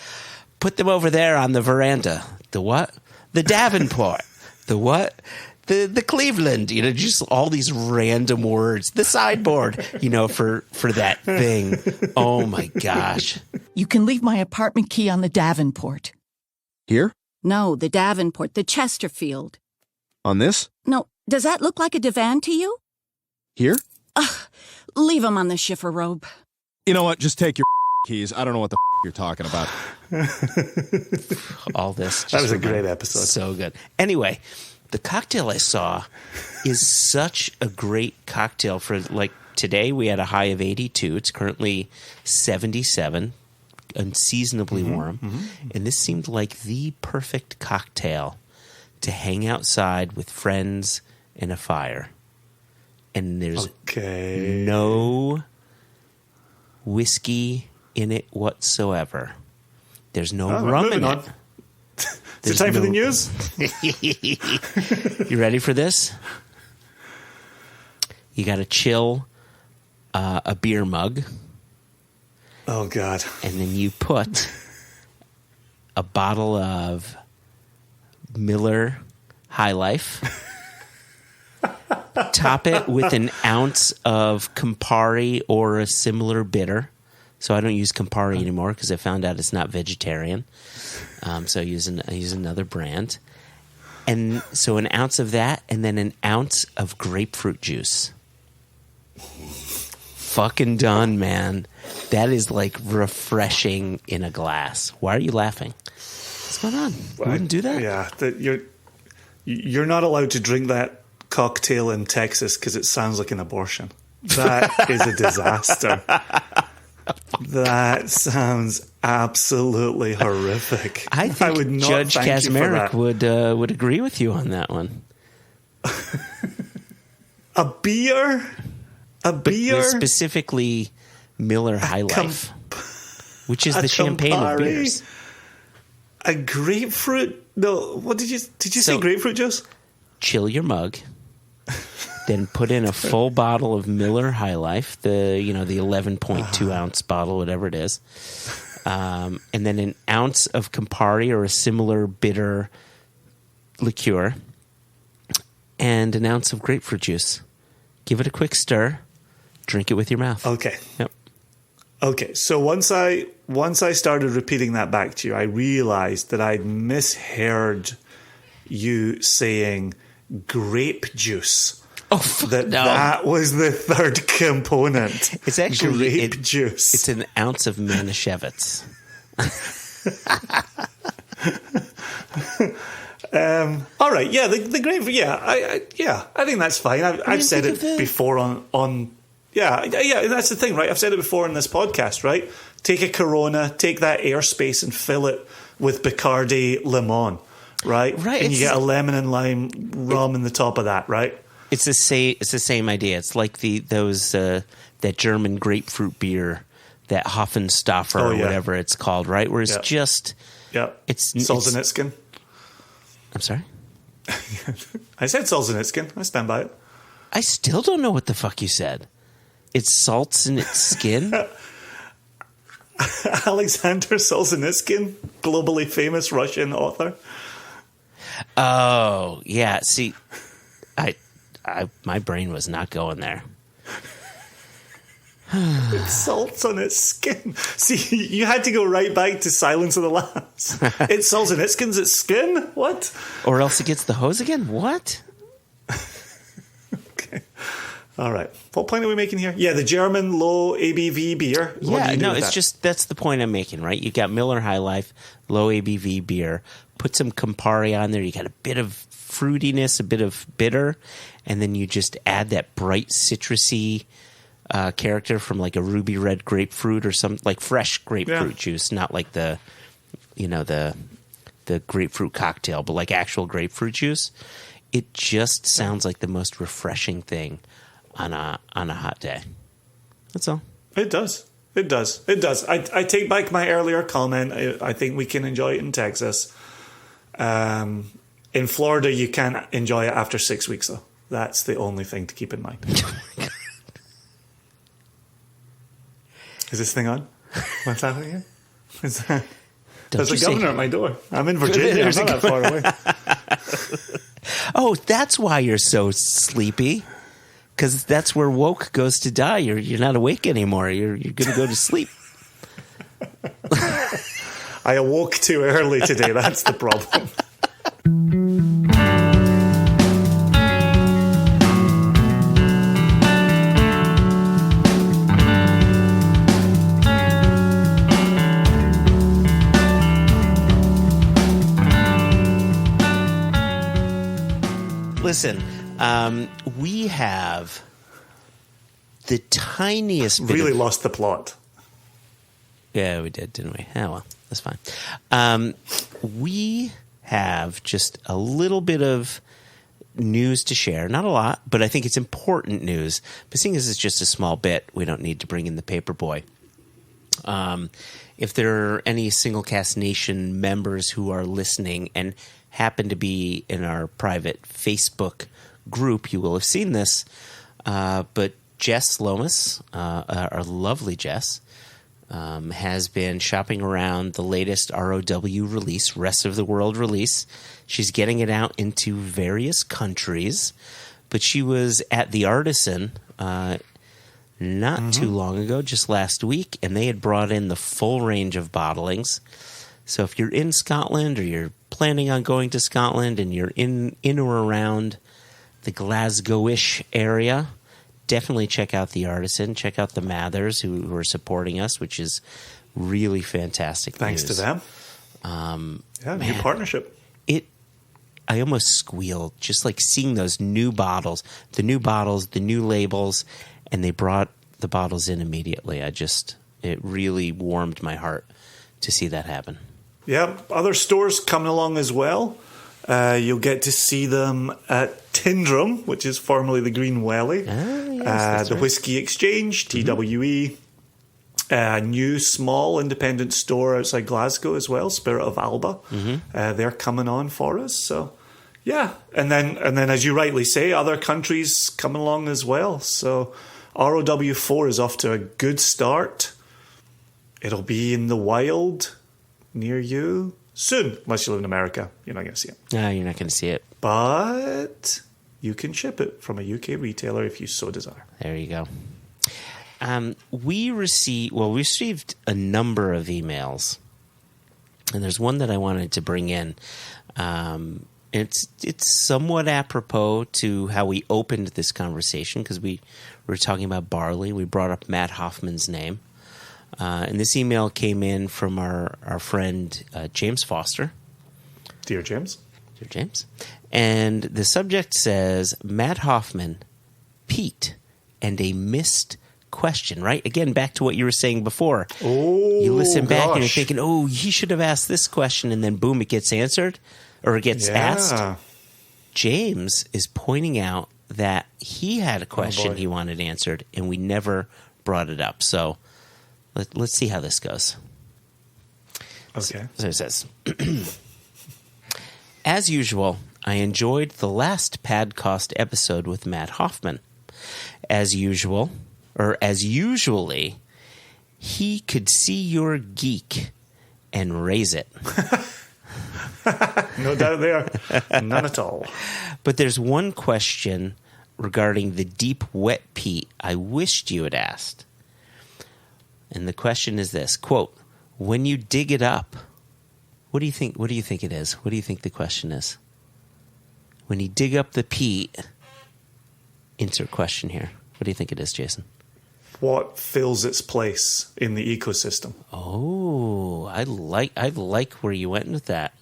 S1: put them over there on the veranda. The what? The Davenport. The what? The Cleveland, just all these random words. The sideboard, for that thing. Oh my gosh.
S4: You can leave my apartment key on the Davenport.
S5: Here?
S4: No, the Davenport, the Chesterfield.
S5: On this?
S4: No, does that look like a divan to you?
S5: Here?
S4: Leave them on the shiffer robe.
S5: You know what? Just take your keys. I don't know what the you're talking about.
S1: All this.
S2: That was a great episode.
S1: So good. Anyway, the cocktail I saw is such a great cocktail for, like, today we had a high of 82. It's currently 77, unseasonably warm. Mm-hmm. And this seemed like the perfect cocktail to hang outside with friends and a fire. And there's no whiskey in it whatsoever. There's no rum in
S2: on.
S1: it.
S2: Is it time for the news?
S1: You ready for this? You got to chill a beer mug.
S2: Oh, God.
S1: And then you put a bottle of Miller High Life. Top it with an ounce of Campari or a similar bitter. So I don't use Campari anymore because I found out it's not vegetarian. So I use another brand. And so an ounce of that and then an ounce of grapefruit juice. Fucking done, man. That is like refreshing in a glass. Why are you laughing? What's going on? You wouldn't do that?
S2: Yeah, you're not allowed to drink that cocktail in Texas because it sounds like an abortion. That is a disaster. That sounds absolutely horrific.
S1: I think
S2: would not
S1: Judge
S2: thank you for
S1: Kaczmarek
S2: that.
S1: would agree with you on that one.
S2: A beer?
S1: Specifically Miller High Life, which is the champagne of beers.
S2: A grapefruit? No, what did you say grapefruit juice?
S1: Chill your mug. Then put in a full bottle of Miller High Life, the 11.2 ounce bottle, whatever it is. And then an ounce of Campari or a similar bitter liqueur. And an ounce of grapefruit juice. Give it a quick stir. Drink it with your mouth.
S2: Okay.
S1: Yep.
S2: Okay. So once I started repeating that back to you, I realized that I'd misheard you saying grape juice.
S1: Oh,
S2: that was the third component.
S1: It's actually
S2: grape juice.
S1: It's an ounce of Manischewitz.
S2: All right, yeah, the grape. Yeah, I think that's fine. I've said it before on. Yeah, that's the thing, right? I've said it before in this podcast, right? Take a Corona, take that airspace, and fill it with Bacardi Limon, right?
S1: Right,
S2: and you get a lemon and lime rum in the top of that, right?
S1: It's the same idea. It's like that German grapefruit beer, that Hoffenstoffer or whatever it's called, right? Where it's just it's
S2: Solzhenitsyn.
S1: I'm sorry?
S2: I said Solzhenitsyn. I stand by it.
S1: I still don't know what the fuck you said. It salts in its skin?
S2: Alexander Solzhenitsyn, globally famous Russian author.
S1: Oh, yeah. See, my brain was not going there.
S2: It salts on its skin. See, you had to go right back to Silence of the Lambs. It Solzhenitsyn's its skin? What?
S1: Or else it gets the hose again? What?
S2: Okay. All right. What point are we making here? Yeah, the German low ABV beer.
S1: That's the point I'm making, right? You got Miller High Life, low ABV beer. Put some Campari on there. You got a bit of fruitiness, a bit of bitter, and then you just add that bright citrusy character from like a ruby red grapefruit or some like fresh grapefruit juice, not like the grapefruit cocktail, but like actual grapefruit juice. It just sounds like the most refreshing thing on a hot day. That's all.
S2: It does. I take back my earlier comment. I think we can enjoy it in Texas. In Florida, you can't enjoy it after 6 weeks, though. That's the only thing to keep in mind. Is this thing on? What's happening here? There's a governor at my door. I'm in Virginia. I'm not that far away.
S1: Oh, that's why you're so sleepy. Because that's where woke goes to die. You're not awake anymore. You're going to go to sleep.
S2: I awoke too early today. That's the problem.
S1: Listen, we have the tiniest bit
S2: really lost the plot.
S1: Yeah, we did, didn't we? Oh, well, that's fine. We have just a little bit of news to share. Not a lot, but I think it's important news. But seeing as it's just a small bit, we don't need to bring in the paper boy. If there are any Singlecast Nation members who are listening and happen to be in our private Facebook group, you will have seen this. But Jess Lomas, our lovely Jess, has been shopping around the latest ROW release, Rest of the World release. She's getting it out into various countries, but she was at the Artisan not too long ago, just last week, and they had brought in the full range of bottlings. So if you're in Scotland or you're planning on going to Scotland and you're in or around the Glasgow-ish area, definitely check out the Artisan. Check out the Mathers who are supporting us, which is really fantastic.
S2: Thanks
S1: news.
S2: to them. New partnership.
S1: I almost squealed just like seeing those new bottles, the new labels, and they brought the bottles in immediately. It really warmed my heart to see that happen.
S2: Yeah, other stores coming along as well. You'll get to see them at Tyndrum, which is formerly the Green Welly.
S1: Yes,
S2: the Whisky Exchange, TWE. A new small independent store outside Glasgow as well, Spirit of Alba. They're coming on for us. So, yeah. And then, as you rightly say, other countries coming along as well. So, ROW4 is off to a good start. It'll be in the wild near you soon, unless you live in America. You're not going to see it.
S1: No, you're not going to see it.
S2: But you can ship it from a UK retailer if you so desire.
S1: There you go. We received a number of emails, and there's one that I wanted to bring in. It's somewhat apropos to how we opened this conversation because we were talking about barley. We brought up Matt Hoffman's name. And this email came in from our friend James Foster.
S2: Dear James.
S1: Dear James. And the subject says, Matt Hoffman, Pete, and a missed question, right? Again, back to what you were saying before.
S2: Oh,
S1: you listen back and you're
S2: gosh.
S1: thinking, oh, he should have asked this question, and then boom, it gets answered or it gets asked. James is pointing out that he had a question he wanted answered, and we never brought it up. So let's see how this goes.
S2: Okay.
S1: So it says, as usual, I enjoyed the last Padcost episode with Matt Hoffman. As usually, he could see your geek and raise it.
S2: No doubt there. None at all.
S1: But there's one question regarding the deep wet peat I wished you had asked. And the question is this, quote, when you dig it up, what do you think it is? What do you think the question is? When you dig up the peat, insert question here. What do you think it is, Jason?
S2: What fills its place in the ecosystem?
S1: Oh, I like where you went with that.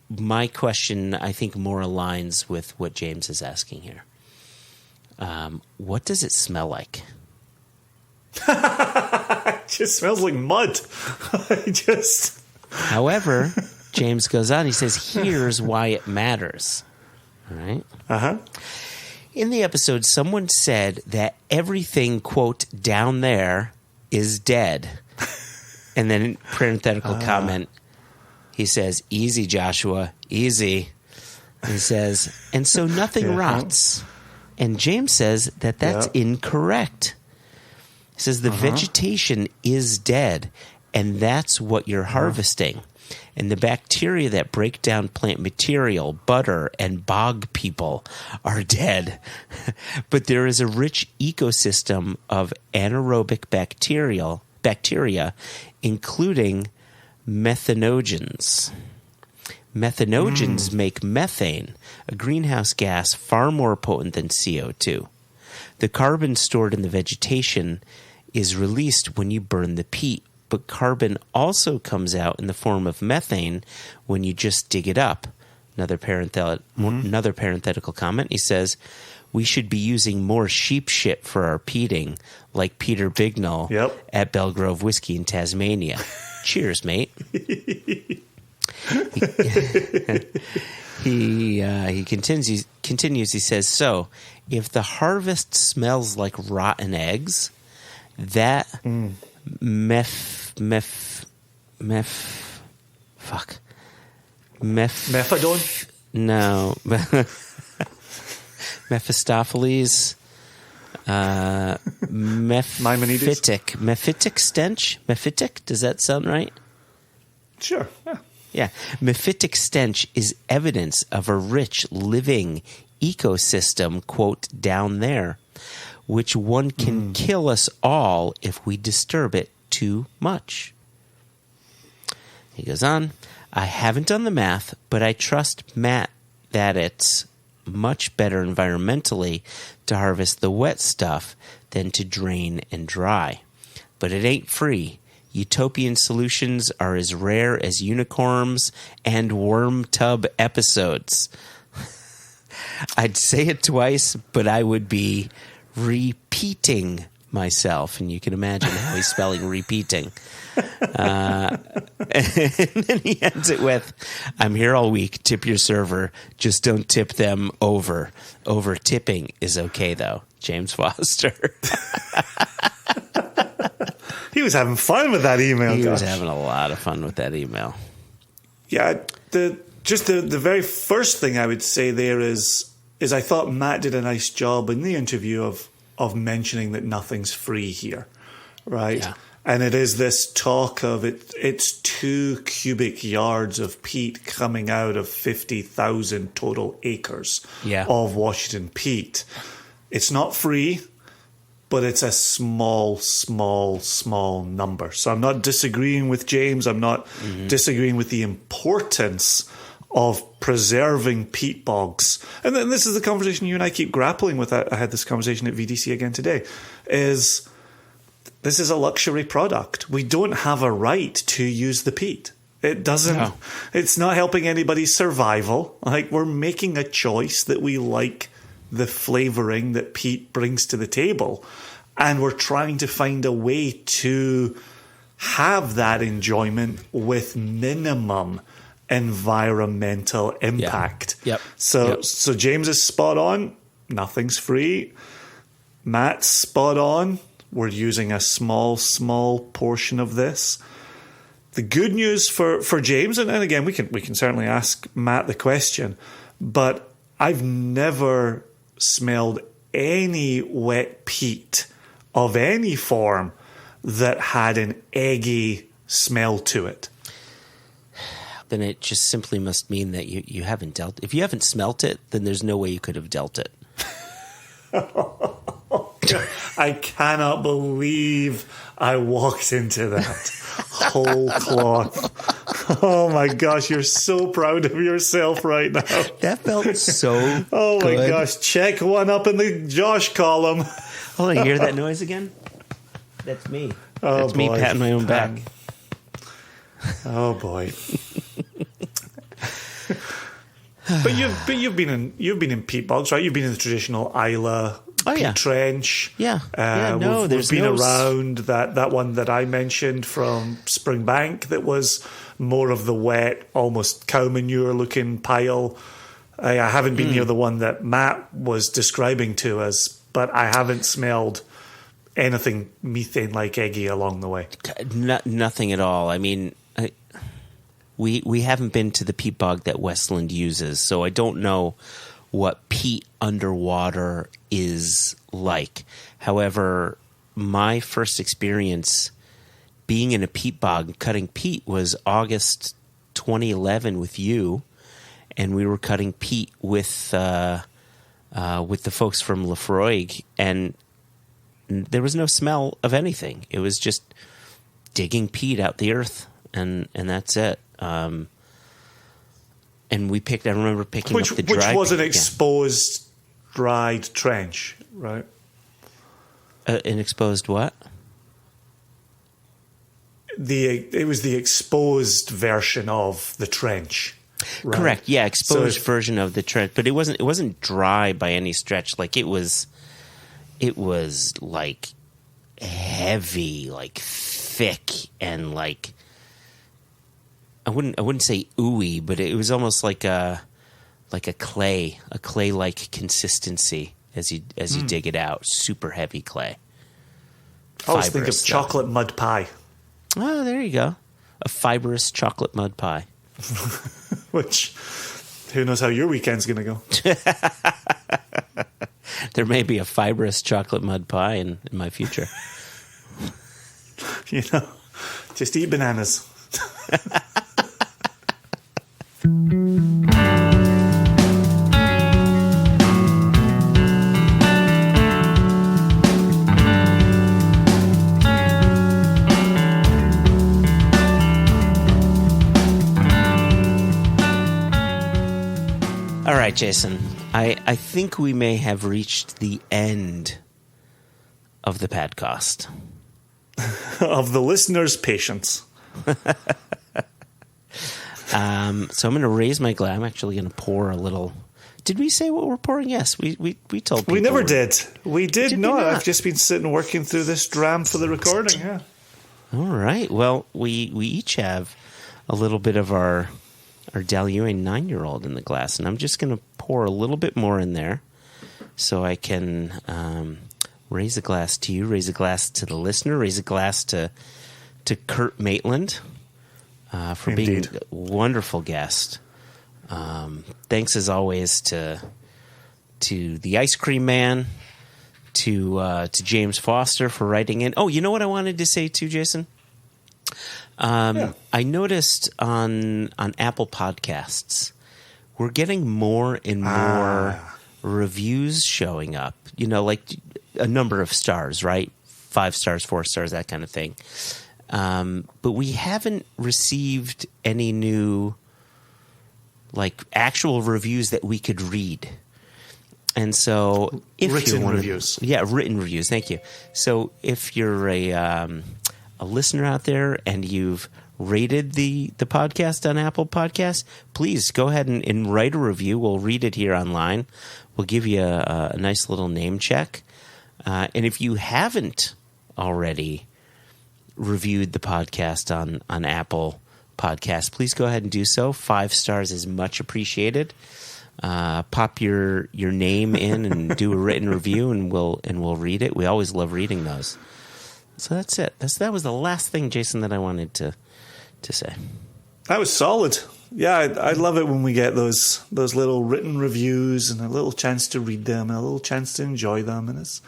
S1: My question, I think, more aligns with what James is asking here. What does it smell like?
S2: It just smells like mud.
S1: However, James goes on. He says, here's why it matters. All right?
S2: Uh-huh.
S1: In the episode, someone said that everything, quote, down there is dead. And then in parenthetical comment, he says, easy, Joshua, easy. He says, and so nothing rots. And James says that that's incorrect. He says the vegetation is dead, and that's what you're harvesting. And the bacteria that break down plant material, butter, and bog people are dead. But there is a rich ecosystem of anaerobic bacteria, including methanogens. Methanogens make methane, a greenhouse gas far more potent than CO2. The carbon stored in the vegetation is released when you burn the peat, but carbon also comes out in the form of methane when you just dig it up. Another parenthetical comment. He says, we should be using more sheep shit for our peating, like Peter Bignell at Belgrove Whisky in Tasmania. Cheers, mate. He continues. He says, so if the harvest smells like rotten eggs, that
S2: Methadone?
S1: No. Mephistopheles. Mephitic stench? Mephitic? Does that sound right?
S2: Sure, yeah.
S1: Yeah. Mephitic stench is evidence of a rich, living ecosystem, quote, down there, which one can kill us all if we disturb it too much. He goes on, I haven't done the math, but I trust Matt that it's much better environmentally to harvest the wet stuff than to drain and dry. But it ain't free. Utopian solutions are as rare as unicorns and worm tub episodes. I'd say it twice, but I would be repeating myself. And you can imagine how he's spelling repeating. And then he ends it with, I'm here all week. Tip your server. Just don't tip them over. Over tipping is okay, though. James Foster.
S2: He was having fun with that email.
S1: He was having a lot of fun with that email.
S2: Yeah, the very first thing I would say there is I thought Matt did a nice job in the interview of mentioning that nothing's free here, right? Yeah. And it is this talk of it's 2 cubic yards of peat coming out of 50,000 total acres of Washington peat. It's not free, but it's a small number. So I'm not disagreeing with James. I'm not disagreeing with the importance of preserving peat bogs. And then this is the conversation you and I keep grappling with. I had this conversation at VDC again today, is this is a luxury product. We don't have a right to use the peat. It doesn't, it's not helping anybody's survival. Like, we're making a choice that we like the flavoring that peat brings to the table. And we're trying to find a way to have that enjoyment with minimum environmental impact.
S1: Yep.
S2: So James is spot on. Nothing's free. Matt's spot on. We're using a small portion of this. The good news for James, and again, we can certainly ask Matt the question, but I've never smelled any wet peat of any form that had an eggy smell to it.
S1: Then it just simply must mean that you haven't dealt. If you haven't smelt it, then there's no way you could have dealt it.
S2: I cannot believe I walked into that whole cloth. Oh my gosh, you're so proud of yourself right now.
S1: That felt so
S2: Oh my
S1: good.
S2: gosh, check one up in the Josh column.
S1: Hold on, you hear that noise again? That's me.
S2: Oh,
S1: That's me
S2: boy.
S1: patting my own back.
S2: Oh boy. But you've been in peat bogs, right? You've been in the traditional Isla peat trench.
S1: Yeah.
S2: We've been around that one that I mentioned from Springbank that was more of the wet, almost cow manure looking pile. I haven't been near the one that Matt was describing to us, but I haven't smelled anything methane-like eggy along the way.
S1: Nothing at all. I mean, we haven't been to the peat bog that Westland uses, so I don't know what peat underwater is like. However, my first experience being in a peat bog cutting peat was August 2011 with you, and we were cutting peat with the folks from Lefroy, and there was no smell of anything. It was just digging peat out the earth, and that's it. And I remember picking up the dry.
S2: Which was an exposed, dried trench, right?
S1: An exposed what?
S2: It was the exposed version of the trench. Right?
S1: Correct. Yeah, exposed version of the trench, but it wasn't dry by any stretch. Like it was like heavy, like thick, and like I wouldn't say ooey, but it was almost like a clay-like consistency as you dig it out. Super heavy clay.
S2: I always think of
S1: fibrous
S2: chocolate mud pie,
S1: Oh, there you go. A fibrous chocolate mud pie.
S2: which who knows how your weekend's going to go.
S1: There may be a fibrous chocolate mud pie in my future.
S2: You know, just eat bananas.
S1: All right, Jason. I think we may have reached the end of the Padcost.
S2: Of the listener's patience.
S1: So I'm going to raise my glass. I'm actually going to pour a little. Did we say what we're pouring? Yes, we told people.
S2: We never did. We did
S1: Did we
S2: not.
S1: not?
S2: I've just been sitting working through this dram for the recording. Yeah.
S1: All right. Well, we each have a little bit of our Dalyuan 9-year-old in the glass, and I'm just going to pour a little bit more in there so I can raise a glass to you, raise a glass to the listener, raise a glass to Kurt Maitland for
S2: Indeed.
S1: being a wonderful guest. Thanks as always to the Ice Cream Man, to James Foster for writing in. Oh, you know what I wanted to say too, Jason? I noticed on Apple Podcasts, we're getting more and more reviews showing up. You know, like a number of stars, right? 5 stars, 4 stars, that kind of thing. But we haven't received any new, like, actual reviews that we could read. And so, if
S2: Written
S1: you're
S2: reviews.
S1: written reviews. Thank you. So, if you're a listener out there and you've rated the podcast on Apple Podcasts, please go ahead and write a review. We'll read it here online. We'll give you a nice little name check. And if you haven't already reviewed the podcast on Apple Podcasts, please go ahead and do so. 5 stars is much appreciated. Pop your name in and do a written review, and we'll read it. We always love reading those. So that's it. That was the last thing, Jason, that I wanted to say. That
S2: was solid. Yeah, I love it when we get those little written reviews and a little chance to read them and a little chance to enjoy them. And it's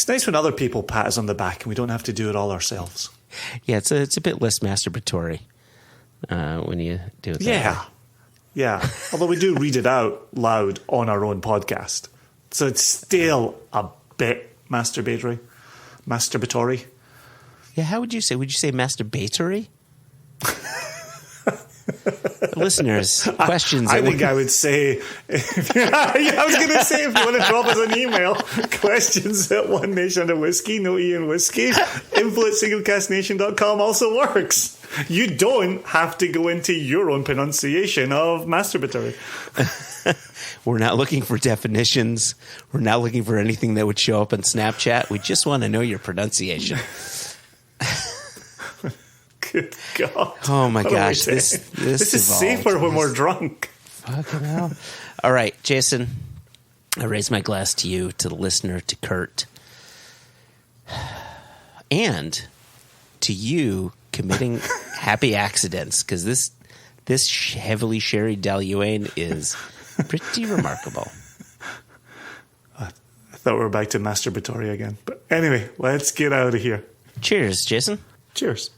S2: nice when other people pat us on the back and we don't have to do it all ourselves.
S1: Yeah, it's a bit less masturbatory when you do it that way.
S2: Yeah. Although we do read it out loud on our own podcast. So it's still a bit masturbatory.
S1: Yeah, how would you say? Would you say masturbatory? Listeners, questions.
S2: I think I would say, I was going to say, if you want to drop us an email, questions at One Nation Under Whiskey, no E in Whiskey, info@singlecastnation.com also works. You don't have to go into your own pronunciation of masturbatory.
S1: We're not looking for definitions. We're not looking for anything that would show up on Snapchat. We just want to know your pronunciation.
S2: Good God.
S1: Oh, my gosh. This
S2: is safer when we're drunk.
S1: Fucking hell. All right, Jason, I raise my glass to you, to the listener, to Kurt, and to you committing happy accidents, because this heavily sherry Dalyuan is pretty remarkable.
S2: I thought we were back to masturbatory again. But anyway, let's get out of here.
S1: Cheers, Jason.
S2: Cheers.